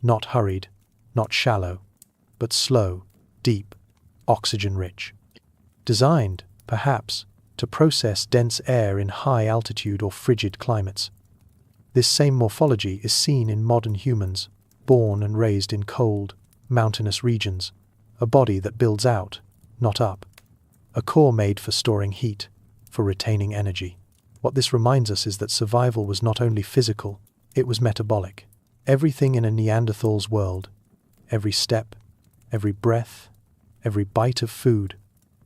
not hurried, not shallow, but slow, deep, oxygen-rich. Designed, perhaps, to process dense air in high altitude or frigid climates. This same morphology is seen in modern humans, born and raised in cold, mountainous regions, a body that builds out, not up, a core made for storing heat, for retaining energy. What this reminds us is that survival was not only physical, it was metabolic. Everything in a Neanderthal's world, every step, every breath, every bite of food,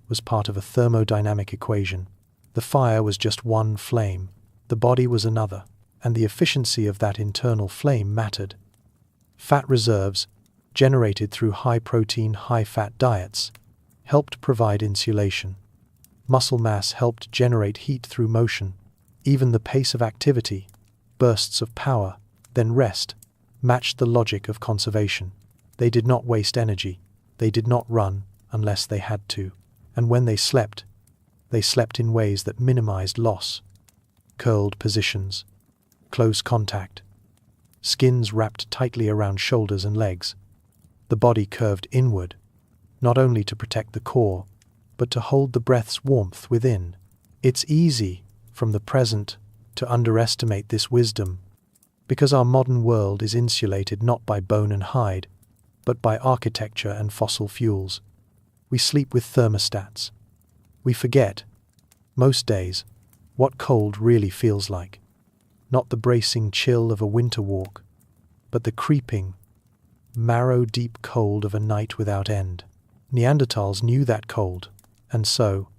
was part of a thermodynamic equation. The fire was just one flame, the body was another, and the efficiency of that internal flame mattered. Fat reserves, generated through high-protein, high-fat diets, helped provide insulation. Muscle mass helped generate heat through motion. Even the pace of activity, bursts of power, then rest, matched the logic of conservation. They did not waste energy. They did not run unless they had to. And when they slept in ways that minimized loss. Curled positions, close contact, skins wrapped tightly around shoulders and legs, the body curved inward, not only to protect the core, but to hold the breath's warmth within. It's easy, from the present, to underestimate this wisdom, because our modern world is insulated not by bone and hide, but by architecture and fossil fuels. We sleep with thermostats. We forget, most days, what cold really feels like. Not the bracing chill of a winter walk, but the creeping, marrow-deep cold of a night without end. Neanderthals knew that cold, and so,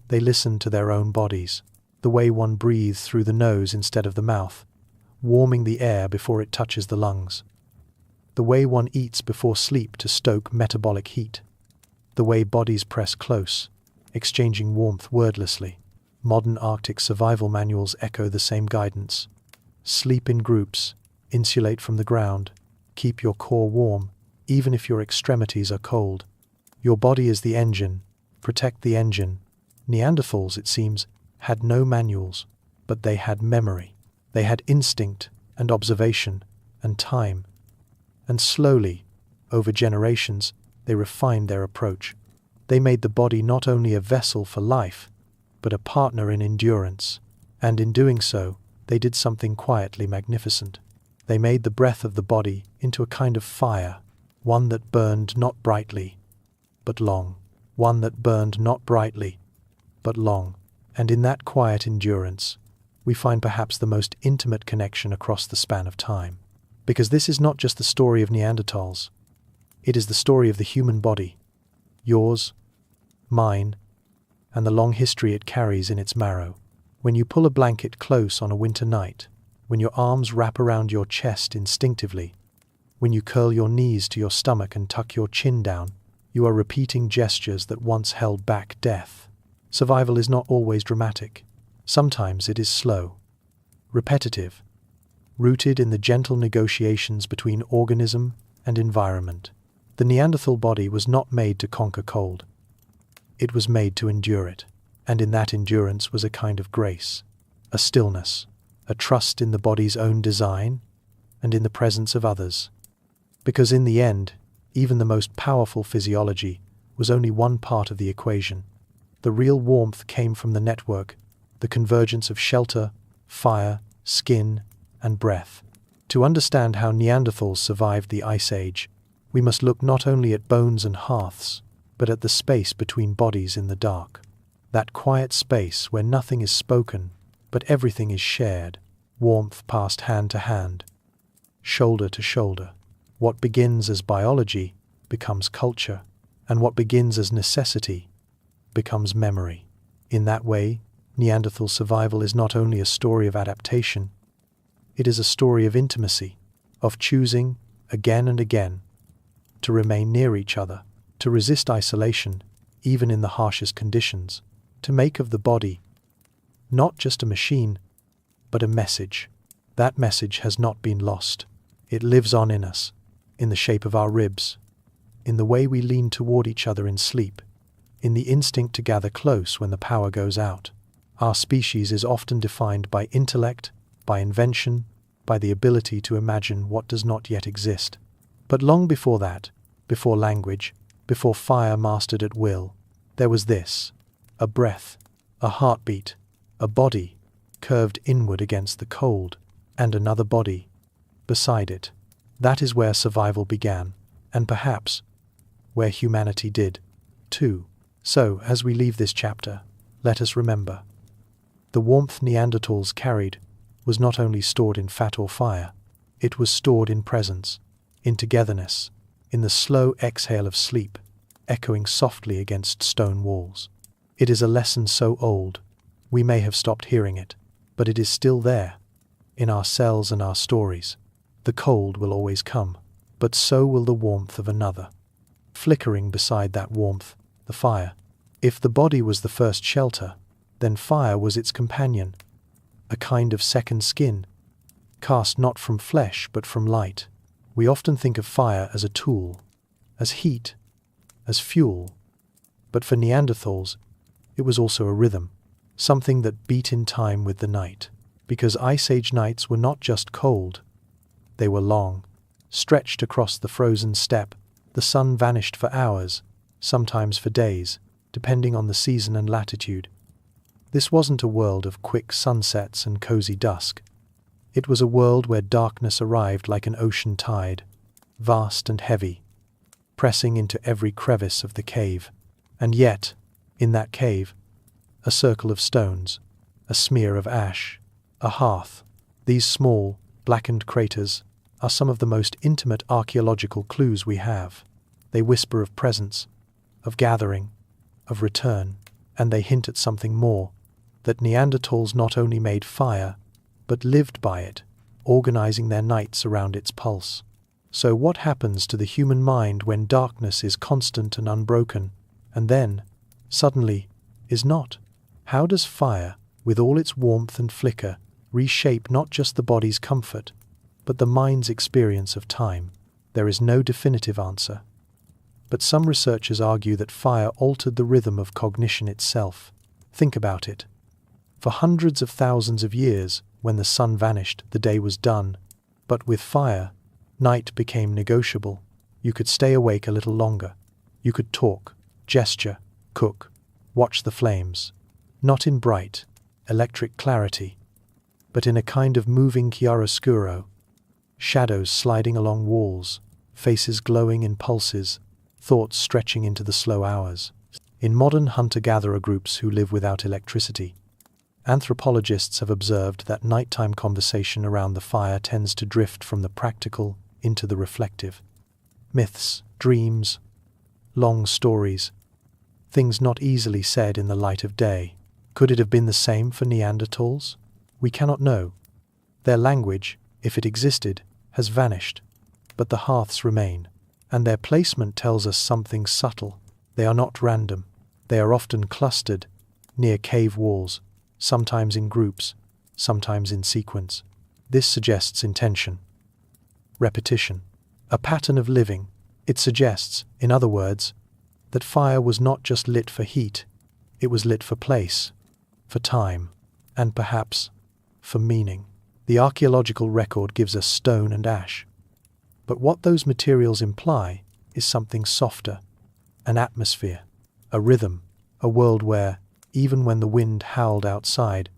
they listened to their own bodies, the way one breathes through the nose instead of the mouth, warming the air before it touches the lungs. The way one eats before sleep to stoke metabolic heat. The way bodies press close, exchanging warmth wordlessly. Modern Arctic survival manuals echo the same guidance. Sleep in groups, insulate from the ground, keep your core warm, even if your extremities are cold. Your body is the engine, protect the engine. Neanderthals, it seems, had no manuals, but they had memory. They had instinct and observation and time. And slowly, over generations, they refined their approach. They made the body not only a vessel for life, but a partner in endurance. And in doing so, they did something quietly magnificent. They made the breath of the body into a kind of fire, one that burned not brightly, but long. One that burned not brightly, but long. And in that quiet endurance, we find perhaps the most intimate connection across the span of time. Because this is not just the story of Neanderthals. It is the story of the human body, yours, mine, and the long history it carries in its marrow. When you pull a blanket close on a winter night, when your arms wrap around your chest instinctively, when you curl your knees to your stomach and tuck your chin down, you are repeating gestures that once held back death. Survival is not always dramatic. Sometimes it is slow, repetitive, rooted in the gentle negotiations between organism and environment. The Neanderthal body was not made to conquer cold. It was made to endure it, and in that endurance was a kind of grace, a stillness, a trust in the body's own design and in the presence of others. Because in the end, even the most powerful physiology was only one part of the equation. The real warmth came from the network, the convergence of shelter, fire, skin, and breath. To understand how Neanderthals survived the Ice Age, we must look not only at bones and hearths, but at the space between bodies in the dark. That quiet space where nothing is spoken, but everything is shared. Warmth passed hand to hand, shoulder to shoulder. What begins as biology becomes culture, and what begins as necessity becomes memory. In that way, Neanderthal survival is not only a story of adaptation, it is a story of intimacy, of choosing, again and again, to remain near each other, to resist isolation, even in the harshest conditions, to make of the body not just a machine, but a message. That message has not been lost. It lives on in us, in the shape of our ribs, in the way we lean toward each other in sleep, in the instinct to gather close when the power goes out. Our species is often defined by intellect, by invention, by the ability to imagine what does not yet exist. But long before that, before language, before fire mastered at will, there was this: a breath, a heartbeat, a body curved inward against the cold, and another body beside it. That is where survival began, and perhaps where humanity did, too. So, as we leave this chapter, let us remember: the warmth Neanderthals carried was not only stored in fat or fire, it was stored in presence, in togetherness, in the slow exhale of sleep, echoing softly against stone walls. It is a lesson so old, we may have stopped hearing it, but it is still there, in our cells and our stories. The cold will always come, but so will the warmth of another. Flickering beside that warmth, the fire. If the body was the first shelter, then fire was its companion, a kind of second skin, cast not from flesh but from light. We often think of fire as a tool, as heat, as fuel, but for Neanderthals, it was also a rhythm, something that beat in time with the night, because Ice Age nights were not just cold, they were long. Stretched across the frozen steppe, the sun vanished for hours, sometimes for days, depending on the season and latitude. This wasn't a world of quick sunsets and cozy dusk. It was a world where darkness arrived like an ocean tide, vast and heavy, pressing into every crevice of the cave. And yet, in that cave, a circle of stones, a smear of ash, a hearth. These small, blackened craters are some of the most intimate archaeological clues we have. They whisper of presence, of gathering, of return, and they hint at something more, that Neanderthals not only made fire, but lived by it, organizing their nights around its pulse. So what happens to the human mind when darkness is constant and unbroken, and then, suddenly, is not? How does fire, with all its warmth and flicker, reshape not just the body's comfort, but the mind's experience of time? There is no definitive answer. But some researchers argue that fire altered the rhythm of cognition itself. Think about it. For hundreds of thousands of years, when the sun vanished, the day was done. But with fire, night became negotiable. You could stay awake a little longer. You could talk, gesture, cook, watch the flames. Not in bright, electric clarity, but in a kind of moving chiaroscuro. Shadows sliding along walls, faces glowing in pulses, thoughts stretching into the slow hours. In modern hunter-gatherer groups who live without electricity, anthropologists have observed that nighttime conversation around the fire tends to drift from the practical into the reflective. Myths, dreams, long stories, things not easily said in the light of day. Could it have been the same for Neanderthals? We cannot know. Their language, if it existed, has vanished, but the hearths remain, and their placement tells us something subtle. They are not random. They are often clustered near cave walls, sometimes in groups, sometimes in sequence. This suggests intention, repetition, a pattern of living. It suggests, in other words, that fire was not just lit for heat, it was lit for place, for time, and perhaps for meaning. The archaeological record gives us stone and ash, but what those materials imply is something softer, an atmosphere, a rhythm, a world where, even when the wind howled outside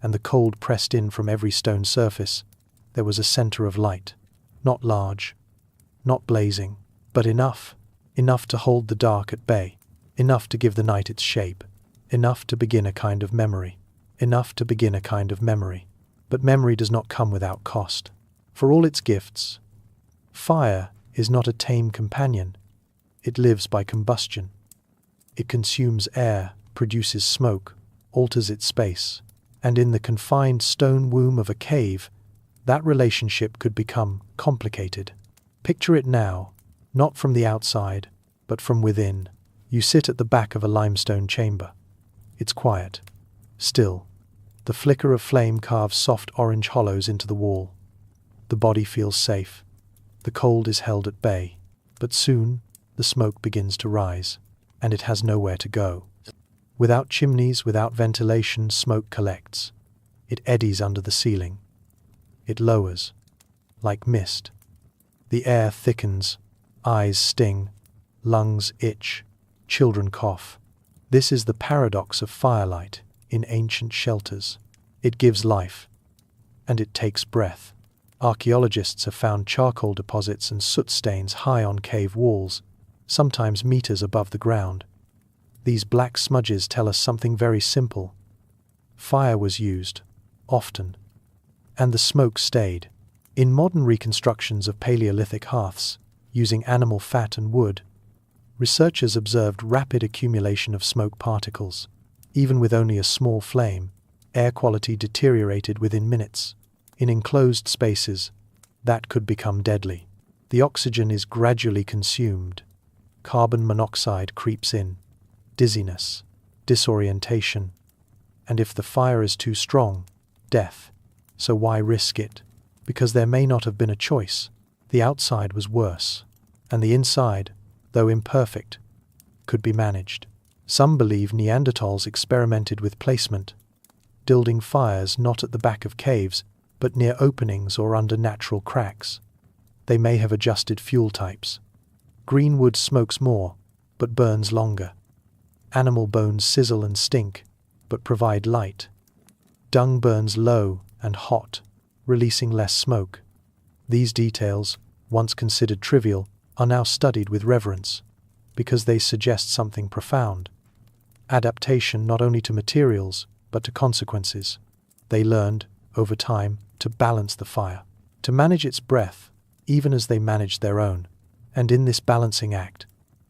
and the cold pressed in from every stone surface, there was a center of light, not large, not blazing, but enough to hold the dark at bay, enough to give the night its shape, enough to begin a kind of memory, But memory does not come without cost. For all its gifts, fire is not a tame companion. It lives by combustion. It consumes air, produces smoke, alters its space, and in the confined stone womb of a cave, that relationship could become complicated. Picture it now, not from the outside, but from within. You sit at the back of a limestone chamber. It's quiet, still. The flicker of flame carves soft orange hollows into the wall. The body feels safe. The cold is held at bay. But soon, the smoke begins to rise. and it has nowhere to go. Without chimneys, without ventilation, smoke collects. It eddies under the ceiling. It lowers, like mist. The air thickens, eyes sting, lungs itch, children cough. This is the paradox of firelight in ancient shelters. It gives life, and it takes breath. Archaeologists have found charcoal deposits and soot stains high on cave walls, sometimes meters above the ground. These black smudges tell us something very simple. Fire was used, often, and the smoke stayed. In modern reconstructions of Paleolithic hearths, using animal fat and wood, researchers observed rapid accumulation of smoke particles. Even with only a small flame, air quality deteriorated within minutes. In enclosed spaces, that could become deadly. The oxygen is gradually consumed. Carbon monoxide creeps in. Dizziness, disorientation, and if the fire is too strong, death. So why risk it? Because there may not have been a choice. The outside was worse, and the inside, though imperfect, could be managed. Some believe Neanderthals experimented with placement, building fires not at the back of caves, but near openings or under natural cracks. They may have adjusted fuel types. Green wood smokes more, but burns longer. Animal bones sizzle and stink, but provide light. Dung burns low and hot, releasing less smoke. These details, once considered trivial, are now studied with reverence, because they suggest something profound. Adaptation not only to materials, but to consequences. They learned, over time, to balance the fire, to manage its breath, even as they managed their own. And in this balancing act,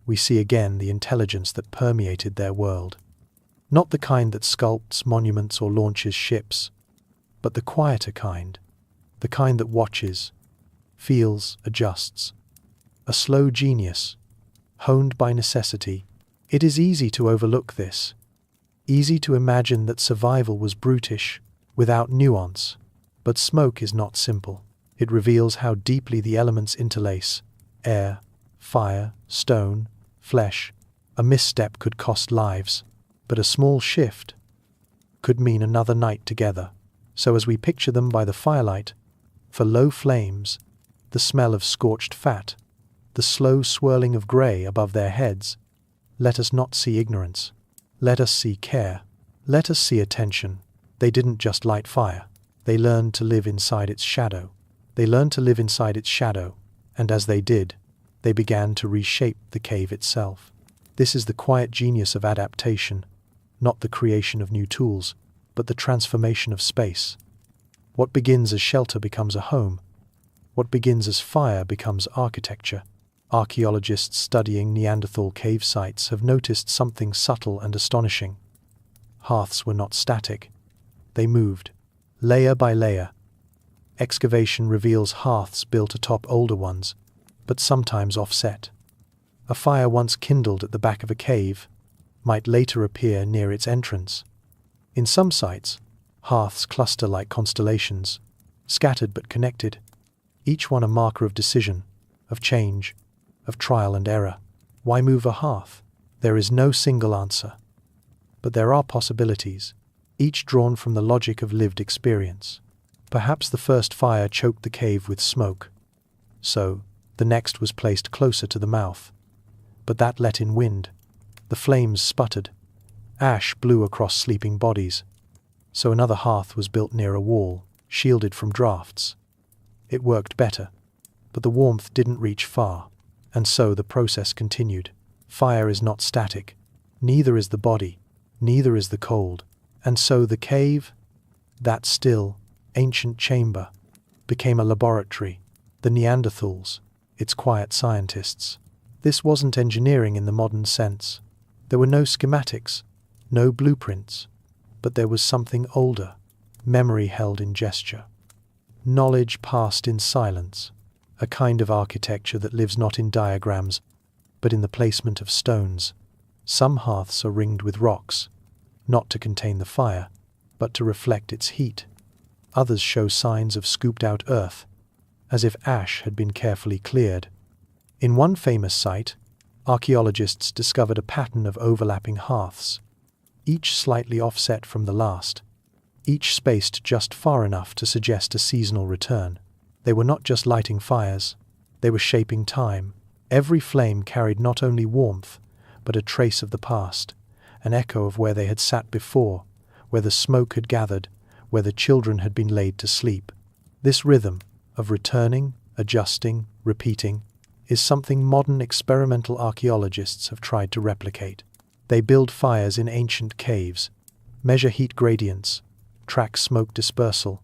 we see again the intelligence that permeated their world. Not the kind that sculpts monuments or launches ships, but the quieter kind, the kind that watches, feels, adjusts. A slow genius, honed by necessity. It is easy to overlook this, easy to imagine that survival was brutish, without nuance. But smoke is not simple. It reveals how deeply the elements interlace: air, fire, stone, flesh. A misstep could cost lives, but a small shift could mean another night together. So as we picture them by the firelight, for low flames, the smell of scorched fat, the slow swirling of grey above their heads, let us not see ignorance. Let us see care. Let us see attention. They didn't just light fire. They learned to live inside its shadow. They learned to live inside its shadow, and as they did, they began to reshape the cave itself. This is the quiet genius of adaptation, not the creation of new tools, but the transformation of space. What begins as shelter becomes a home. What begins as fire becomes architecture. Archaeologists studying Neanderthal cave sites have noticed something subtle and astonishing. Hearths were not static. They moved, layer by layer. Excavation reveals hearths built atop older ones, but sometimes offset. A fire once kindled at the back of a cave might later appear near its entrance. In some sites, hearths cluster like constellations, scattered but connected, each one a marker of decision, of change, of trial and error. Why move a hearth? There is no single answer. But there are possibilities, each drawn from the logic of lived experience. Perhaps the first fire choked the cave with smoke. So, the next was placed closer to the mouth. But that let in wind. The flames sputtered. Ash blew across sleeping bodies. So another hearth was built near a wall, shielded from drafts. It worked better, but the warmth didn't reach far. And so the process continued. Fire is not static. Neither is the body. Neither is the cold. And so the cave, that still, ancient chamber, became a laboratory. The Neanderthals, its quiet scientists. This wasn't engineering in the modern sense. There were no schematics, no blueprints. But there was something older, memory held in gesture. Knowledge passed in silence. A kind of architecture that lives not in diagrams, but in the placement of stones. Some hearths are ringed with rocks, not to contain the fire, but to reflect its heat. Others show signs of scooped-out earth, as if ash had been carefully cleared. In one famous site, archaeologists discovered a pattern of overlapping hearths, each slightly offset from the last, each spaced just far enough to suggest a seasonal return. They were not just lighting fires, they were shaping time. Every flame carried not only warmth, but a trace of the past, an echo of where they had sat before, where the smoke had gathered, where the children had been laid to sleep. This rhythm of returning, adjusting, repeating, is something modern experimental archaeologists have tried to replicate. They build fires in ancient caves, measure heat gradients, track smoke dispersal,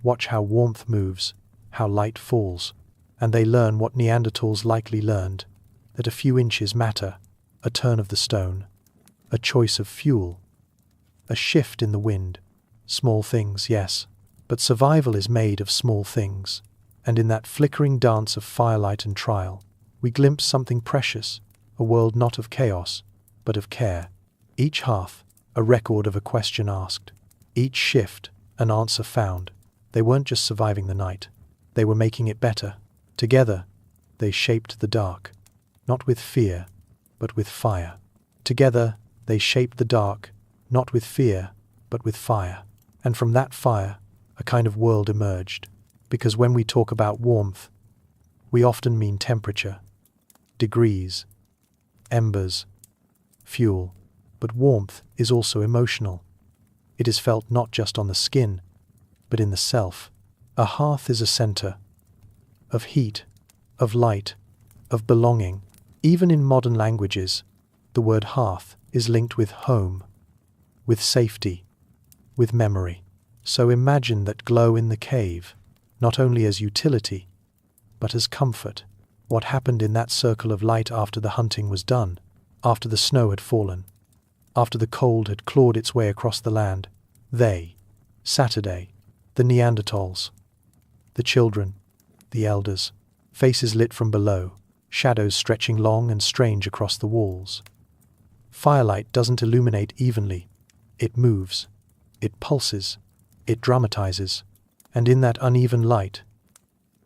watch how warmth moves, how light falls, and they learn what Neanderthals likely learned, that a few inches matter, a turn of the stone, a choice of fuel, a shift in the wind. Small things, yes, but survival is made of small things, and in that flickering dance of firelight and trial, we glimpse something precious, a world not of chaos, but of care. Each hearth, a record of a question asked. Each shift, an answer found. They weren't just surviving the night, they were making it better. Together, they shaped the dark, not with fear, but with fire. Together, they shaped the dark, not with fear, but with fire. And from that fire, a kind of world emerged. Because when we talk about warmth, we often mean temperature, degrees, embers, fuel. But warmth is also emotional. It is felt not just on the skin, but in the self. A hearth is a center of heat, of light, of belonging. Even in modern languages, the word hearth is linked with home, with safety, with memory. So imagine that glow in the cave, not only as utility, but as comfort. What happened in that circle of light after the hunting was done, after the snow had fallen, after the cold had clawed its way across the land? They, Saturday, the Neanderthals, the children, the elders, faces lit from below, shadows stretching long and strange across the walls. Firelight doesn't illuminate evenly. It moves, it pulses, it dramatizes, and in that uneven light,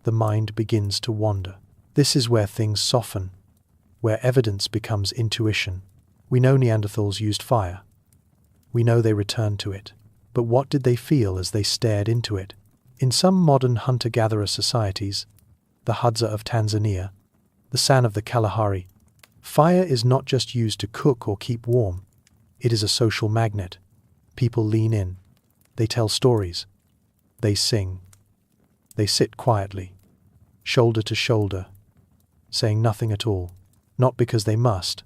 the mind begins to wander. This is where things soften, where evidence becomes intuition. We know Neanderthals used fire. We know they returned to it. But what did they feel as they stared into it? In some modern hunter-gatherer societies, the Hadza of Tanzania, the San of the Kalahari, fire is not just used to cook or keep warm. It is a social magnet. People lean in. They tell stories. They sing. They sit quietly, shoulder to shoulder, saying nothing at all, not because they must,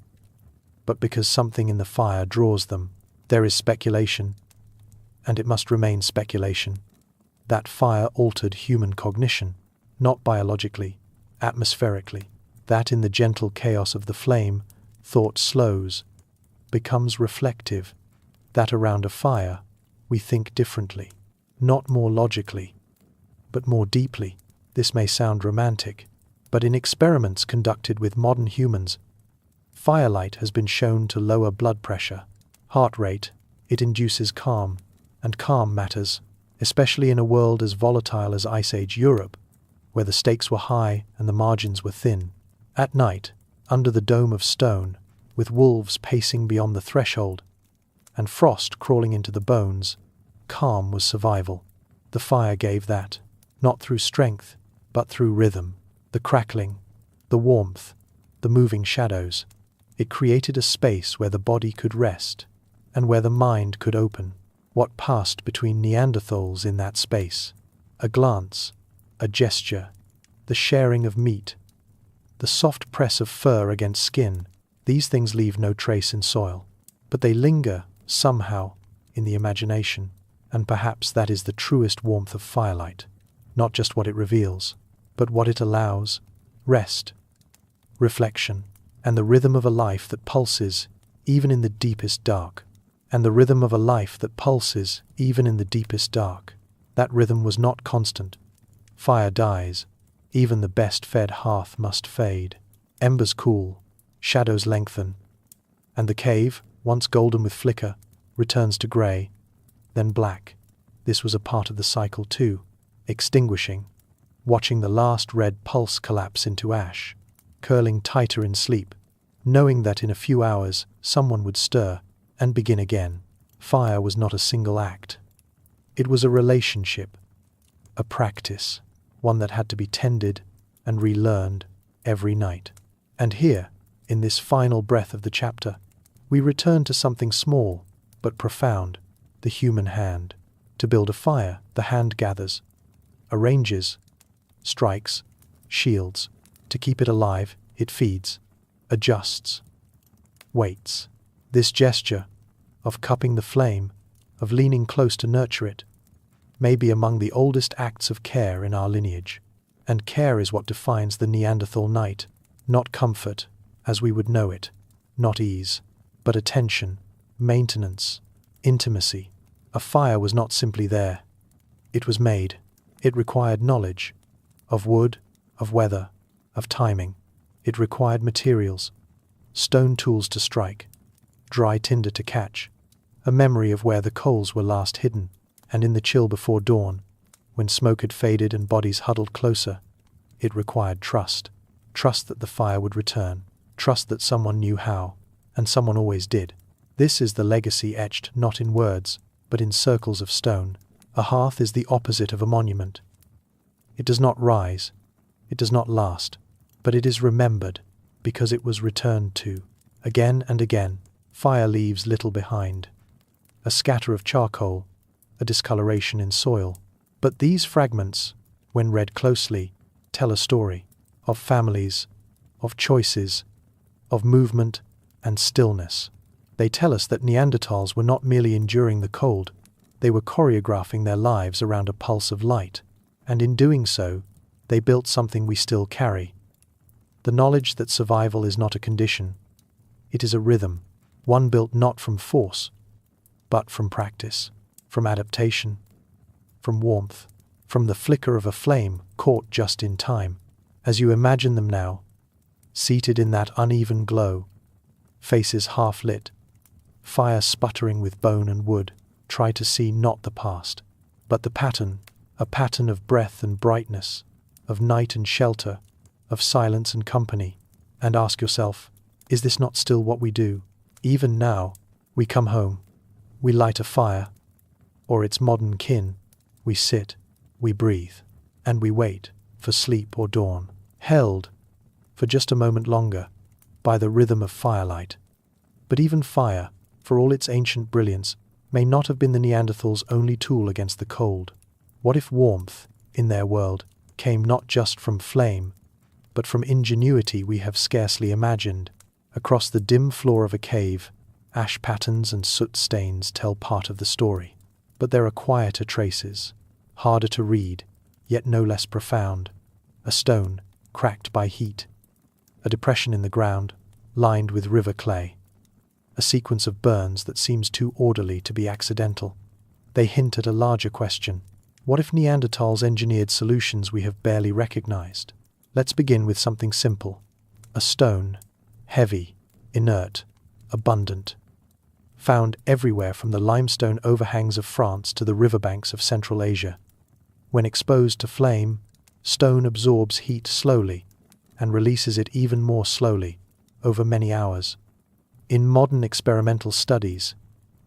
but because something in the fire draws them. There is speculation, and it must remain speculation. That fire altered human cognition, not biologically, atmospherically. That in the gentle chaos of the flame, thought slows, becomes reflective. That around a fire, we think differently, not more logically, but more deeply. This may sound romantic, but in experiments conducted with modern humans, firelight has been shown to lower blood pressure, heart rate. It induces calm, and calm matters, especially in a world as volatile as Ice Age Europe, where the stakes were high and the margins were thin. At night, under the dome of stone, with wolves pacing beyond the threshold, and frost crawling into the bones, calm was survival. The fire gave that, not through strength, but through rhythm, the crackling, the warmth, the moving shadows. It created a space where the body could rest, and where the mind could open. What passed between Neanderthals in that space? A glance, a gesture, the sharing of meat, the soft press of fur against skin. These things leave no trace in soil, but they linger, somehow, in the imagination, and perhaps that is the truest warmth of firelight. Not just what it reveals, but what it allows: rest, reflection, and the rhythm of a life that pulses even in the deepest dark. And the rhythm of a life that pulses even in the deepest dark. That rhythm was not constant. Fire dies. Even the best-fed hearth must fade. Embers cool, shadows lengthen, and the cave, once golden with flicker, returns to grey, then black. This was a part of the cycle too, extinguishing, watching the last red pulse collapse into ash, curling tighter in sleep, knowing that in a few hours someone would stir and begin again. Fire was not a single act. It was a relationship, a practice, one that had to be tended and relearned every night. And here, in this final breath of the chapter, we return to something small but profound, the human hand. To build a fire, the hand gathers, arranges, strikes, shields. To keep it alive, it feeds, adjusts, waits. This gesture of cupping the flame, of leaning close to nurture it, may be among the oldest acts of care in our lineage. And care is what defines the Neanderthal night, not comfort, as we would know it, not ease, but attention, maintenance, intimacy. A fire was not simply there. It was made. It required knowledge, of wood, of weather, of timing. It required materials, stone tools to strike, dry tinder to catch, a memory of where the coals were last hidden, and in the chill before dawn, when smoke had faded and bodies huddled closer, it required trust. Trust that the fire would return. Trust that someone knew how, and someone always did. This is the legacy etched not in words, but in circles of stone. A hearth is the opposite of a monument. It does not rise, it does not last, but it is remembered because it was returned to. Again and again, fire leaves little behind. A scatter of charcoal, a discoloration in soil. But these fragments, when read closely, tell a story of families, of choices, of movement and stillness. They tell us that Neanderthals were not merely enduring the cold, they were choreographing their lives around a pulse of light, and in doing so, they built something we still carry. The knowledge that survival is not a condition, it is a rhythm, one built not from force, but from practice, from adaptation, from warmth, from the flicker of a flame caught just in time. As you imagine them now, seated in that uneven glow, faces half lit, fire sputtering with bone and wood, try to see not the past, but the pattern, a pattern of breath and brightness, of night and shelter, of silence and company, and ask yourself, is this not still what we do? Even now, we come home, we light a fire, or its modern kin, we sit, we breathe, and we wait for sleep or dawn, held, for just a moment longer, by the rhythm of firelight. But even fire, for all its ancient brilliance, may not have been the Neanderthals' only tool against the cold. What if warmth, in their world, came not just from flame, but from ingenuity we have scarcely imagined? Across the dim floor of a cave, ash patterns and soot stains tell part of the story. But there are quieter traces, harder to read, yet no less profound. A stone, cracked by heat. A depression in the ground, lined with river clay. A sequence of burns that seems too orderly to be accidental. They hint at a larger question. What if Neanderthals engineered solutions we have barely recognized? Let's begin with something simple. A stone, heavy, inert, abundant. Found everywhere from the limestone overhangs of France to the riverbanks of Central Asia. When exposed to flame, stone absorbs heat slowly and releases it even more slowly, over many hours. In modern experimental studies,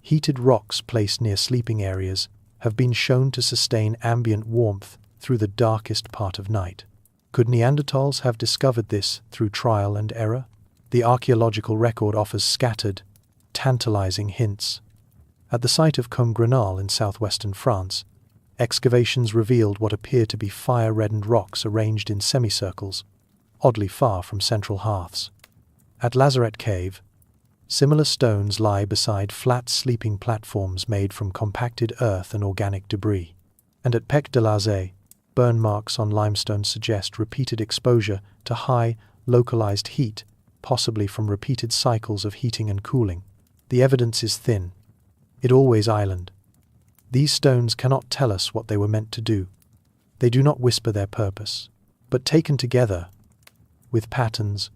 heated rocks placed near sleeping areas have been shown to sustain ambient warmth through the darkest part of night. Could Neanderthals have discovered this through trial and error? The archaeological record offers scattered, tantalizing hints. At the site of Bruniquel in southwestern France, excavations revealed what appear to be fire-reddened rocks arranged in semicircles, oddly far from central hearths. At Lazaret Cave, similar stones lie beside flat sleeping platforms made from compacted earth and organic debris. And at Pec de l'Arze, burn marks on limestone suggest repeated exposure to high, localized heat, possibly from repeated cycles of heating and cooling. The evidence is thin. It always island. These stones cannot tell us what they were meant to do. They do not whisper their purpose. But taken together, with patterns,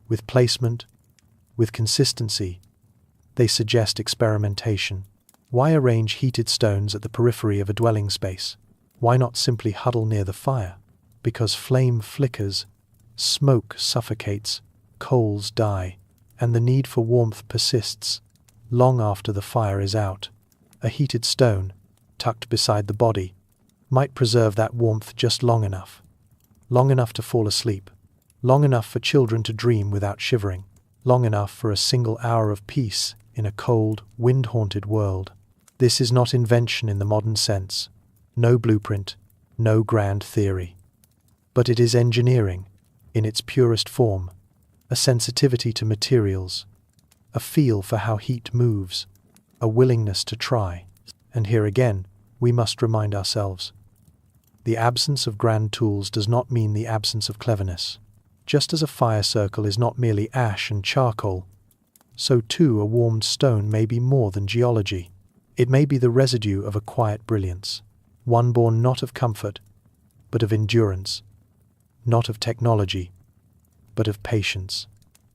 with placement, with consistency, they suggest experimentation. Why arrange heated stones at the periphery of a dwelling space? Why not simply huddle near the fire? Because flame flickers, smoke suffocates, coals die, and the need for warmth persists long after the fire is out. A heated stone, tucked beside the body, might preserve that warmth just long enough to fall asleep, long enough for children to dream without shivering, long enough for a single hour of peace in a cold, wind-haunted world. This is not invention in the modern sense, no blueprint, no grand theory. But it is engineering, in its purest form, a sensitivity to materials, a feel for how heat moves, a willingness to try. And here again, we must remind ourselves, the absence of grand tools does not mean the absence of cleverness. Just as a fire circle is not merely ash and charcoal, so too a warmed stone may be more than geology. It may be the residue of a quiet brilliance, one born not of comfort, but of endurance, not of technology, but of patience,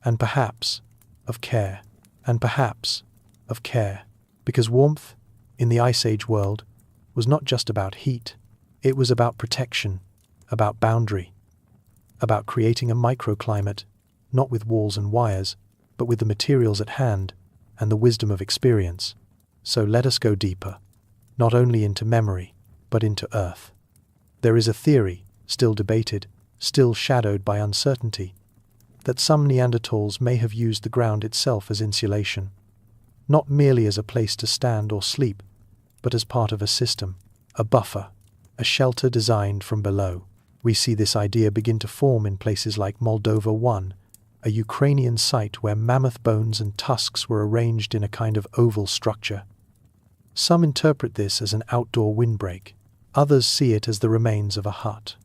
and perhaps of care, because warmth, in the Ice Age world, was not just about heat, it was about protection, about boundary, about creating a microclimate, not with walls and wires, but with the materials at hand and the wisdom of experience. So let us go deeper, not only into memory, but into earth. There is a theory, still debated, still shadowed by uncertainty, that some Neanderthals may have used the ground itself as insulation, not merely as a place to stand or sleep, but as part of a system, a buffer, a shelter designed from below. We see this idea begin to form in places like Moldova 1, a Ukrainian site where mammoth bones and tusks were arranged in a kind of oval structure. Some interpret this as an outdoor windbreak, others see it as the remains of a hut.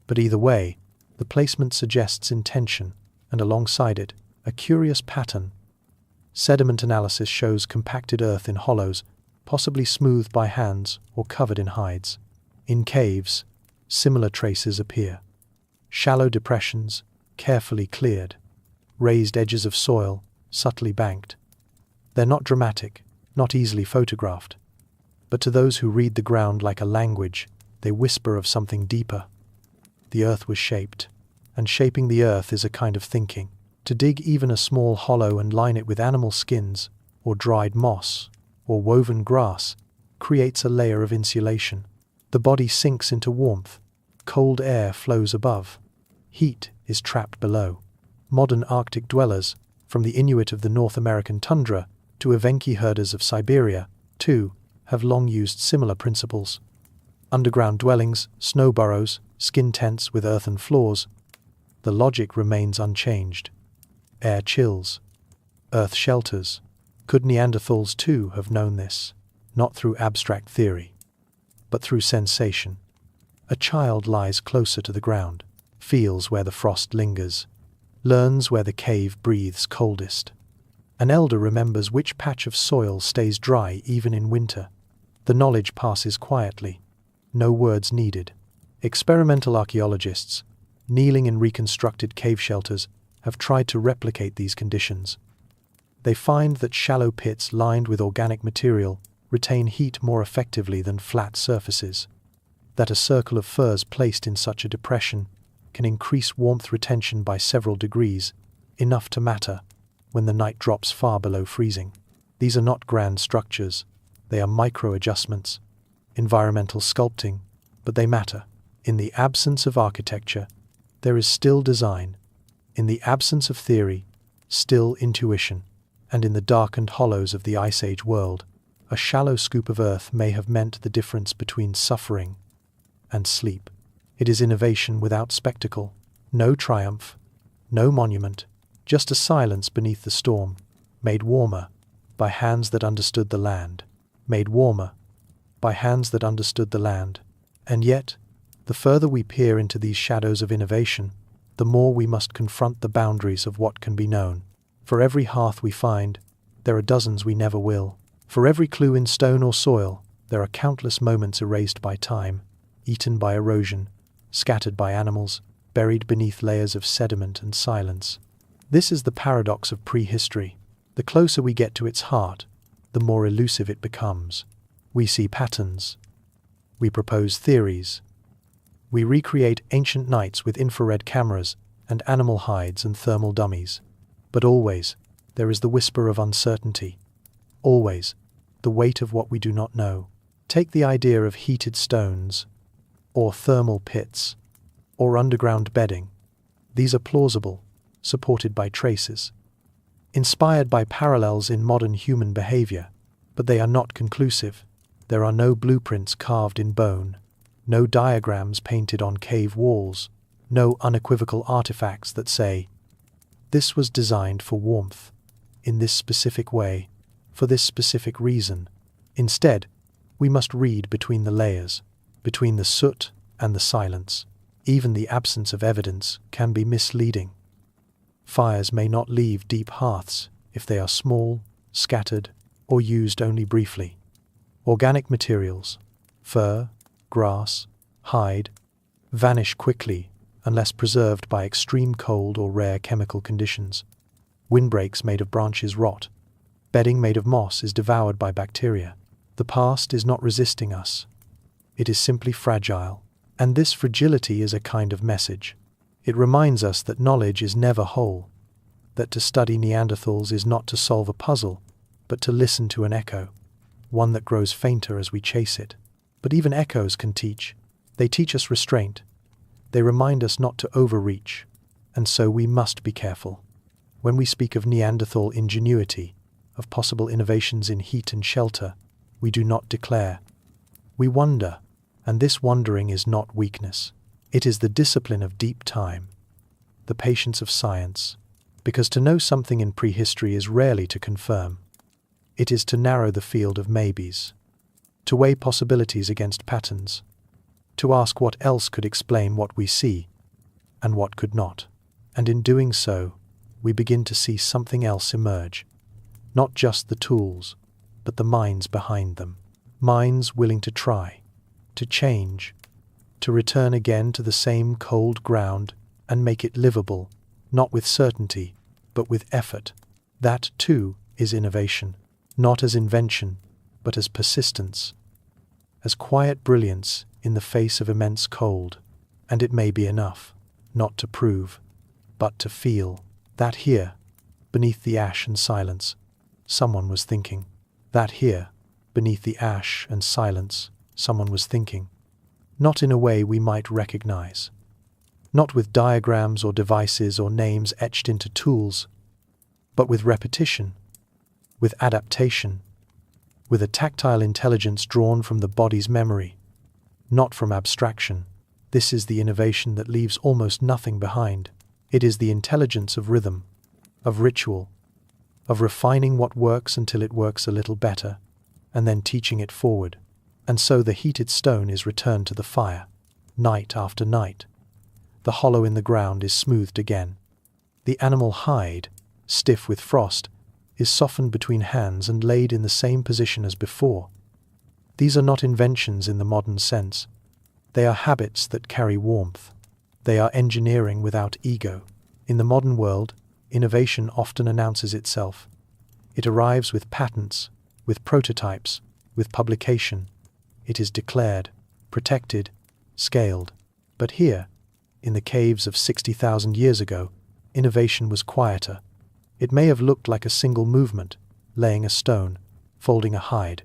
But either way, the placement suggests intention, and alongside it, a curious pattern. Sediment analysis shows compacted earth in hollows, possibly smoothed by hands or covered in hides. In caves, similar traces appear. Shallow depressions, carefully cleared. Raised edges of soil, subtly banked. They're not dramatic, not easily photographed. But to those who read the ground like a language, they whisper of something deeper. The earth was shaped, and shaping the earth is a kind of thinking. To dig even a small hollow and line it with animal skins, or dried moss, or woven grass, creates a layer of insulation. The body sinks into warmth, cold air flows above, heat is trapped below. Modern Arctic dwellers, from the Inuit of the North American tundra to Evenki herders of Siberia, too, have long used similar principles. Underground dwellings, snow burrows, skin tents with earthen floors, the logic remains unchanged. Air chills, earth shelters. Could Neanderthals too have known this, not through abstract theory, but through sensation? A child lies closer to the ground, feels where the frost lingers, learns where the cave breathes coldest. An elder remembers which patch of soil stays dry even in winter. The knowledge passes quietly, no words needed. Experimental archaeologists, kneeling in reconstructed cave shelters, have tried to replicate these conditions. They find that shallow pits lined with organic material retain heat more effectively than flat surfaces, that a circle of furs placed in such a depression can increase warmth retention by several degrees, enough to matter when the night drops far below freezing. These are not grand structures, they are micro-adjustments, environmental sculpting, but they matter. In the absence of architecture, there is still design. In the absence of theory, still intuition. And in the darkened hollows of the Ice Age world, a shallow scoop of earth may have meant the difference between suffering and sleep. It is innovation without spectacle, no triumph, no monument, just a silence beneath the storm, made warmer by hands that understood the land, made warmer by hands that understood the land. And yet, the further we peer into these shadows of innovation, the more we must confront the boundaries of what can be known. For every hearth we find, there are dozens we never will. For every clue in stone or soil, there are countless moments erased by time, eaten by erosion, scattered by animals, buried beneath layers of sediment and silence. This is the paradox of prehistory. The closer we get to its heart, the more elusive it becomes. We see patterns. We propose theories. We recreate ancient nights with infrared cameras and animal hides and thermal dummies. But always, there is the whisper of uncertainty. Always, the weight of what we do not know. Take the idea of heated stones, or thermal pits, or underground bedding. These are plausible, supported by traces, inspired by parallels in modern human behavior, but they are not conclusive. There are no blueprints carved in bone, no diagrams painted on cave walls, no unequivocal artifacts that say, "This was designed for warmth, in this specific way, for this specific reason." Instead, we must read between the layers, between the soot and the silence. Even the absence of evidence can be misleading. Fires may not leave deep hearths if they are small, scattered, or used only briefly. Organic materials, fur, grass, hide, vanish quickly unless preserved by extreme cold or rare chemical conditions. Windbreaks made of branches rot. Bedding made of moss is devoured by bacteria. The past is not resisting us. It is simply fragile. And this fragility is a kind of message. It reminds us that knowledge is never whole, that to study Neanderthals is not to solve a puzzle, but to listen to an echo, one that grows fainter as we chase it. But even echoes can teach. They teach us restraint. They remind us not to overreach, and so we must be careful. When we speak of Neanderthal ingenuity, of possible innovations in heat and shelter, we do not declare. We wonder. And this wondering is not weakness. It is the discipline of deep time, the patience of science, because to know something in prehistory is rarely to confirm. It is to narrow the field of maybes, to weigh possibilities against patterns, to ask what else could explain what we see, and what could not. And in doing so, we begin to see something else emerge, not just the tools, but the minds behind them, minds willing to try, to change, to return again to the same cold ground and make it livable, not with certainty, but with effort. That, too, is innovation, not as invention, but as persistence, as quiet brilliance in the face of immense cold. And it may be enough, not to prove, but to feel, that here, beneath the ash and silence, someone was thinking. That here, beneath the ash and silence, someone was thinking, not in a way we might recognize, not with diagrams or devices or names etched into tools, but with repetition, with adaptation, with a tactile intelligence drawn from the body's memory, not from abstraction. This is the innovation that leaves almost nothing behind. It is the intelligence of rhythm, of ritual, of refining what works until it works a little better, and then teaching it forward. And so the heated stone is returned to the fire, night after night. The hollow in the ground is smoothed again. The animal hide, stiff with frost, is softened between hands and laid in the same position as before. These are not inventions in the modern sense. They are habits that carry warmth. They are engineering without ego. In the modern world, innovation often announces itself. It arrives with patents, with prototypes, with publication. It is declared, protected, scaled. But here, in the caves of 60,000 years ago, innovation was quieter. It may have looked like a single movement, laying a stone, folding a hide,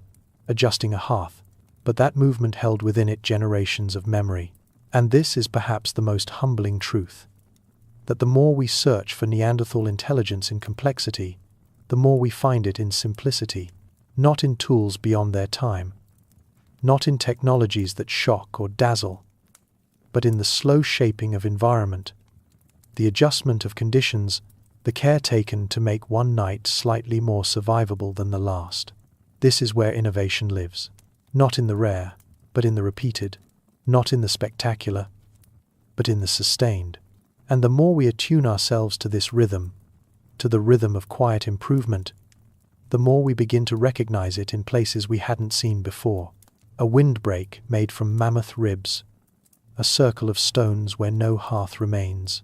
adjusting a hearth, but that movement held within it generations of memory. And this is perhaps the most humbling truth, that the more we search for Neanderthal intelligence in complexity, the more we find it in simplicity, not in tools beyond their time, not in technologies that shock or dazzle, but in the slow shaping of environment, the adjustment of conditions, the care taken to make one night slightly more survivable than the last. This is where innovation lives, not in the rare, but in the repeated, not in the spectacular, but in the sustained. And the more we attune ourselves to this rhythm, to the rhythm of quiet improvement, the more we begin to recognize it in places we hadn't seen before. A windbreak made from mammoth ribs, a circle of stones where no hearth remains,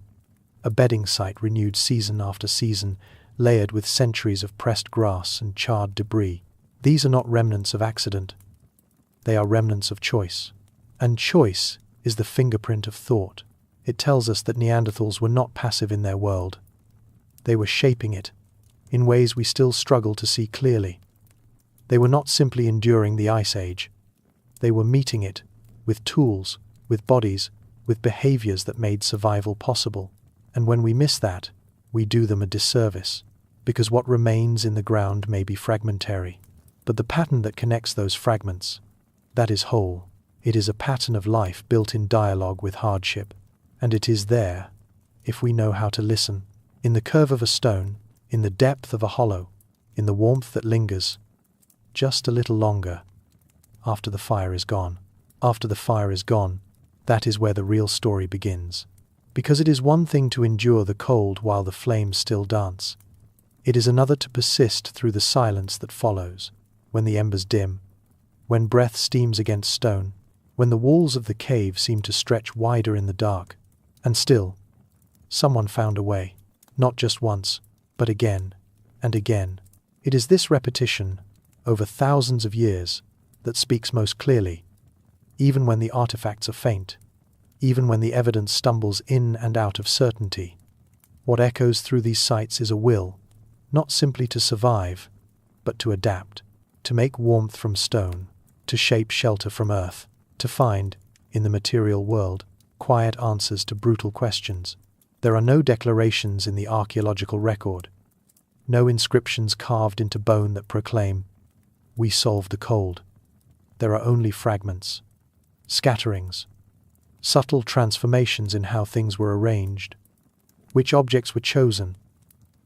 a bedding site renewed season after season, layered with centuries of pressed grass and charred debris. These are not remnants of accident. They are remnants of choice. And choice is the fingerprint of thought. It tells us that Neanderthals were not passive in their world. They were shaping it, in ways we still struggle to see clearly. They were not simply enduring the Ice Age. They were meeting it, with tools, with bodies, with behaviors that made survival possible. And when we miss that, we do them a disservice, because what remains in the ground may be fragmentary. But the pattern that connects those fragments, that is whole. It is a pattern of life built in dialogue with hardship. And it is there, if we know how to listen, in the curve of a stone, in the depth of a hollow, in the warmth that lingers, just a little longer, after the fire is gone. After the fire is gone, that is where the real story begins. Because it is one thing to endure the cold while the flames still dance. It is another to persist through the silence that follows, when the embers dim, when breath steams against stone, when the walls of the cave seem to stretch wider in the dark. And still, someone found a way, not just once, but again and again. It is this repetition, over thousands of years, that speaks most clearly, even when the artifacts are faint, even when the evidence stumbles in and out of certainty. What echoes through these sites is a will, not simply to survive, but to adapt, to make warmth from stone, to shape shelter from earth, to find, in the material world, quiet answers to brutal questions. There are no declarations in the archaeological record, no inscriptions carved into bone that proclaim, "We solved the cold." There are only fragments, scatterings, subtle transformations in how things were arranged, which objects were chosen,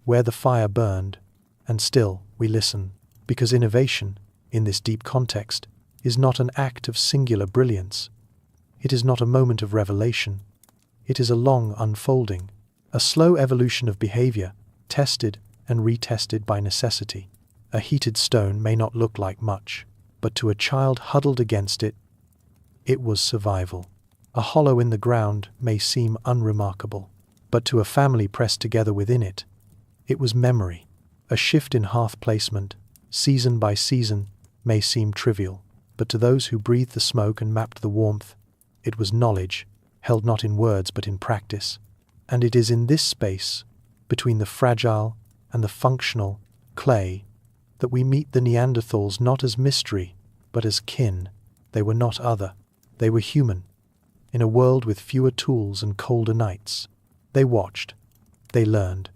where the fire burned, and still we listen, because innovation, in this deep context, is not an act of singular brilliance. It is not a moment of revelation. It is a long unfolding, a slow evolution of behavior, tested and retested by necessity. A heated stone may not look like much, but to a child huddled against it, it was survival. A hollow in the ground may seem unremarkable, but to a family pressed together within it, it was memory. A shift in hearth placement, season by season, may seem trivial, but to those who breathed the smoke and mapped the warmth, it was knowledge, held not in words but in practice. And it is in this space, between the fragile and the functional clay, that we meet the Neanderthals not as mystery, but as kin. They were not other. They were human. In a world with fewer tools and colder nights, they watched. They learned.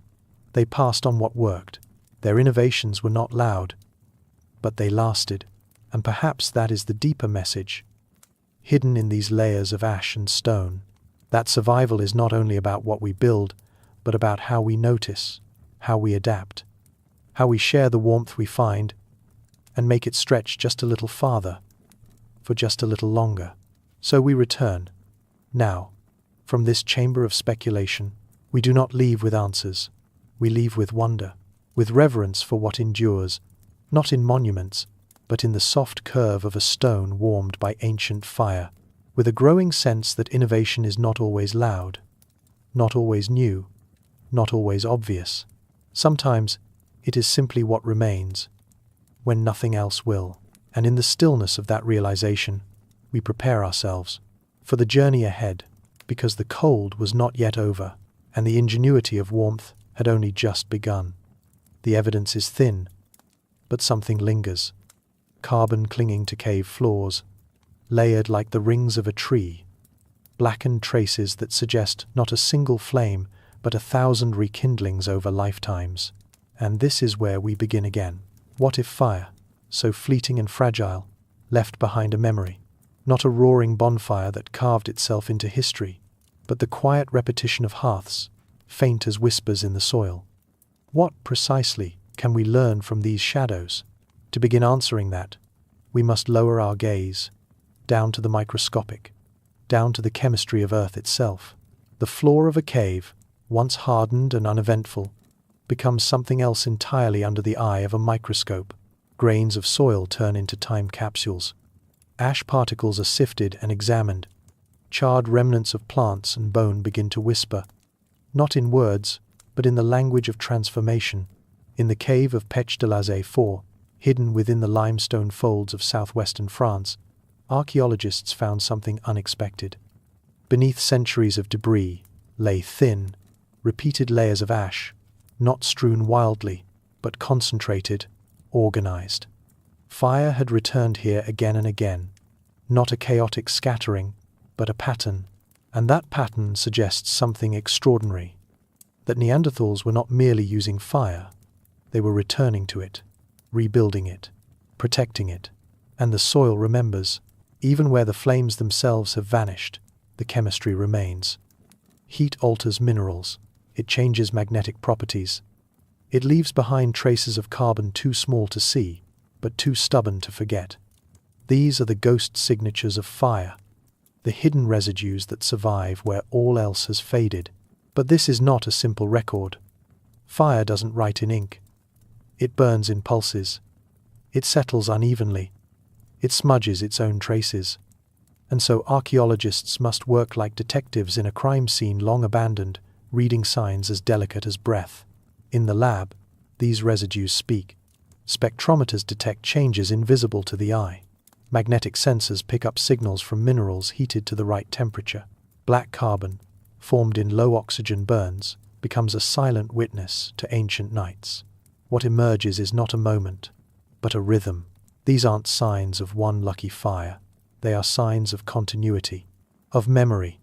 They passed on what worked. Their innovations were not loud, but they lasted. And perhaps that is the deeper message, hidden in these layers of ash and stone, that survival is not only about what we build, but about how we notice, how we adapt, how we share the warmth we find, and make it stretch just a little farther, for just a little longer. So we return. Now, from this chamber of speculation, we do not leave with answers. We leave with wonder, with reverence for what endures, not in monuments, but in the soft curve of a stone warmed by ancient fire, with a growing sense that innovation is not always loud, not always new, not always obvious. Sometimes it is simply what remains, when nothing else will. And in the stillness of that realization, we prepare ourselves for the journey ahead, because the cold was not yet over, and the ingenuity of warmth had only just begun. The evidence is thin, but something lingers. Carbon clinging to cave floors, layered like the rings of a tree, blackened traces that suggest not a single flame, but 1,000 rekindlings over lifetimes. And this is where we begin again. What if fire, so fleeting and fragile, left behind a memory, not a roaring bonfire that carved itself into history, but the quiet repetition of hearths, faint as whispers in the soil? What, precisely, can we learn from these shadows? To begin answering that, we must lower our gaze, down to the microscopic, down to the chemistry of Earth itself. The floor of a cave, once hardened and uneventful, becomes something else entirely under the eye of a microscope. Grains of soil turn into time capsules. Ash particles are sifted and examined. Charred remnants of plants and bone begin to whisper, not in words, but in the language of transformation. In the cave of Pech de la Zay 4, hidden within the limestone folds of southwestern France, archaeologists found something unexpected. Beneath centuries of debris lay thin, repeated layers of ash, not strewn wildly, but but concentrated, organized. Fire had returned here again and again, not a chaotic scattering, but a pattern, and that pattern suggests something extraordinary, that Neanderthals were not merely using fire, they were returning to it, rebuilding it, protecting it, and the soil remembers. Even where the flames themselves have vanished, the chemistry remains. Heat alters minerals, it changes magnetic properties. It leaves behind traces of carbon too small to see, but too stubborn to forget. These are the ghost signatures of fire, the hidden residues that survive where all else has faded. But this is not a simple record. Fire doesn't write in ink. It burns in pulses. It settles unevenly. It smudges its own traces. And so archaeologists must work like detectives in a crime scene long abandoned, reading signs as delicate as breath. In the lab, these residues speak. Spectrometers detect changes invisible to the eye. Magnetic sensors pick up signals from minerals heated to the right temperature. Black carbon, formed in low oxygen burns, becomes a silent witness to ancient nights. What emerges is not a moment, but a rhythm. These aren't signs of one lucky fire. They are signs of continuity, of memory,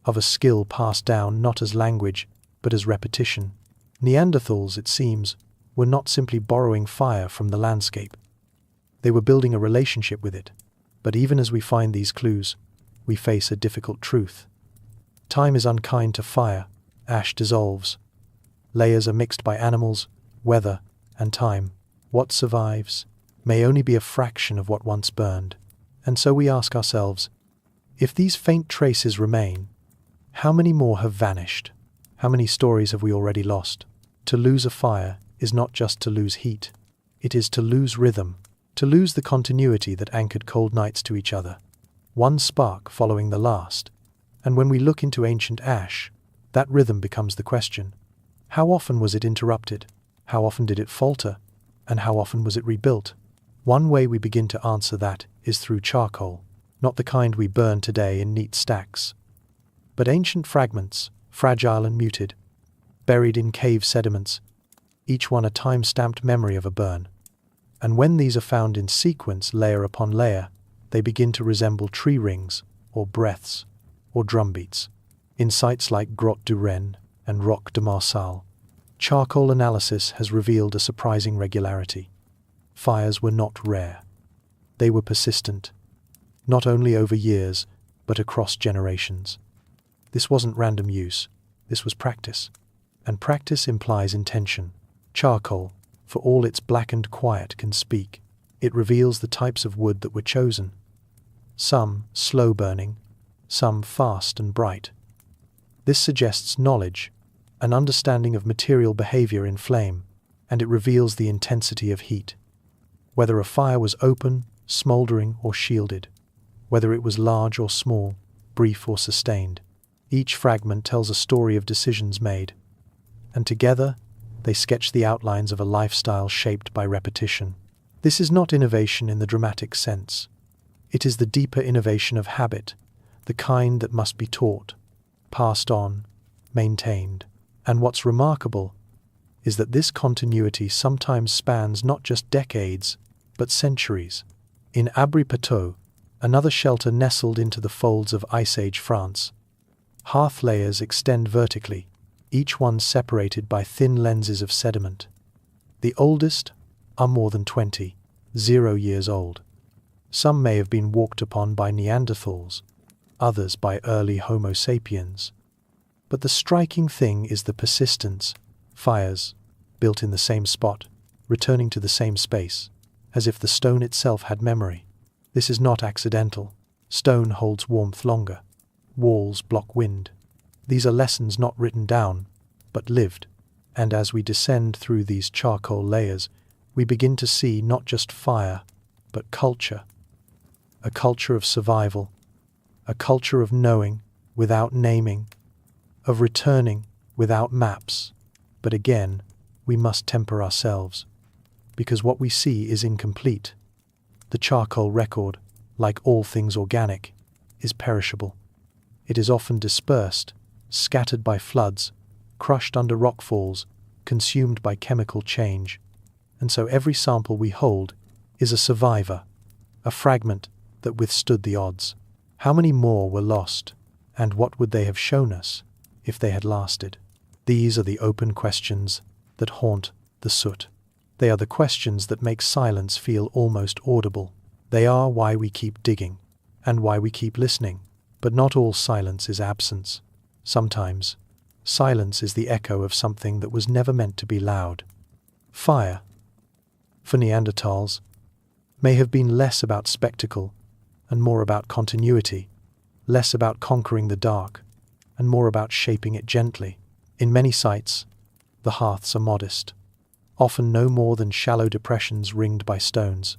of a skill passed down not as language, but as repetition. Neanderthals, it seems, were not simply borrowing fire from the landscape. They were building a relationship with it. But even as we find these clues, we face a difficult truth. Time is unkind to fire. Ash dissolves. Layers are mixed by animals, weather, and time. What survives may only be a fraction of what once burned. And so we ask ourselves, if these faint traces remain, how many more have vanished? How many stories have we already lost? To lose a fire is not just to lose heat. It is to lose rhythm, to lose the continuity that anchored cold nights to each other. One spark following the last. And when we look into ancient ash, that rhythm becomes the question. How often was it interrupted? How often did it falter? And how often was it rebuilt? One way we begin to answer that is through charcoal, not the kind we burn today in neat stacks, but ancient fragments, fragile and muted, buried in cave sediments, each one a time-stamped memory of a burn. And when these are found in sequence, layer upon layer, they begin to resemble tree rings, or breaths, or drumbeats. In sites like Grotte du Renne and Roc de Marsal, charcoal analysis has revealed a surprising regularity. Fires were not rare. They were persistent, not only over years, but across generations. This wasn't random use, this was practice. And practice implies intention. Charcoal, for all its blackened quiet, can speak. It reveals the types of wood that were chosen. Some slow burning, some fast and bright. This suggests knowledge, an understanding of material behavior in flame, and it reveals the intensity of heat. Whether a fire was open, smoldering, or shielded, whether it was large or small, brief or sustained, each fragment tells a story of decisions made, and together they sketch the outlines of a lifestyle shaped by repetition. This is not innovation in the dramatic sense. It is the deeper innovation of habit, the kind that must be taught, passed on, maintained. And what's remarkable is that this continuity sometimes spans not just decades, but centuries. In Abri-Pateau, another shelter nestled into the folds of Ice Age France, hearth layers extend vertically, each one separated by thin lenses of sediment. The oldest are more than 0 years old. Some may have been walked upon by Neanderthals, others by early Homo sapiens. But the striking thing is the persistence. Fires, built in the same spot, returning to the same space, as if the stone itself had memory. This is not accidental. Stone holds warmth longer. Walls block wind. These are lessons not written down, but lived. And as we descend through these charcoal layers, we begin to see not just fire, but culture. A culture of survival, a culture of knowing without naming, of returning without maps. But again, we must temper ourselves, because what we see is incomplete. The charcoal record, like all things organic, is perishable. It is often dispersed, scattered by floods, crushed under rockfalls, consumed by chemical change, and so every sample we hold is a survivor, a fragment that withstood the odds. How many more were lost, and what would they have shown us if they had lasted? These are the open questions that haunt the soot. They are the questions that make silence feel almost audible. They are why we keep digging, and why we keep listening. But not all silence is absence. Sometimes, silence is the echo of something that was never meant to be loud. Fire, for Neanderthals, may have been less about spectacle and more about continuity, less about conquering the dark and more about shaping it gently. In many sites, the hearths are modest, often no more than shallow depressions ringed by stones.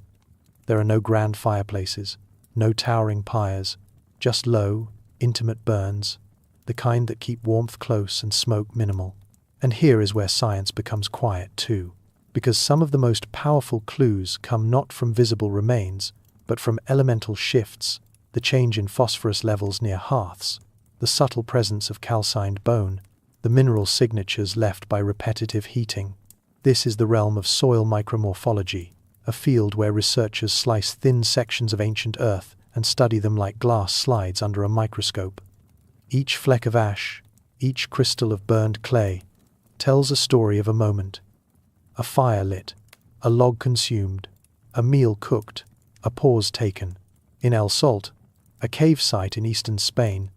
There are no grand fireplaces, no towering pyres, just low, intimate burns, the kind that keep warmth close and smoke minimal. And here is where science becomes quiet too, because some of the most powerful clues come not from visible remains, but from elemental shifts, the change in phosphorus levels near hearths, the subtle presence of calcined bone, the mineral signatures left by repetitive heating. This is the realm of soil micromorphology, a field where researchers slice thin sections of ancient earth and study them like glass slides under a microscope. Each fleck of ash, each crystal of burned clay, tells a story of a moment. A fire lit, a log consumed, a meal cooked, a pause taken. In El Salt, a cave site in eastern Spain,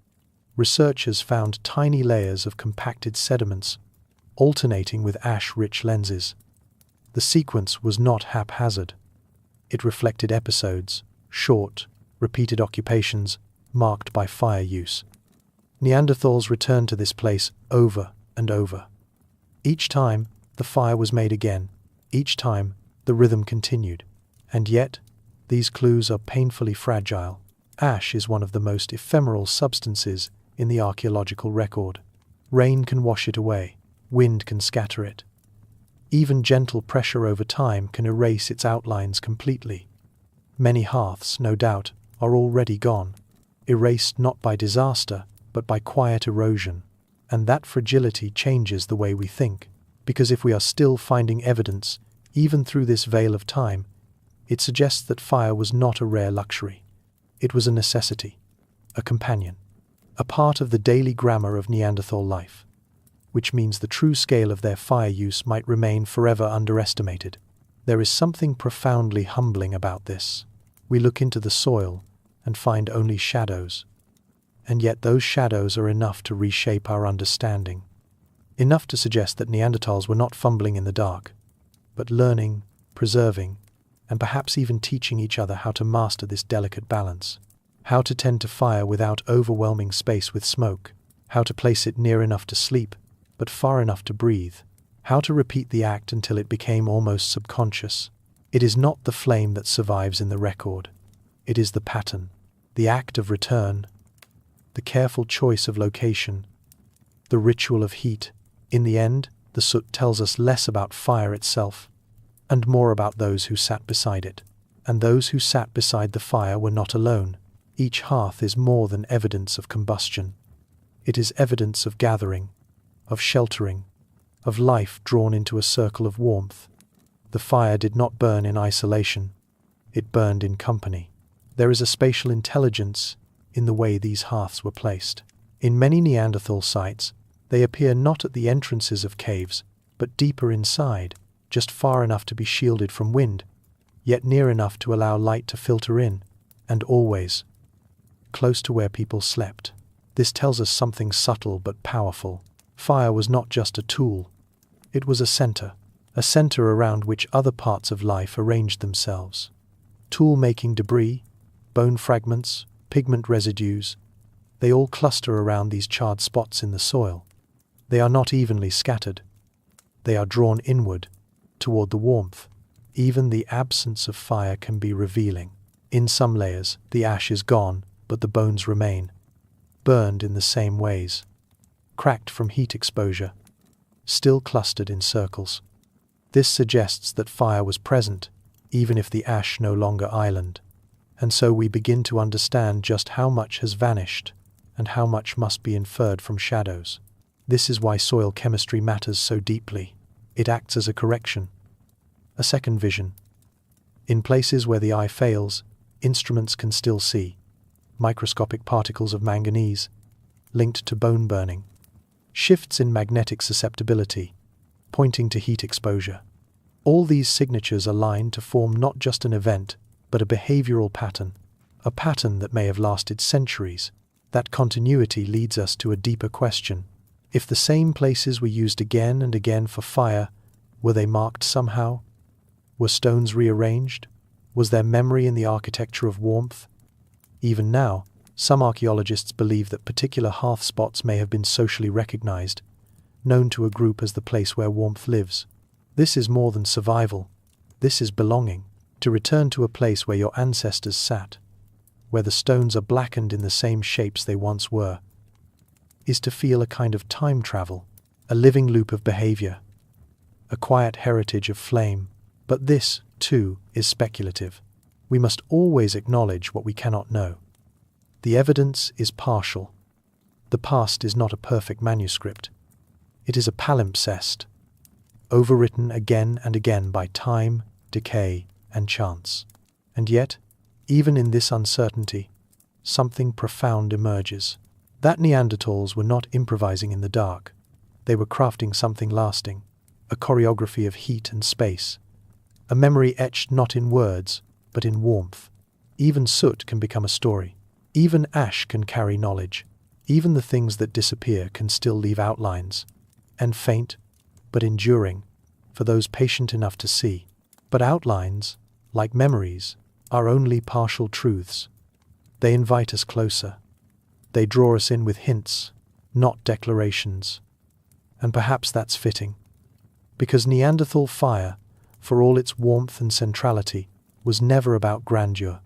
researchers found tiny layers of compacted sediments, alternating with ash-rich lenses. The sequence was not haphazard. It reflected episodes, short, repeated occupations, marked by fire use. Neanderthals returned to this place over and over. Each time, the fire was made again. Each time, the rhythm continued. And yet, these clues are painfully fragile. Ash is one of the most ephemeral substances in the archaeological record. Rain can wash it away. Wind can scatter it. Even gentle pressure over time can erase its outlines completely. Many hearths, no doubt, are already gone, erased not by disaster, but by quiet erosion. And that fragility changes the way we think, because if we are still finding evidence, even through this veil of time, it suggests that fire was not a rare luxury. It was a necessity, a companion, a part of the daily grammar of Neanderthal life, which means the true scale of their fire use might remain forever underestimated. There is something profoundly humbling about this. We look into the soil and find only shadows, and yet those shadows are enough to reshape our understanding, enough to suggest that Neanderthals were not fumbling in the dark, but learning, preserving, and perhaps even teaching each other how to master this delicate balance, how to tend to fire without overwhelming space with smoke, how to place it near enough to sleep, but far enough to breathe, how to repeat the act until it became almost subconscious. It is not the flame that survives in the record. It is the pattern, the act of return, the careful choice of location, the ritual of heat. In the end, the soot tells us less about fire itself, and more about those who sat beside it. And those who sat beside the fire were not alone. Each hearth is more than evidence of combustion. It is evidence of gathering, of sheltering, of life drawn into a circle of warmth. The fire did not burn in isolation. It burned in company. There is a spatial intelligence in the way these hearths were placed. In many Neanderthal sites, they appear not at the entrances of caves, but deeper inside, just far enough to be shielded from wind, yet near enough to allow light to filter in, and always close to where people slept. This tells us something subtle but powerful. Fire was not just a tool. It was a center around which other parts of life arranged themselves. Tool-making debris, bone fragments, pigment residues, they all cluster around these charred spots in the soil. They are not evenly scattered. They are drawn inward, toward the warmth. Even the absence of fire can be revealing. In some layers, the ash is gone, but the bones remain, burned in the same ways, cracked from heat exposure, still clustered in circles. This suggests that fire was present, even if the ash no longer island. And so we begin to understand just how much has vanished, and how much must be inferred from shadows. This is why soil chemistry matters so deeply. It acts as a correction, a second vision. In places where the eye fails, instruments can still see microscopic particles of manganese linked to bone burning, shifts in magnetic susceptibility, pointing to heat exposure. All these signatures align to form not just an event, but a behavioral pattern, a pattern that may have lasted centuries. That continuity leads us to a deeper question. If the same places were used again and again for fire, were they marked somehow? Were stones rearranged? Was there memory in the architecture of warmth? Even now, some archaeologists believe that particular hearth spots may have been socially recognized, known to a group as the place where warmth lives. This is more than survival. This is belonging. To return to a place where your ancestors sat, where the stones are blackened in the same shapes they once were, is to feel a kind of time travel, a living loop of behavior, a quiet heritage of flame. But this, too, is speculative. We must always acknowledge what we cannot know. The evidence is partial. The past is not a perfect manuscript. It is a palimpsest, overwritten again and again by time, decay, and chance. And yet, even in this uncertainty, something profound emerges. That Neanderthals were not improvising in the dark. They were crafting something lasting, a choreography of heat and space, a memory etched not in words, but in warmth. Even soot can become a story. Even ash can carry knowledge. Even the things that disappear can still leave outlines, and faint, but enduring, for those patient enough to see. But outlines, like memories, are only partial truths. They invite us closer. They draw us in with hints, not declarations. And perhaps that's fitting, because Neanderthal fire, for all its warmth and centrality, was never about grandeur.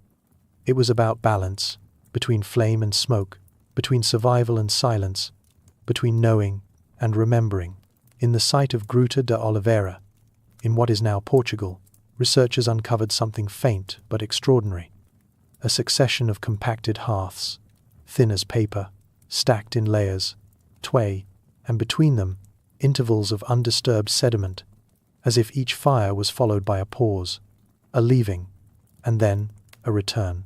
It was about balance, between flame and smoke, between survival and silence, between knowing and remembering. In the site of Gruta de Oliveira, in what is now Portugal, researchers uncovered something faint but extraordinary. A succession of compacted hearths, thin as paper, stacked in layers, and between them, intervals of undisturbed sediment, as if each fire was followed by a pause, a leaving, and then a return.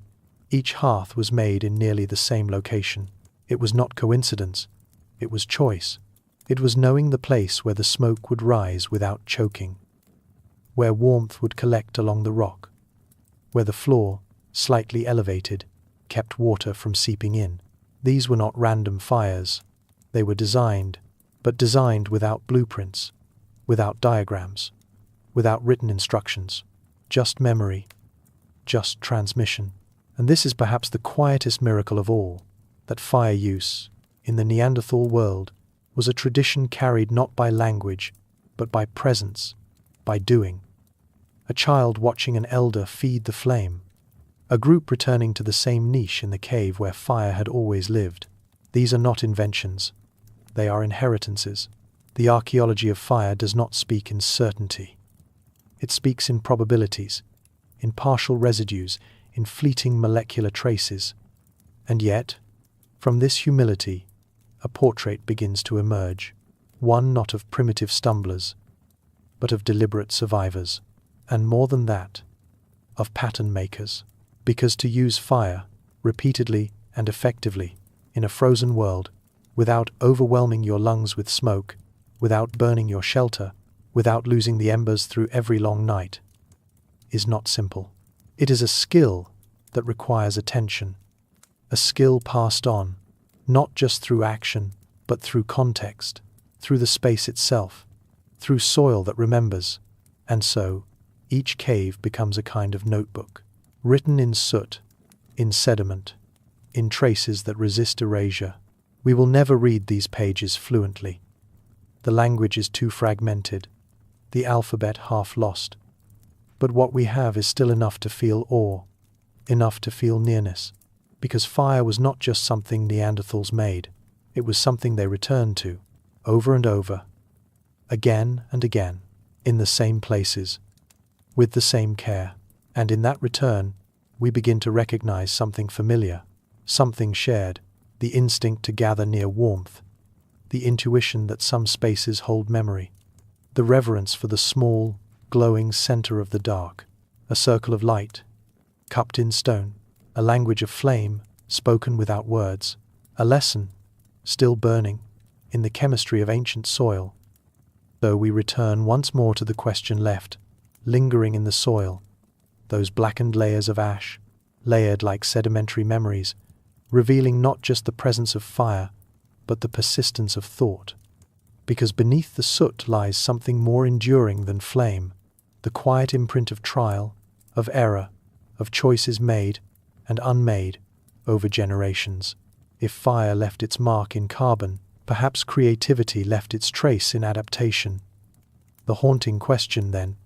Each hearth was made in nearly the same location. It was not coincidence, it was choice. It was knowing the place where the smoke would rise without choking, where warmth would collect along the rock, where the floor, slightly elevated, kept water from seeping in. These were not random fires. They were designed, but designed without blueprints, without diagrams, without written instructions, just memory, just transmission. And this is perhaps the quietest miracle of all, that fire use, in the Neanderthal world, was a tradition carried not by language, but by presence, by doing. A child watching an elder feed the flame, a group returning to the same niche in the cave where fire had always lived. These are not inventions, they are inheritances. The archaeology of fire does not speak in certainty. It speaks in probabilities, in partial residues, in fleeting molecular traces. And yet, from this humility, a portrait begins to emerge, one not of primitive stumblers, but of deliberate survivors, and more than that, of pattern makers. Because to use fire, repeatedly and effectively, in a frozen world, without overwhelming your lungs with smoke, without burning your shelter, without losing the embers through every long night, is not simple. It is a skill that requires attention, a skill passed on, not just through action, but through context, through the space itself, through soil that remembers. And so, each cave becomes a kind of notebook, written in soot, in sediment, in traces that resist erasure. We will never read these pages fluently. The language is too fragmented, the alphabet half lost. But what we have is still enough to feel awe, enough to feel nearness, because fire was not just something Neanderthals made, it was something they returned to, over and over, again and again, in the same places, with the same care. And in that return, we begin to recognize something familiar, something shared, the instinct to gather near warmth, the intuition that some spaces hold memory, the reverence for the small, glowing center of the dark, a circle of light, cupped in stone, a language of flame, spoken without words, a lesson, still burning, in the chemistry of ancient soil. So we return once more to the question left, lingering in the soil, those blackened layers of ash, layered like sedimentary memories, revealing not just the presence of fire, but the persistence of thought. Because beneath the soot lies something more enduring than flame, the quiet imprint of trial, of error, of choices made and unmade over generations. If fire left its mark in carbon, perhaps creativity left its trace in adaptation. The haunting question, then,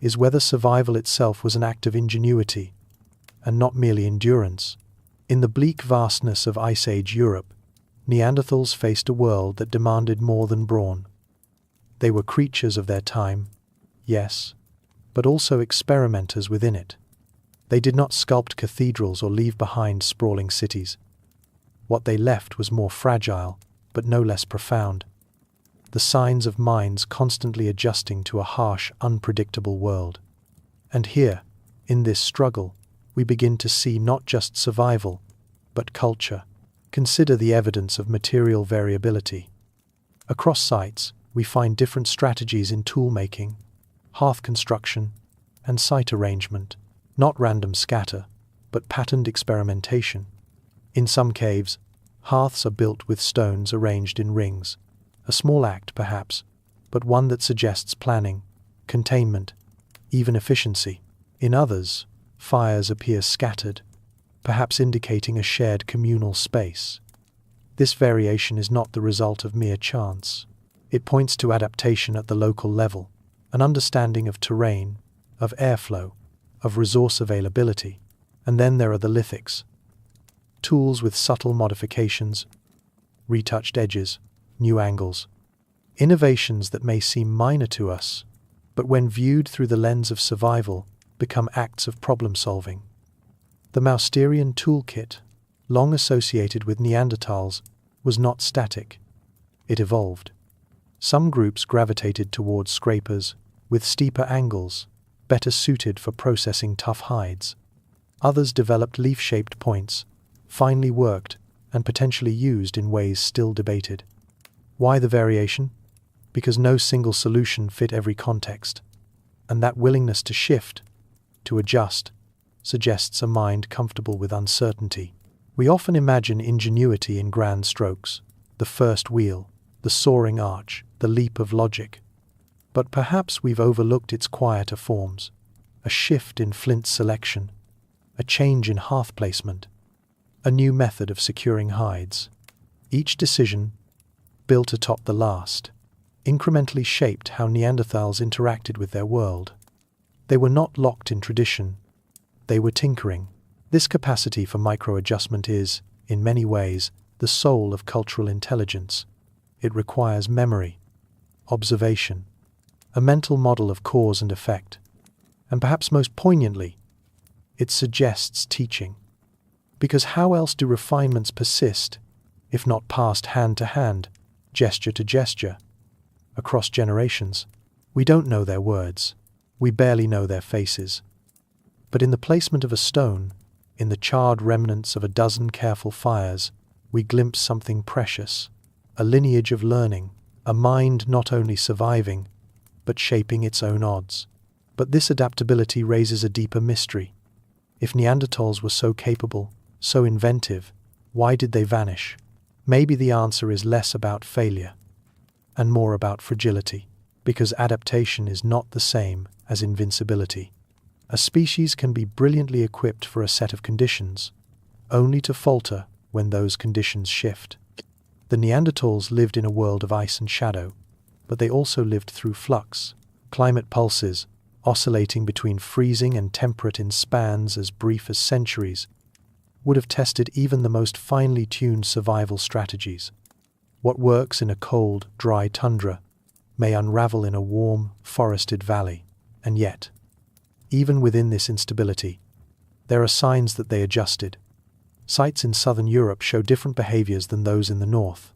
is whether survival itself was an act of ingenuity, and not merely endurance. In the bleak vastness of Ice Age Europe, Neanderthals faced a world that demanded more than brawn. They were creatures of their time, yes, but also experimenters within it. They did not sculpt cathedrals or leave behind sprawling cities. What they left was more fragile, but no less profound. The signs of minds constantly adjusting to a harsh, unpredictable world. And here, in this struggle, we begin to see not just survival, but culture. Consider the evidence of material variability. Across sites, we find different strategies in tool-making, hearth construction, and site arrangement, not random scatter, but patterned experimentation. In some caves, hearths are built with stones arranged in rings, a small act perhaps, but one that suggests planning, containment, even efficiency. In others, fires appear scattered, perhaps indicating a shared communal space. This variation is not the result of mere chance. It points to adaptation at the local level, an understanding of terrain, of airflow, of resource availability. And then there are the lithics, tools with subtle modifications, retouched edges, new angles. Innovations that may seem minor to us, but when viewed through the lens of survival, become acts of problem-solving. The Mousterian toolkit, long associated with Neanderthals, was not static. It evolved. Some groups gravitated towards scrapers, with steeper angles, better suited for processing tough hides. Others developed leaf-shaped points, finely worked and potentially used in ways still debated. Why the variation? Because no single solution fit every context, and that willingness to shift, to adjust, suggests a mind comfortable with uncertainty. We often imagine ingenuity in grand strokes, the first wheel, the soaring arch, the leap of logic. But perhaps we've overlooked its quieter forms, a shift in flint selection, a change in hearth placement, a new method of securing hides. Each decision, built atop the last, incrementally shaped how Neanderthals interacted with their world. They were not locked in tradition, they were tinkering. This capacity for micro-adjustment is, in many ways, the soul of cultural intelligence. It requires memory, observation, a mental model of cause and effect, and perhaps most poignantly, it suggests teaching. Because how else do refinements persist, if not passed hand to hand, gesture to gesture, across generations? We don't know their words, we barely know their faces. But in the placement of a stone, in the charred remnants of a dozen careful fires, we glimpse something precious, a lineage of learning, a mind not only surviving, but shaping its own odds. But this adaptability raises a deeper mystery. If Neanderthals were so capable, so inventive, why did they vanish? Maybe the answer is less about failure and more about fragility, because adaptation is not the same as invincibility. A species can be brilliantly equipped for a set of conditions, only to falter when those conditions shift. The Neanderthals lived in a world of ice and shadow, but they also lived through flux, climate pulses, oscillating between freezing and temperate in spans as brief as centuries, would have tested even the most finely tuned survival strategies. What works in a cold, dry tundra may unravel in a warm, forested valley, and yet, even within this instability, there are signs that they adjusted. Sites in southern Europe show different behaviors than those in the north.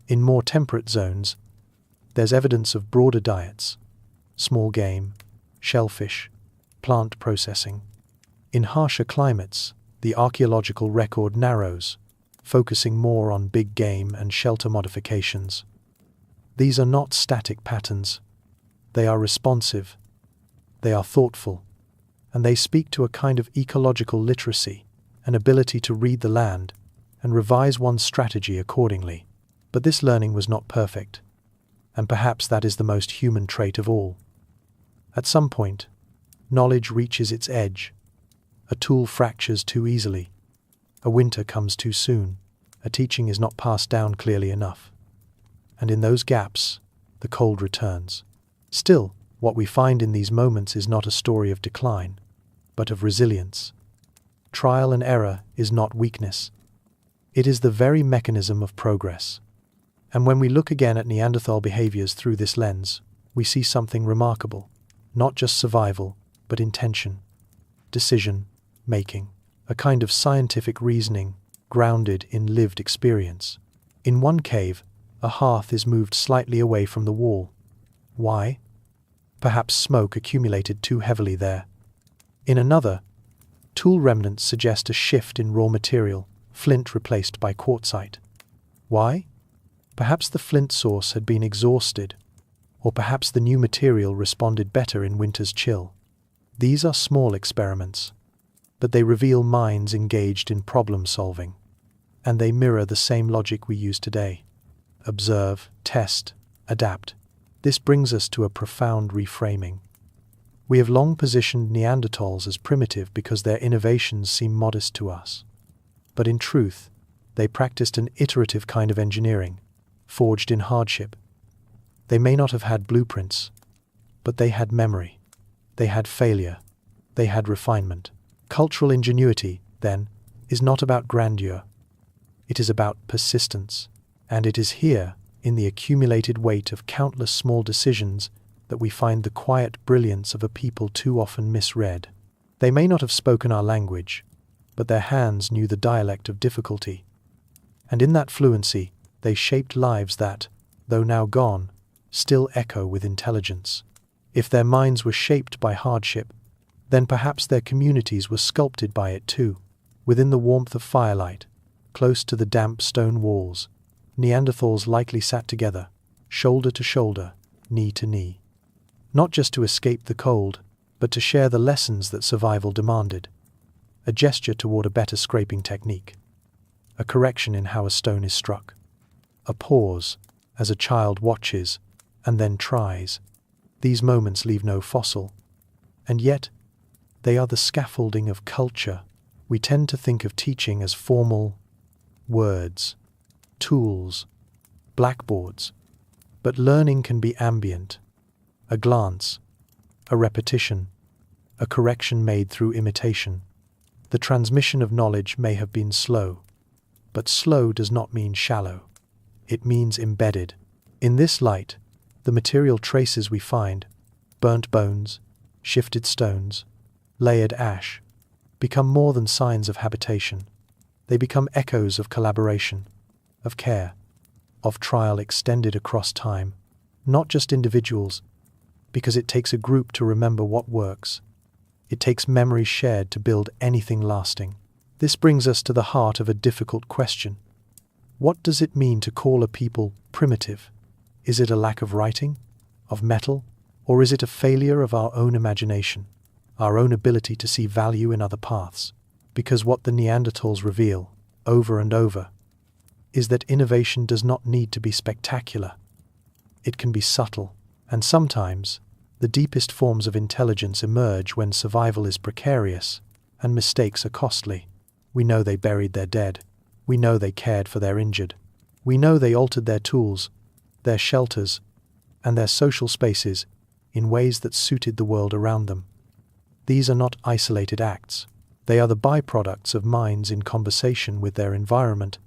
In more temperate zones, There's evidence of broader diets: small game, shellfish, plant processing. In harsher climates, the archaeological record narrows, focusing more on big game and shelter modifications. These are not static patterns. They are responsive, they are thoughtful, and they speak to a kind of ecological literacy, an ability to read the land and revise one's strategy accordingly. But this learning was not perfect, and perhaps that is the most human trait of all. At some point, knowledge reaches its edge. A tool fractures too easily. A winter comes too soon. A teaching is not passed down clearly enough. And in those gaps, the cold returns. Still, what we find in these moments is not a story of decline, but of resilience. Trial and error is not weakness. It is the very mechanism of progress. And when we look again at Neanderthal behaviors through this lens, we see something remarkable. Not just survival, but intention, decision making, a kind of scientific reasoning grounded in lived experience. In one cave, a hearth is moved slightly away from the wall. Why? Perhaps smoke accumulated too heavily there. In another, tool remnants suggest a shift in raw material, flint replaced by quartzite. Why? Perhaps the flint source had been exhausted, or perhaps the new material responded better in winter's chill. These are small experiments, but they reveal minds engaged in problem solving, and they mirror the same logic we use today. Observe, test, adapt. This brings us to a profound reframing. We have long positioned Neanderthals as primitive because their innovations seem modest to us. But in truth, they practiced an iterative kind of engineering, forged in hardship. They may not have had blueprints, but they had memory. They had failure. They had refinement. Cultural ingenuity, then, is not about grandeur. It is about persistence. And it is here, in the accumulated weight of countless small decisions, that we find the quiet brilliance of a people too often misread. They may not have spoken our language, but their hands knew the dialect of difficulty. And in that fluency, they shaped lives that, though now gone, still echo with intelligence. If their minds were shaped by hardship, then perhaps their communities were sculpted by it too. Within the warmth of firelight, close to the damp stone walls, Neanderthals likely sat together, shoulder to shoulder, knee to knee. Not just to escape the cold, but to share the lessons that survival demanded. A gesture toward a better scraping technique. A correction in how a stone is struck. A pause, as a child watches, and then tries. These moments leave no fossil. And yet, they are the scaffolding of culture. We tend to think of teaching as formal words, tools, blackboards. But learning can be ambient. A glance, a repetition, a correction made through imitation. The transmission of knowledge may have been slow, but slow does not mean shallow. It means embedded. In this light, the material traces we find, burnt bones, shifted stones, layered ash, become more than signs of habitation. They become echoes of collaboration, of care, of trial extended across time, not just individuals, because it takes a group to remember what works. It takes memory shared to build anything lasting. This brings us to the heart of a difficult question. What does it mean to call a people primitive? Is it a lack of writing, of metal, or is it a failure of our own imagination, our own ability to see value in other paths? Because what the Neanderthals reveal, over and over, is that innovation does not need to be spectacular. It can be subtle, and sometimes the deepest forms of intelligence emerge when survival is precarious and mistakes are costly. We know they buried their dead. We know they cared for their injured. We know they altered their tools, their shelters, and their social spaces in ways that suited the world around them. These are not isolated acts. They are the byproducts of minds in conversation with their environment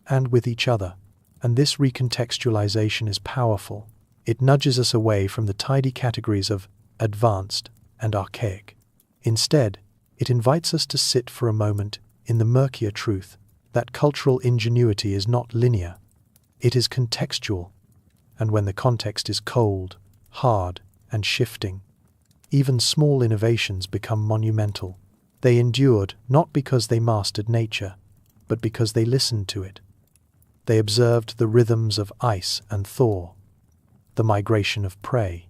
and with each other. And this recontextualization is powerful. It nudges us away from the tidy categories of advanced and archaic. Instead, it invites us to sit for a moment in the murkier truth that cultural ingenuity is not linear. It is contextual, and when the context is cold, hard, and shifting. Even small innovations become monumental. They endured not because they mastered nature, but because they listened to it. They observed the rhythms of ice and thaw, the migration of prey,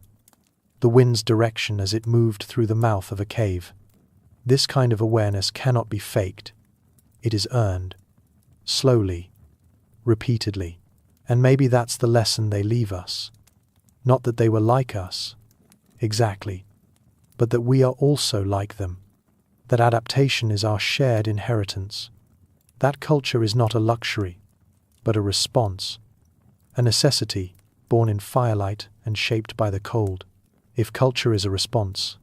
the wind's direction as it moved through the mouth of a cave. This kind of awareness cannot be faked. It is earned, slowly, repeatedly. And maybe that's the lesson they leave us. Not that they were like us, exactly, but that we are also like them. That adaptation is our shared inheritance. That culture is not a luxury, but a response, a necessity born in firelight and shaped by the cold. If culture is a response,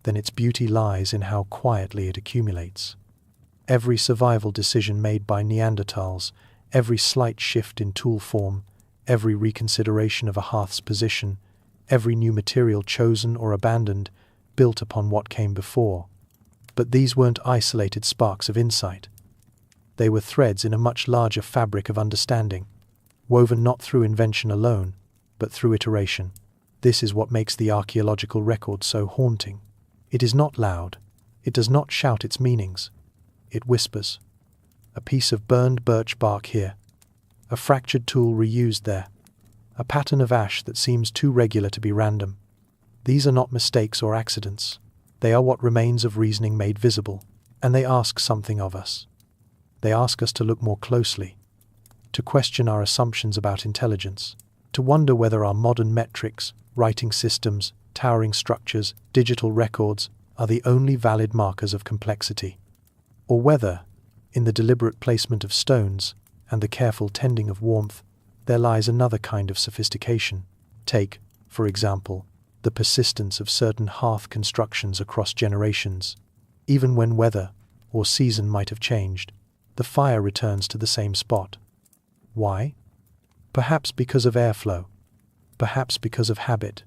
then its beauty lies in how quietly it accumulates. Every survival decision made by Neanderthals, every slight shift in tool form, every reconsideration of a hearth's position, every new material chosen or abandoned, built upon what came before. But these weren't isolated sparks of insight. They were threads in a much larger fabric of understanding, woven not through invention alone, but through iteration. This is what makes the archaeological record so haunting. It is not loud. It does not shout its meanings. It whispers. A piece of burned birch bark here, a fractured tool reused there, a pattern of ash that seems too regular to be random. These are not mistakes or accidents. They are what remains of reasoning made visible, and they ask something of us. They ask us to look more closely, to question our assumptions about intelligence, to wonder whether our modern metrics, writing systems, towering structures, digital records are the only valid markers of complexity, or whether, in the deliberate placement of stones and the careful tending of warmth, there lies another kind of sophistication. Take, for example, the persistence of certain hearth constructions across generations. Even when weather or season might have changed, the fire returns to the same spot. Why? Perhaps because of airflow, perhaps because of habit,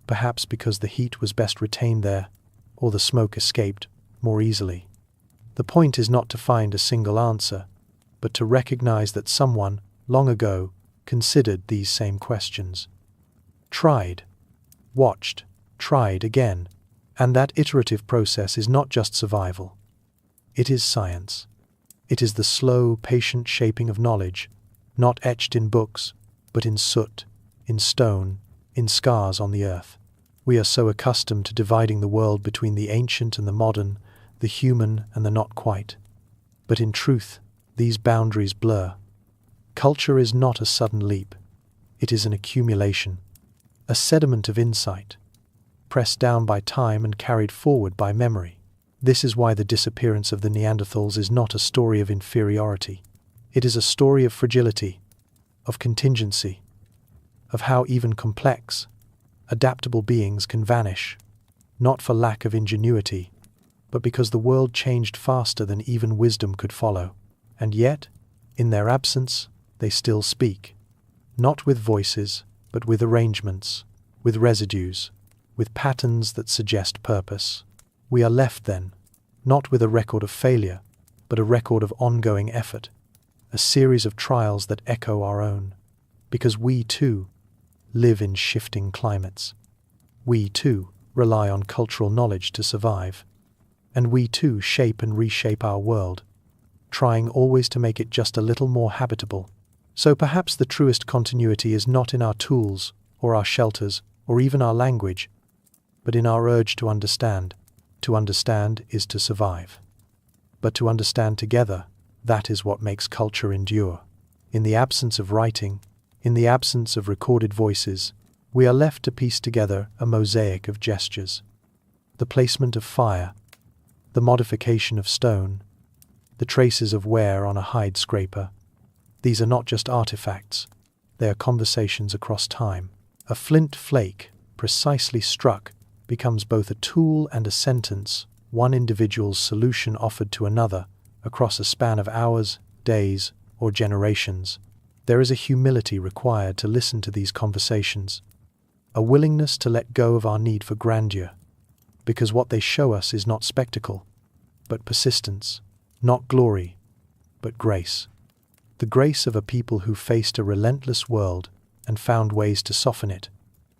perhaps because the heat was best retained there, or the smoke escaped more easily. The point is not to find a single answer, but to recognize that someone, long ago, considered these same questions. Tried, watched, tried again, and that iterative process is not just survival. It is science. It is the slow, patient shaping of knowledge, not etched in books, but in soot, in stone, in scars on the earth. We are so accustomed to dividing the world between the ancient and the modern, the human and the not quite. But in truth, these boundaries blur. Culture is not a sudden leap. It is an accumulation, a sediment of insight, pressed down by time and carried forward by memory. This is why the disappearance of the Neanderthals is not a story of inferiority. It is a story of fragility, of contingency, of how even complex, adaptable beings can vanish, not for lack of ingenuity, but because the world changed faster than even wisdom could follow. And yet, in their absence, they still speak, not with voices, but with arrangements, with residues, with patterns that suggest purpose. We are left then, not with a record of failure, but a record of ongoing effort, a series of trials that echo our own, because we too live in shifting climates. We too rely on cultural knowledge to survive, and we too shape and reshape our world, trying always to make it just a little more habitable. So perhaps the truest continuity is not in our tools, or our shelters, or even our language, but in our urge to understand. To understand is to survive. But to understand together, that is what makes culture endure. In the absence of writing, in the absence of recorded voices, we are left to piece together a mosaic of gestures. The placement of fire, the modification of stone, the traces of wear on a hide scraper. These are not just artifacts, they are conversations across time. A flint flake, precisely struck, becomes both a tool and a sentence, one individual's solution offered to another, across a span of hours, days, or generations. There is a humility required to listen to these conversations, a willingness to let go of our need for grandeur, because what they show us is not spectacle, but persistence, not glory, but grace. The grace of a people who faced a relentless world, and found ways to soften it,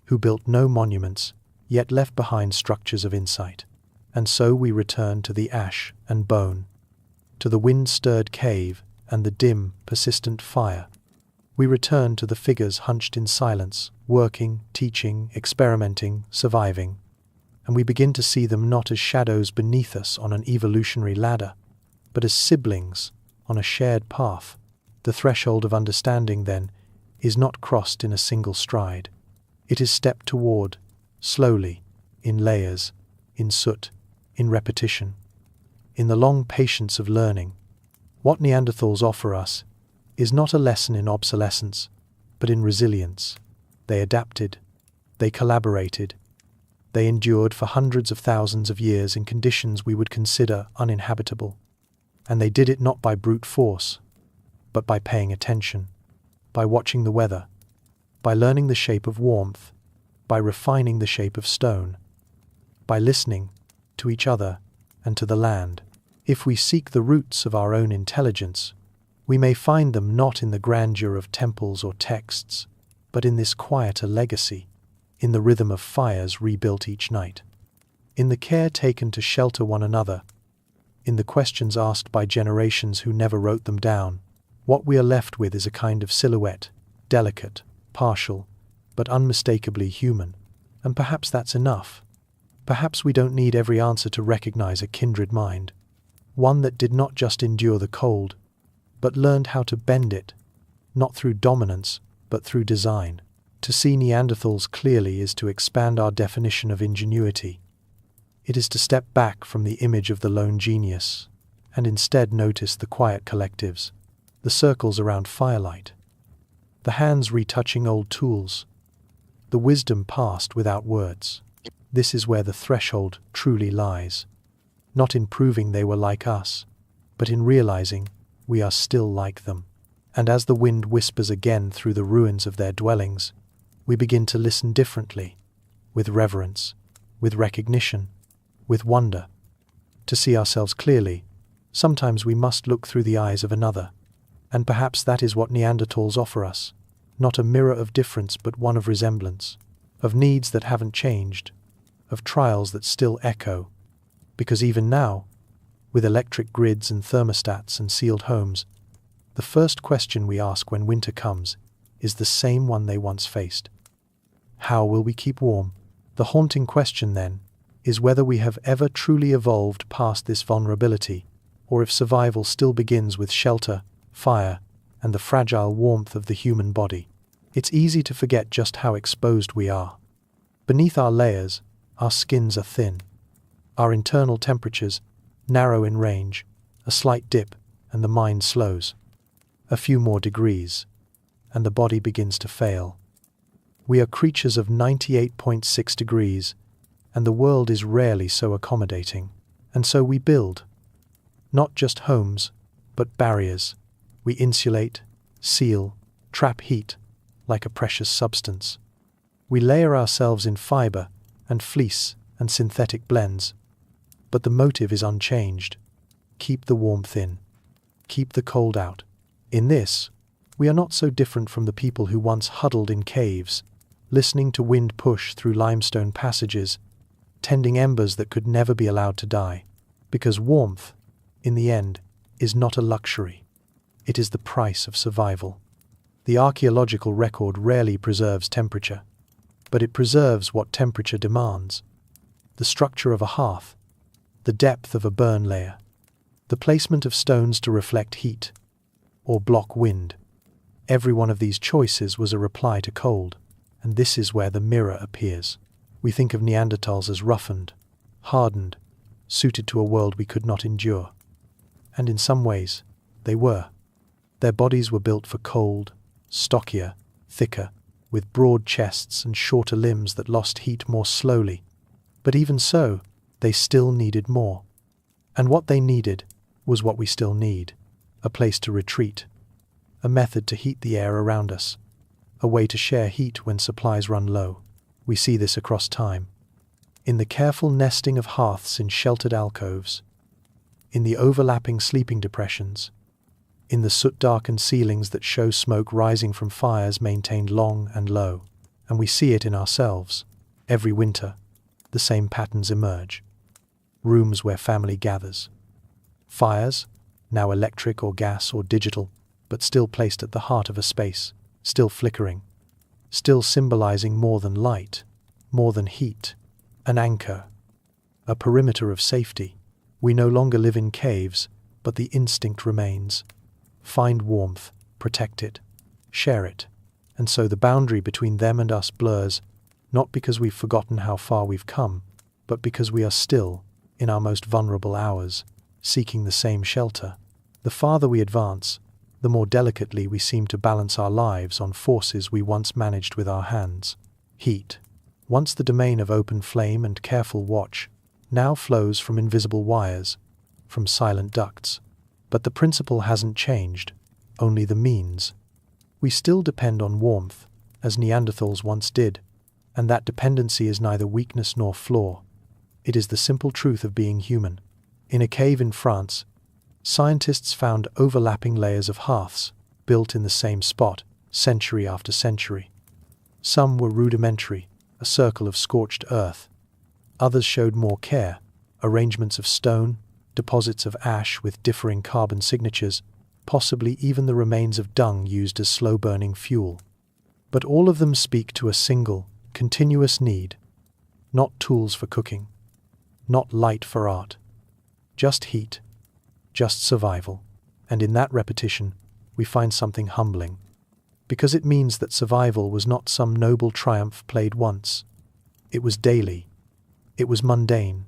who built no monuments, yet left behind structures of insight. And so we return to the ash and bone, to the wind-stirred cave and the dim, persistent fire. We return to the figures hunched in silence, working, teaching, experimenting, surviving, and we begin to see them not as shadows beneath us on an evolutionary ladder, but as siblings on a shared path. The threshold of understanding, then, is not crossed in a single stride. It is stepped toward, slowly, in layers, in soot, in repetition, in the long patience of learning. What Neanderthals offer us is not a lesson in obsolescence, but in resilience. They adapted, they collaborated, they endured for hundreds of thousands of years in conditions we would consider uninhabitable. And they did it not by brute force, but by paying attention, by watching the weather, by learning the shape of warmth, by refining the shape of stone, by listening to each other and to the land. If we seek the roots of our own intelligence, we may find them not in the grandeur of temples or texts, but in this quieter legacy, in the rhythm of fires rebuilt each night, in the care taken to shelter one another, in the questions asked by generations who never wrote them down. What we are left with is a kind of silhouette, delicate, partial, but unmistakably human. And perhaps that's enough. Perhaps we don't need every answer to recognize a kindred mind, one that did not just endure the cold, but learned how to bend it, not through dominance, but through design. To see Neanderthals clearly is to expand our definition of ingenuity. It is to step back from the image of the lone genius, and instead notice the quiet collectives, the circles around firelight, the hands retouching old tools, the wisdom passed without words. This is where the threshold truly lies, not in proving they were like us, but in realizing we are still like them. And as the wind whispers again through the ruins of their dwellings, we begin to listen differently, with reverence, with recognition, with wonder. To see ourselves clearly, sometimes we must look through the eyes of another, and perhaps that is what Neanderthals offer us, not a mirror of difference but one of resemblance, of needs that haven't changed, of trials that still echo, because even now, with electric grids and thermostats and sealed homes, the first question we ask when winter comes is the same one they once faced. How will we keep warm? The haunting question, then, is whether we have ever truly evolved past this vulnerability, or if survival still begins with shelter, fire, and the fragile warmth of the human body. It's easy to forget just how exposed we are. Beneath our layers, our skins are thin. Our internal temperatures narrow in range, a slight dip, and the mind slows. A few more degrees, and the body begins to fail. We are creatures of 98.6 degrees, and the world is rarely so accommodating. And so we build, not just homes, but barriers. We insulate, seal, trap heat, like a precious substance. We layer ourselves in fiber and fleece and synthetic blends, but the motive is unchanged. Keep the warmth in. Keep the cold out. In this, we are not so different from the people who once huddled in caves, listening to wind push through limestone passages, tending embers that could never be allowed to die. Because warmth, in the end, is not a luxury. It is the price of survival. The archaeological record rarely preserves temperature, but it preserves what temperature demands. The structure of a hearth, the depth of a burn layer, the placement of stones to reflect heat or block wind. Every one of these choices was a reply to cold, and this is where the mirror appears. We think of Neanderthals as roughened, hardened, suited to a world we could not endure. And in some ways, they were. Their bodies were built for cold, stockier, thicker, with broad chests and shorter limbs that lost heat more slowly. But even so, they still needed more. And what they needed was what we still need: a place to retreat, a method to heat the air around us, a way to share heat when supplies run low. We see this across time, in the careful nesting of hearths in sheltered alcoves, in the overlapping sleeping depressions, in the soot-darkened ceilings that show smoke rising from fires maintained long and low. And we see it in ourselves. Every winter, the same patterns emerge. Rooms where family gathers. Fires, now electric or gas or digital, but still placed at the heart of a space, still flickering, still symbolizing more than light, more than heat, an anchor, a perimeter of safety. We no longer live in caves, but the instinct remains. Find warmth, protect it, share it. And so the boundary between them and us blurs, not because we've forgotten how far we've come, but because we are still, in our most vulnerable hours, seeking the same shelter. The farther we advance, the more delicately we seem to balance our lives on forces we once managed with our hands. Heat, once the domain of open flame and careful watch, now flows from invisible wires, from silent ducts. But the principle hasn't changed, only the means. We still depend on warmth, as Neanderthals once did, and that dependency is neither weakness nor flaw. It is the simple truth of being human. In a cave in France, scientists found overlapping layers of hearths, built in the same spot, century after century. Some were rudimentary, a circle of scorched earth. Others showed more care, arrangements of stone, deposits of ash with differing carbon signatures, possibly even the remains of dung used as slow-burning fuel. But all of them speak to a single, continuous need. Not tools for cooking, not light for art. Just heat, just survival. And in that repetition, we find something humbling. Because it means that survival was not some noble triumph played once. It was daily. It was mundane.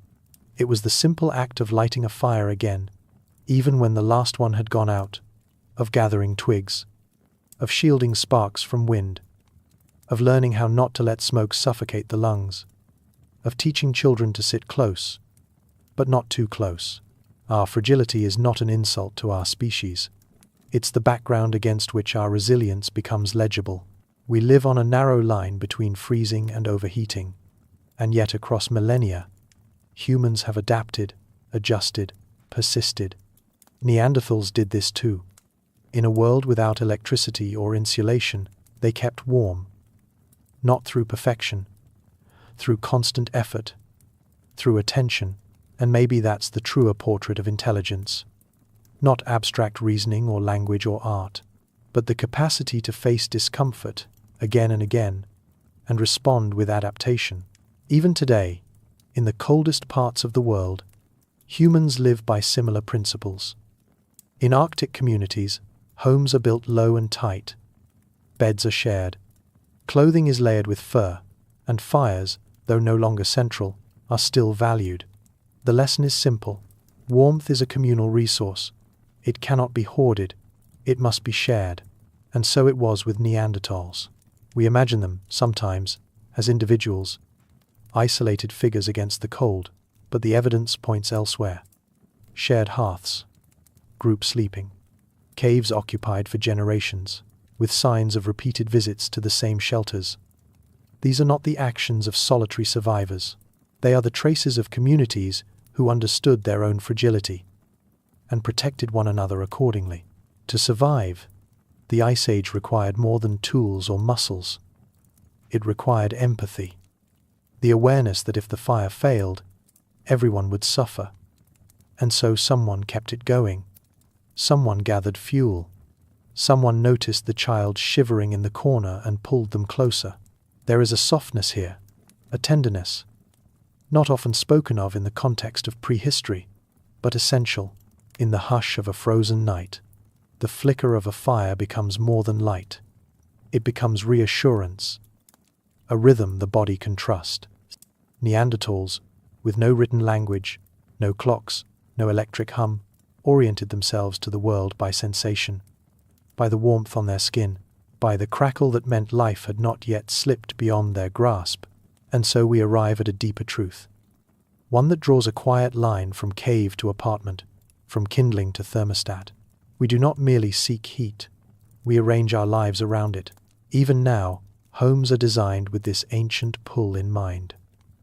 It was the simple act of lighting a fire again, even when the last one had gone out, of gathering twigs, of shielding sparks from wind, of learning how not to let smoke suffocate the lungs, of teaching children to sit close, but not too close. Our fragility is not an insult to our species. It's the background against which our resilience becomes legible. We live on a narrow line between freezing and overheating, and yet across millennia, humans have adapted, adjusted, persisted. Neanderthals did this too. In a world without electricity or insulation, they kept warm. Not through perfection, through constant effort, through attention, and maybe that's the truer portrait of intelligence. Not abstract reasoning or language or art, but the capacity to face discomfort again and again, and respond with adaptation. Even today, in the coldest parts of the world, humans live by similar principles. In Arctic communities, homes are built low and tight. Beds are shared. Clothing is layered with fur, and fires, though no longer central, are still valued. The lesson is simple. Warmth is a communal resource. It cannot be hoarded. It must be shared. And so it was with Neanderthals. We imagine them, sometimes, as individuals, isolated figures against the cold, but the evidence points elsewhere. Shared hearths, group sleeping, caves occupied for generations, with signs of repeated visits to the same shelters. These are not the actions of solitary survivors. They are the traces of communities who understood their own fragility and protected one another accordingly. To survive, the Ice Age required more than tools or muscles. It required empathy. The awareness that if the fire failed, everyone would suffer. And so someone kept it going. Someone gathered fuel. Someone noticed the child shivering in the corner and pulled them closer. There is a softness here, a tenderness, not often spoken of in the context of prehistory, but essential. In the hush of a frozen night, the flicker of a fire becomes more than light. It becomes reassurance, a rhythm the body can trust. Neanderthals, with no written language, no clocks, no electric hum, oriented themselves to the world by sensation, by the warmth on their skin, by the crackle that meant life had not yet slipped beyond their grasp. And so we arrive at a deeper truth, one that draws a quiet line from cave to apartment, from kindling to thermostat. We do not merely seek heat, we arrange our lives around it. Even now, homes are designed with this ancient pull in mind.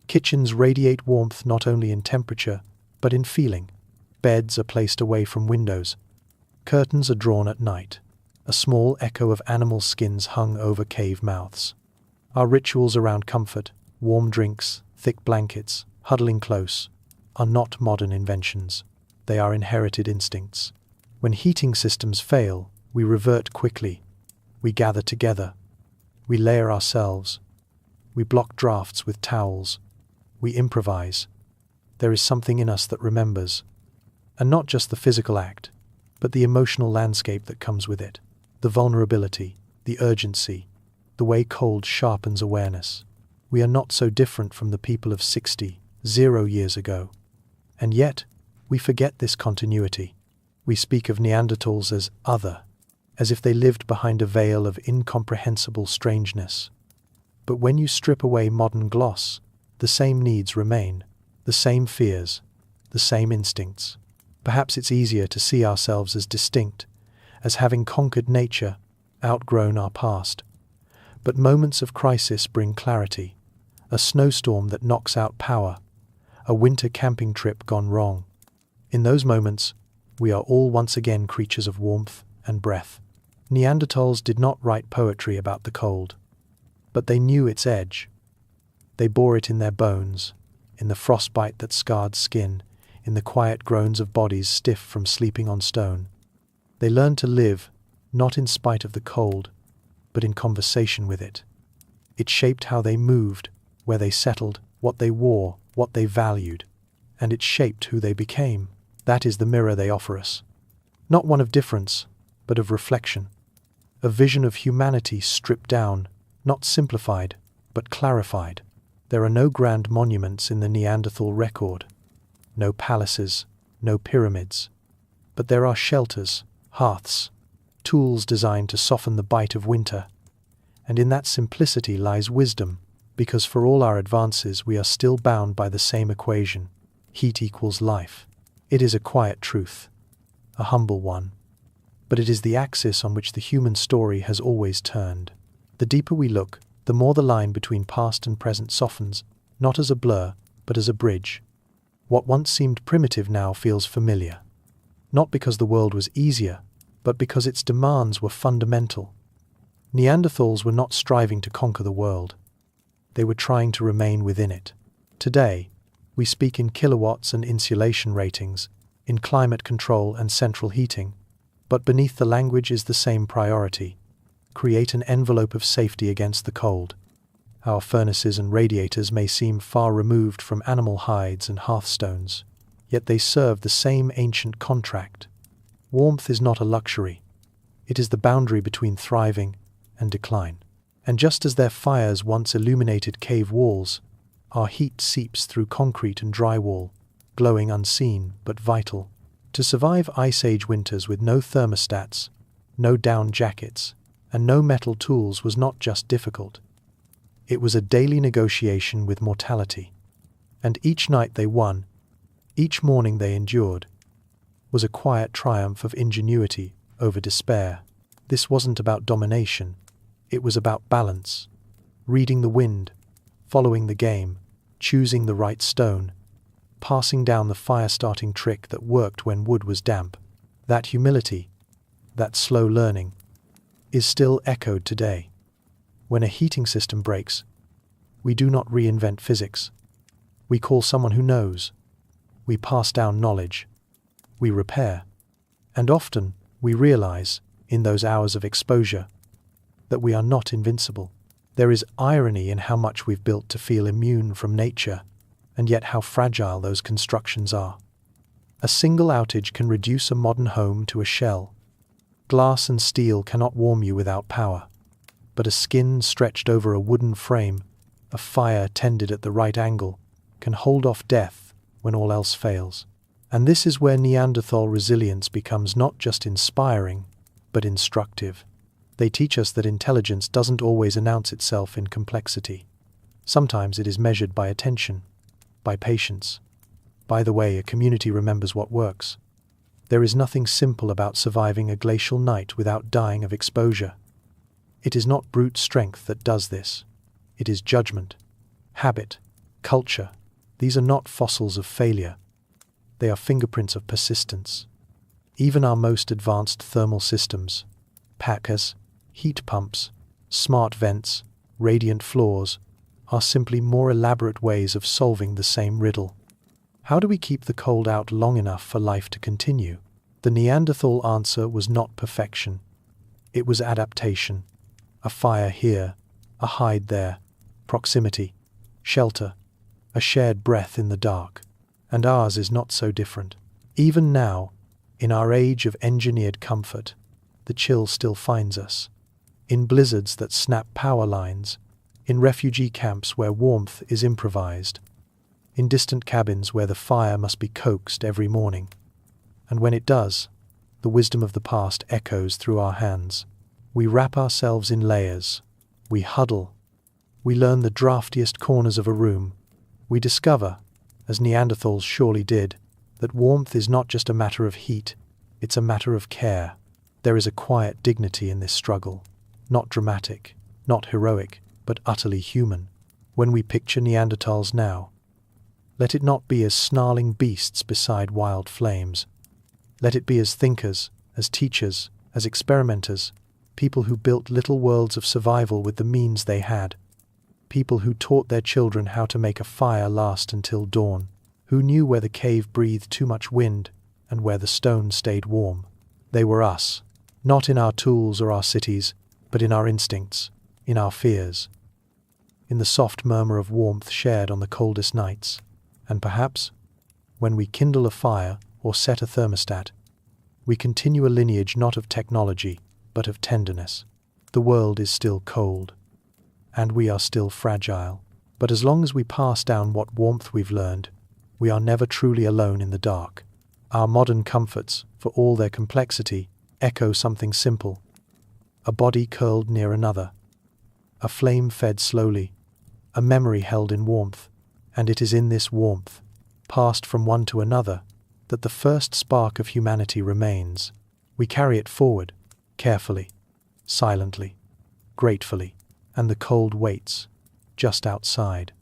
Kitchens radiate warmth not only in temperature, but in feeling. Beds are placed away from windows. Curtains are drawn at night. A small echo of animal skins hung over cave mouths. Our rituals around comfort, warm drinks, thick blankets, huddling close, are not modern inventions. They are inherited instincts. When heating systems fail, we revert quickly. We gather together. We layer ourselves. We block drafts with towels. We improvise. There is something in us that remembers. And not just the physical act, but the emotional landscape that comes with it. The vulnerability, the urgency, the way cold sharpens awareness. We are not so different from the people of 0 years ago. And yet, we forget this continuity. We speak of Neanderthals as other, as if they lived behind a veil of incomprehensible strangeness. But when you strip away modern gloss, the same needs remain, the same fears, the same instincts. Perhaps it's easier to see ourselves as distinct, as having conquered nature, outgrown our past. But moments of crisis bring clarity. A snowstorm that knocks out power, a winter camping trip gone wrong. In those moments, we are all once again creatures of warmth and breath. Neanderthals did not write poetry about the cold, but they knew its edge. They bore it in their bones, in the frostbite that scarred skin, in the quiet groans of bodies stiff from sleeping on stone. They learned to live, not in spite of the cold, but in conversation with it. It shaped how they moved, where they settled, what they wore, what they valued. And it shaped who they became. That is the mirror they offer us. Not one of difference, but of reflection. A vision of humanity stripped down, not simplified, but clarified. There are no grand monuments in the Neanderthal record. No palaces, no pyramids. But there are shelters, hearths, tools designed to soften the bite of winter. And in that simplicity lies wisdom, because for all our advances we are still bound by the same equation. Heat equals life. It is a quiet truth, a humble one. But it is the axis on which the human story has always turned. The deeper we look, the more the line between past and present softens, not as a blur, but as a bridge. What once seemed primitive now feels familiar. Not because the world was easier, but because its demands were fundamental. Neanderthals were not striving to conquer the world. They were trying to remain within it. Today, we speak in kilowatts and insulation ratings, in climate control and central heating, but beneath the language is the same priority: create an envelope of safety against the cold. Our furnaces and radiators may seem far removed from animal hides and hearthstones, yet they serve the same ancient contract. Warmth is not a luxury. It is the boundary between thriving and decline. And just as their fires once illuminated cave walls, our heat seeps through concrete and drywall, glowing unseen but vital. To survive Ice Age winters with no thermostats, no down jackets, and no metal tools was not just difficult. It was a daily negotiation with mortality. And each night they won, each morning they endured, was a quiet triumph of ingenuity over despair. This wasn't about domination. It was about balance, reading the wind, following the game, choosing the right stone, passing down the fire-starting trick that worked when wood was damp. That humility, that slow learning, is still echoed today. When a heating system breaks, we do not reinvent physics. We call someone who knows. We pass down knowledge. We repair. And often, we realize, in those hours of exposure, that we are not invincible. There is irony in how much we've built to feel immune from nature, and yet how fragile those constructions are. A single outage can reduce a modern home to a shell. Glass and steel cannot warm you without power, but a skin stretched over a wooden frame, a fire tended at the right angle, can hold off death when all else fails. And this is where Neanderthal resilience becomes not just inspiring, but instructive. They teach us that intelligence doesn't always announce itself in complexity. Sometimes it is measured by attention, by patience, by the way a community remembers what works. There is nothing simple about surviving a glacial night without dying of exposure. It is not brute strength that does this. It is judgment, habit, culture. These are not fossils of failure. They are fingerprints of persistence. Even our most advanced thermal systems, packers, heat pumps, smart vents, radiant floors, are simply more elaborate ways of solving the same riddle. How do we keep the cold out long enough for life to continue? The Neanderthal answer was not perfection. It was adaptation. A fire here, a hide there, proximity, shelter, a shared breath in the dark. And ours is not so different. Even now, in our age of engineered comfort, the chill still finds us. In blizzards that snap power lines, in refugee camps where warmth is improvised, in distant cabins where the fire must be coaxed every morning. And when it does, the wisdom of the past echoes through our hands. We wrap ourselves in layers. We huddle. We learn the draftiest corners of a room. We discover, as Neanderthals surely did, that warmth is not just a matter of heat, it's a matter of care. There is a quiet dignity in this struggle. Not dramatic, not heroic, but utterly human. When we picture Neanderthals now, let it not be as snarling beasts beside wild flames. Let it be as thinkers, as teachers, as experimenters, people who built little worlds of survival with the means they had. People who taught their children how to make a fire last until dawn, who knew where the cave breathed too much wind and where the stone stayed warm. They were us, not in our tools or our cities, but in our instincts, in our fears, in the soft murmur of warmth shared on the coldest nights. And perhaps, when we kindle a fire or set a thermostat, we continue a lineage not of technology, but of tenderness. The world is still cold, and we are still fragile. But as long as we pass down what warmth we've learned, we are never truly alone in the dark. Our modern comforts, for all their complexity, echo something simple. A body curled near another, a flame fed slowly, a memory held in warmth, and it is in this warmth, passed from one to another, that the first spark of humanity remains. We carry it forward, carefully, silently, gratefully, and the cold waits, just outside.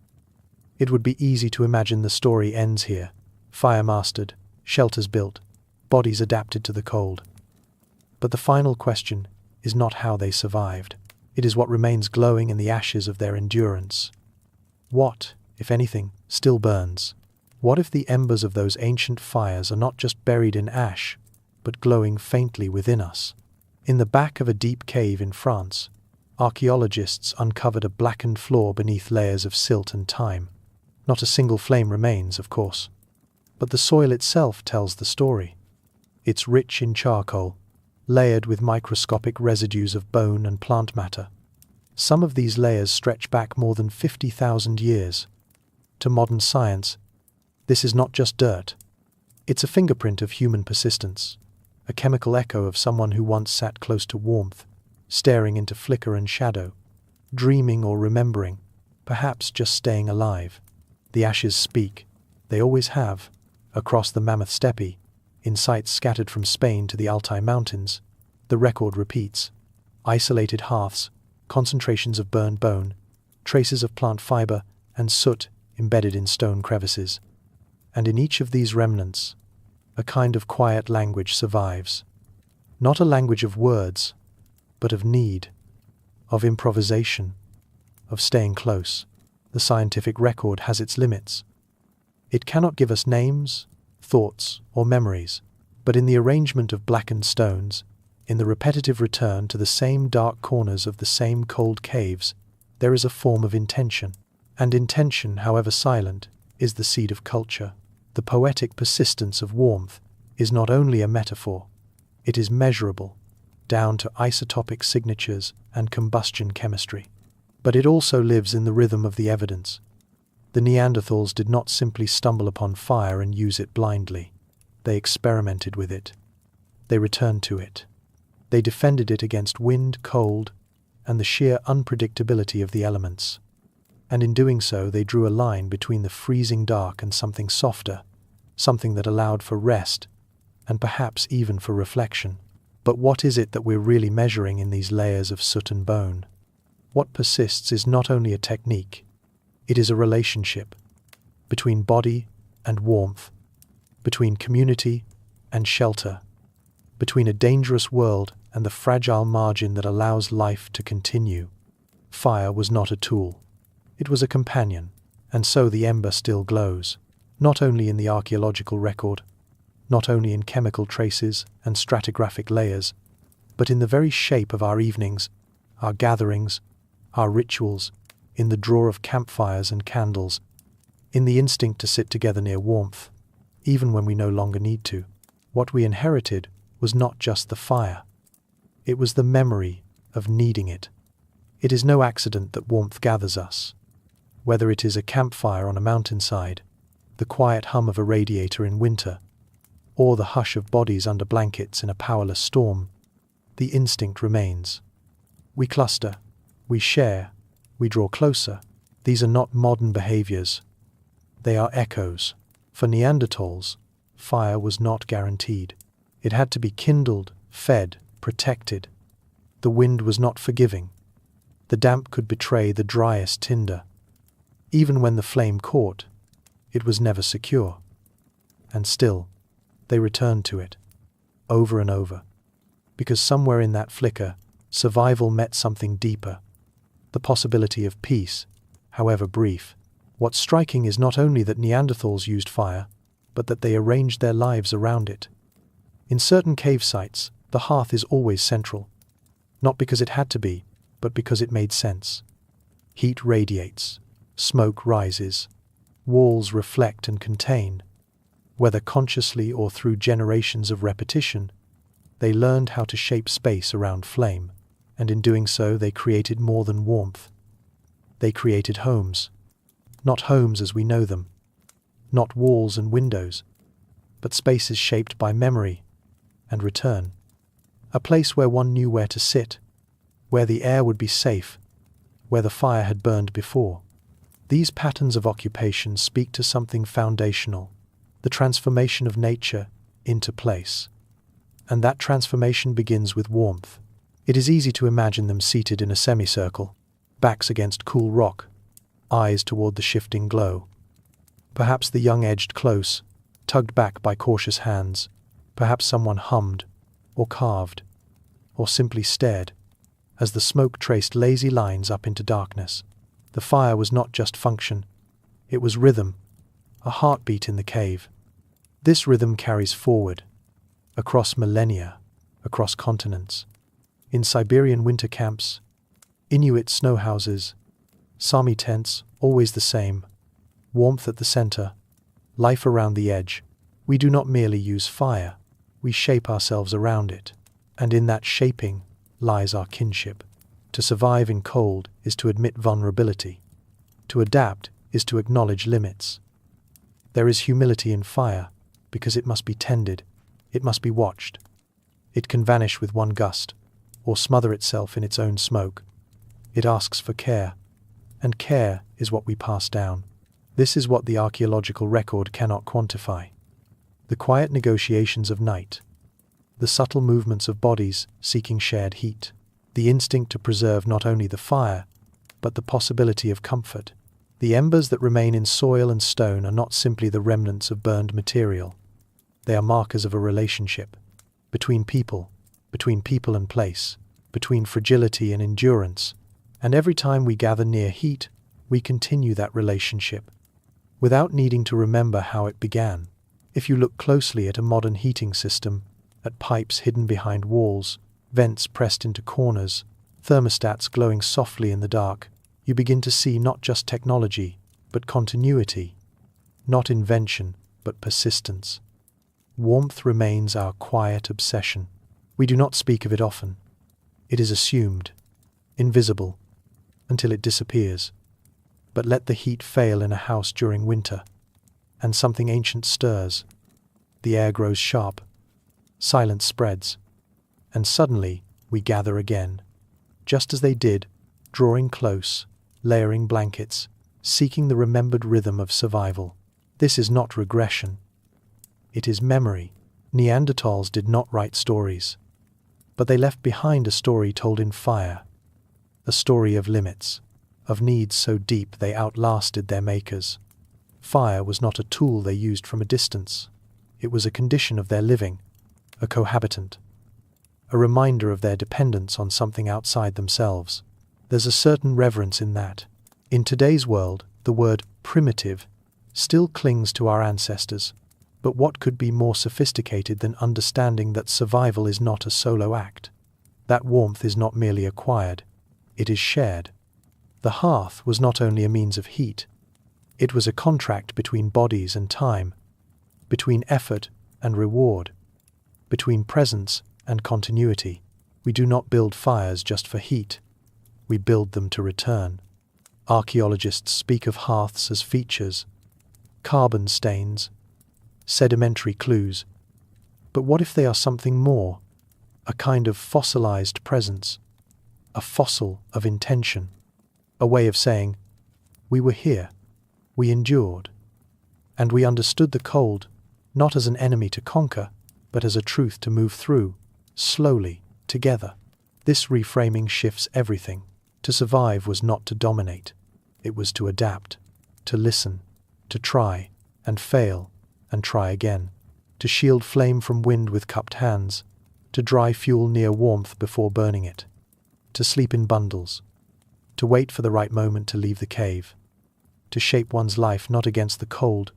It would be easy to imagine the story ends here, fire mastered, shelters built, bodies adapted to the cold. But the final question is not how they survived. It is what remains glowing in the ashes of their endurance. What, if anything, still burns? What if the embers of those ancient fires are not just buried in ash, but glowing faintly within us? In the back of a deep cave in France, archaeologists uncovered a blackened floor beneath layers of silt and thyme. Not a single flame remains, of course, but the soil itself tells the story. It's rich in charcoal, layered with microscopic residues of bone and plant matter. Some of these layers stretch back more than 50,000 years. To modern science, this is not just dirt. It's a fingerprint of human persistence, a chemical echo of someone who once sat close to warmth, staring into flicker and shadow, dreaming or remembering, perhaps just staying alive. The ashes speak. They always have. Across the Mammoth Steppe, in sites scattered from Spain to the Altai Mountains, the record repeats. Isolated hearths, concentrations of burned bone, traces of plant fiber, and soot embedded in stone crevices. And in each of these remnants, a kind of quiet language survives. Not a language of words, but of need, of improvisation, of staying close. The scientific record has its limits. It cannot give us names, thoughts, or memories, but in the arrangement of blackened stones, in the repetitive return to the same dark corners of the same cold caves, there is a form of intention. And intention, however silent, is the seed of culture. The poetic persistence of warmth is not only a metaphor, it is measurable, down to isotopic signatures and combustion chemistry. But it also lives in the rhythm of the evidence. The Neanderthals did not simply stumble upon fire and use it blindly. They experimented with it. They returned to it. They defended it against wind, cold, and the sheer unpredictability of the elements. And in doing so, they drew a line between the freezing dark and something softer, something that allowed for rest, and perhaps even for reflection. But what is it that we're really measuring in these layers of soot and bone? What persists is not only a technique, it is a relationship between body and warmth, between community and shelter, between a dangerous world and the fragile margin that allows life to continue. Fire was not a tool. It was a companion, and so the ember still glows, not only in the archaeological record, not only in chemical traces and stratigraphic layers, but in the very shape of our evenings, our gatherings, our rituals, in the draw of campfires and candles, in the instinct to sit together near warmth, even when we no longer need to. What we inherited was not just the fire. It was the memory of needing it. It is no accident that warmth gathers us. Whether it is a campfire on a mountainside, the quiet hum of a radiator in winter, or the hush of bodies under blankets in a powerless storm, the instinct remains. We cluster, we share, we draw closer. These are not modern behaviors. They are echoes. For Neanderthals, fire was not guaranteed. It had to be kindled, fed, protected. The wind was not forgiving. The damp could betray the driest tinder. Even when the flame caught, it was never secure. And still, they returned to it, over and over. Because somewhere in that flicker, survival met something deeper. The possibility of peace, however brief. What's striking is not only that Neanderthals used fire, but that they arranged their lives around it. In certain cave sites, the hearth is always central. Not because it had to be, but because it made sense. Heat radiates, smoke rises, walls reflect and contain. Whether consciously or through generations of repetition, they learned how to shape space around flame, and in doing so they created more than warmth. They created homes. Not homes as we know them, not walls and windows, but spaces shaped by memory and return. A place where one knew where to sit, where the air would be safe, where the fire had burned before. These patterns of occupation speak to something foundational, the transformation of nature into place. And that transformation begins with warmth. It is easy to imagine them seated in a semicircle, backs against cool rock, eyes toward the shifting glow. Perhaps the young edged close, tugged back by cautious hands. Perhaps someone hummed, or carved, or simply stared, as the smoke traced lazy lines up into darkness. The fire was not just function, it was rhythm, a heartbeat in the cave. This rhythm carries forward, across millennia, across continents. In Siberian winter camps, Inuit snow houses, Sami tents, always the same, warmth at the center, life around the edge. We do not merely use fire, we shape ourselves around it, and in that shaping lies our kinship. To survive in cold is to admit vulnerability. To adapt is to acknowledge limits. There is humility in fire, because it must be tended, it must be watched. It can vanish with one gust, or smother itself in its own smoke. It asks for care, and care is what we pass down. This is what the archaeological record cannot quantify. The quiet negotiations of night, the subtle movements of bodies seeking shared heat, the instinct to preserve not only the fire, but the possibility of comfort. The embers that remain in soil and stone are not simply the remnants of burned material. They are markers of a relationship, between people and place, between fragility and endurance. And every time we gather near heat, we continue that relationship, without needing to remember how it began. If you look closely at a modern heating system, at pipes hidden behind walls, vents pressed into corners, thermostats glowing softly in the dark, you begin to see not just technology, but continuity. Not invention, but persistence. Warmth remains our quiet obsession. We do not speak of it often. It is assumed, invisible, until it disappears. But let the heat fail in a house during winter, and something ancient stirs. The air grows sharp, silence spreads, and suddenly we gather again, just as they did, drawing close, layering blankets, seeking the remembered rhythm of survival. This is not regression. It is memory. Neanderthals did not write stories, but they left behind a story told in fire, a story of limits, of needs so deep they outlasted their makers. Fire was not a tool they used from a distance. It was a condition of their living, a cohabitant. a reminder of their dependence on something outside themselves. There's a certain reverence in that. In today's world, the word primitive still clings to our ancestors. But what could be more sophisticated than understanding that survival is not a solo act? That warmth is not merely acquired, it is shared. The hearth was not only a means of heat, it was a contract between bodies and time, between effort and reward, between presence and continuity. We do not build fires just for heat, we build them to return. Archaeologists speak of hearths as features, carbon stains, sedimentary clues. But what if they are something more? A kind of fossilized presence, a fossil of intention, a way of saying, we were here, we endured, and we understood the cold, not as an enemy to conquer, but as a truth to move through, slowly, together. This reframing shifts everything. To survive was not to dominate, it was to adapt, to listen, to try, and fail, and try again, to shield flame from wind with cupped hands, to dry fuel near warmth before burning it, to sleep in bundles, to wait for the right moment to leave the cave, to shape one's life not against the cold,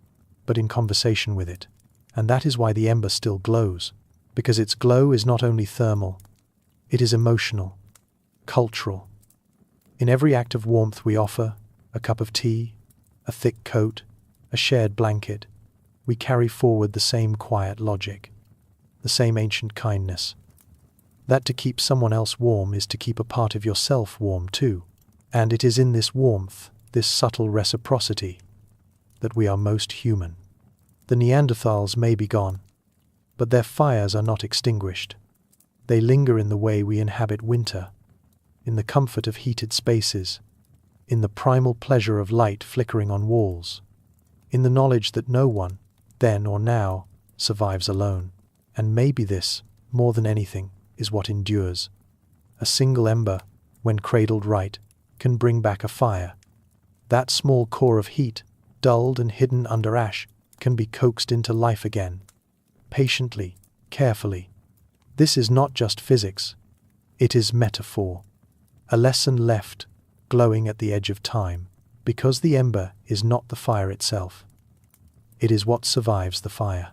but in conversation with it. And that is why the ember still glows, because its glow is not only thermal, it is emotional, cultural. In every act of warmth we offer, a cup of tea, a thick coat, a shared blanket, we carry forward the same quiet logic, the same ancient kindness. That to keep someone else warm is to keep a part of yourself warm too. And it is in this warmth, this subtle reciprocity, that we are most human. The Neanderthals may be gone, but their fires are not extinguished. They linger in the way we inhabit winter, in the comfort of heated spaces, in the primal pleasure of light flickering on walls, in the knowledge that no one, then or now, survives alone. And maybe this, more than anything, is what endures. A single ember, when cradled right, can bring back a fire. That small core of heat, dulled and hidden under ash, can be coaxed into life again. Patiently, carefully. This is not just physics. It is metaphor. A lesson left, glowing at the edge of time, because the ember is not the fire itself. It is what survives the fire.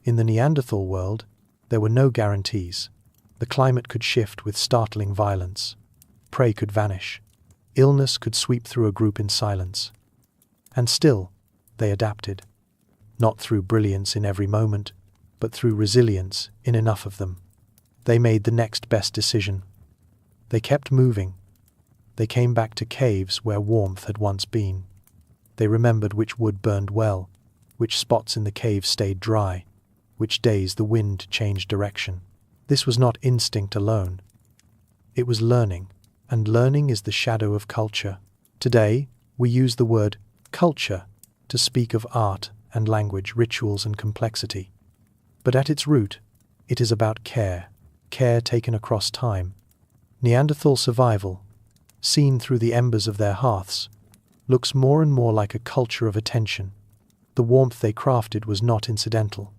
In the Neanderthal world, there were no guarantees. The climate could shift with startling violence. Prey could vanish. Illness could sweep through a group in silence. And still, they adapted. Not through brilliance in every moment, but through resilience in enough of them. They made the next best decision. They kept moving. They came back to caves where warmth had once been. They remembered which wood burned well, which spots in the cave stayed dry, which days the wind changed direction. This was not instinct alone. It was learning, and learning is the shadow of culture. Today, we use the word culture to speak of art and language, rituals and complexity. But at its root, it is about care taken across time. Neanderthal survival, seen through the embers of their hearths, looks more and more like a culture of attention. The warmth they crafted was not incidental.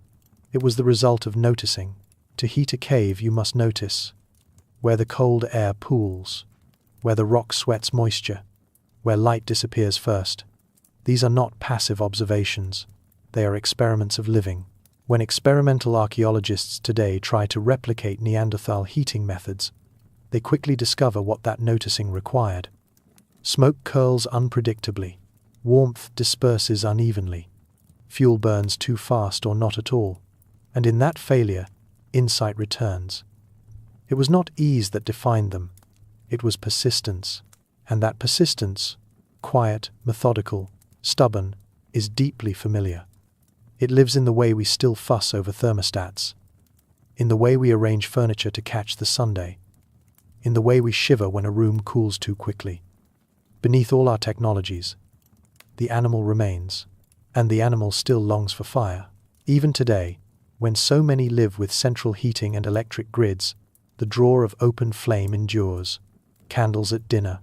It was the result of noticing. To heat a cave you must notice where the cold air pools, where the rock sweats moisture, where light disappears first. These are not passive observations. They are experiments of living. When experimental archaeologists today try to replicate Neanderthal heating methods, they quickly discover what that noticing required. Smoke curls unpredictably. Warmth disperses unevenly. Fuel burns too fast or not at all. And in that failure, insight returns. It was not ease that defined them. It was persistence. And that persistence, quiet, methodical, stubborn, is deeply familiar. It lives in the way we still fuss over thermostats, in the way we arrange furniture to catch the Sunday, in the way we shiver when a room cools too quickly. Beneath all our technologies, the animal remains, and the animal still longs for fire. Even today, when so many live with central heating and electric grids, the draw of open flame endures. Candles at dinner,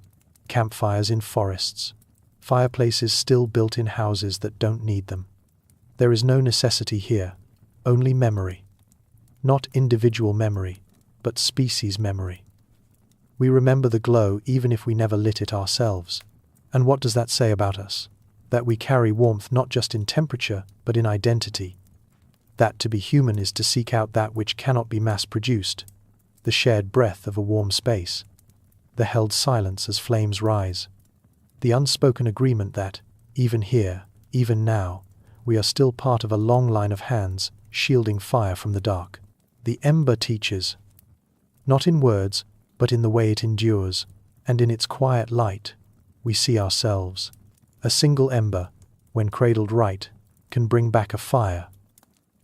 campfires in forests, fireplaces still built in houses that don't need them. There is no necessity here, only memory. Not individual memory, but species memory. We remember the glow even if we never lit it ourselves. And what does that say about us? That we carry warmth not just in temperature, but in identity. That to be human is to seek out that which cannot be mass-produced, the shared breath of a warm space, the held silence as flames rise, the unspoken agreement that, even here, even now, we are still part of a long line of hands shielding fire from the dark. The ember teaches, not in words, but in the way it endures, and in its quiet light, we see ourselves. A single ember, when cradled right, can bring back a fire.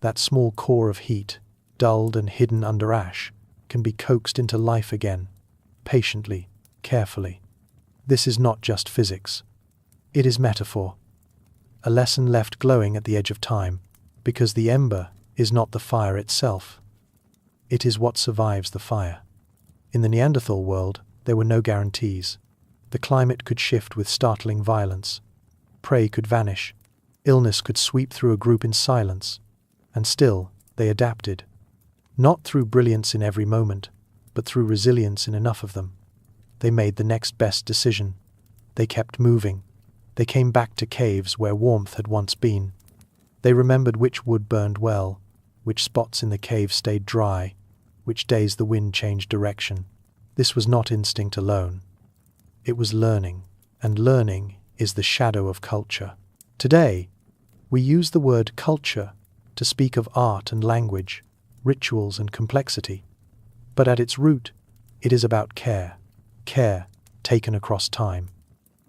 That small core of heat, dulled and hidden under ash, can be coaxed into life again, patiently, carefully. This is not just physics. It is metaphor. A lesson left glowing at the edge of time, because the ember is not the fire itself. It is what survives the fire. In the Neanderthal world, there were no guarantees. The climate could shift with startling violence. Prey could vanish. Illness could sweep through a group in silence. And still, they adapted. Not through brilliance in every moment, but through resilience in enough of them. They made the next best decision. They kept moving. They came back to caves where warmth had once been. They remembered which wood burned well, which spots in the cave stayed dry, which days the wind changed direction. This was not instinct alone. It was learning, and learning is the shadow of culture. Today, we use the word culture to speak of art and language, rituals and complexity. But at its root, it is about care taken across time.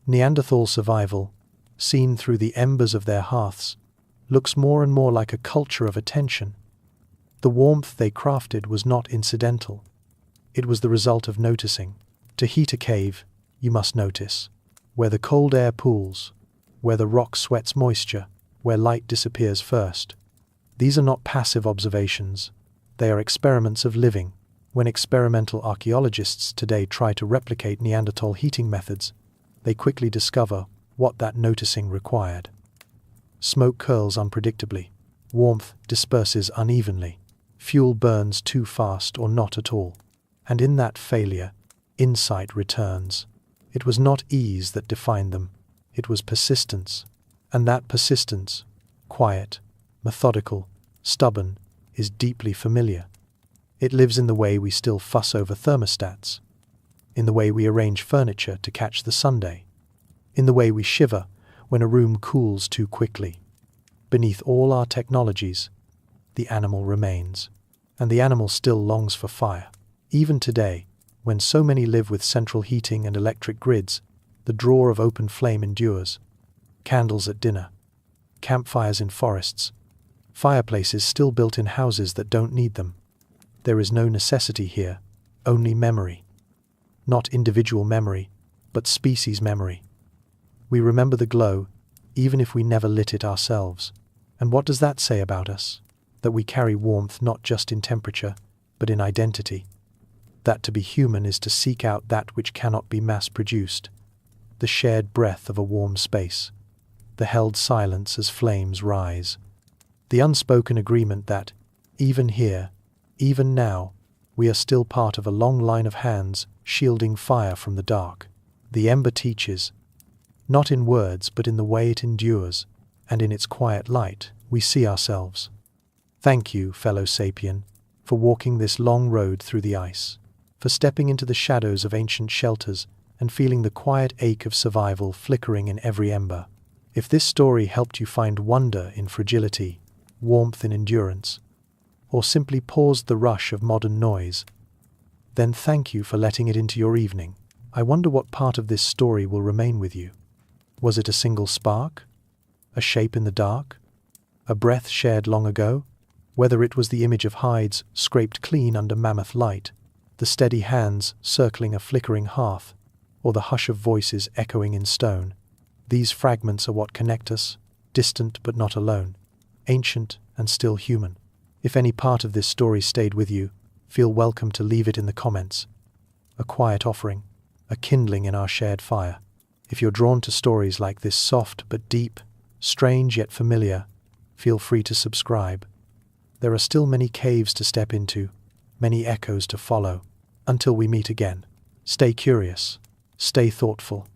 Neanderthal survival, seen through the embers of their hearths, looks more and more like a culture of attention. The warmth they crafted was not incidental. It was the result of noticing. To heat a cave, you must notice where the cold air pools, where the rock sweats moisture, where light disappears first. These are not passive observations. They are experiments of living. When experimental archaeologists today try to replicate Neanderthal heating methods, they quickly discover what that noticing required. Smoke curls unpredictably. Warmth disperses unevenly. Fuel burns too fast or not at all. And in that failure, insight returns. It was not ease that defined them. It was persistence. And that persistence, quiet, methodical, stubborn, is deeply familiar. It lives in the way we still fuss over thermostats, in the way we arrange furniture to catch the Sunday, in the way we shiver when a room cools too quickly. Beneath all our technologies, the animal remains, and the animal still longs for fire. Even today, when so many live with central heating and electric grids, the draw of open flame endures. Candles at dinner, campfires in forests, fireplaces still built in houses that don't need them. There is no necessity here, only memory. Not individual memory, but species memory. We remember the glow, even if we never lit it ourselves. And what does that say about us? That we carry warmth not just in temperature, but in identity. That to be human is to seek out that which cannot be mass-produced, the shared breath of a warm space, the held silence as flames rise, the unspoken agreement that, even here, even now, we are still part of a long line of hands shielding fire from the dark. The ember teaches, not in words but in the way it endures, and in its quiet light we see ourselves. Thank you, fellow sapien, for walking this long road through the ice, for stepping into the shadows of ancient shelters and feeling the quiet ache of survival flickering in every ember. If this story helped you find wonder in fragility, warmth in endurance, or simply paused the rush of modern noise, then thank you for letting it into your evening. I wonder what part of this story will remain with you. Was it a single spark? A shape in the dark? A breath shared long ago? Whether it was the image of hides scraped clean under mammoth light, the steady hands circling a flickering hearth, or the hush of voices echoing in stone, these fragments are what connect us, distant but not alone, ancient and still human. If any part of this story stayed with you, feel welcome to leave it in the comments. A quiet offering, a kindling in our shared fire. If you're drawn to stories like this soft but deep, strange yet familiar, feel free to subscribe. There are still many caves to step into, many echoes to follow. Until we meet again, stay curious, stay thoughtful,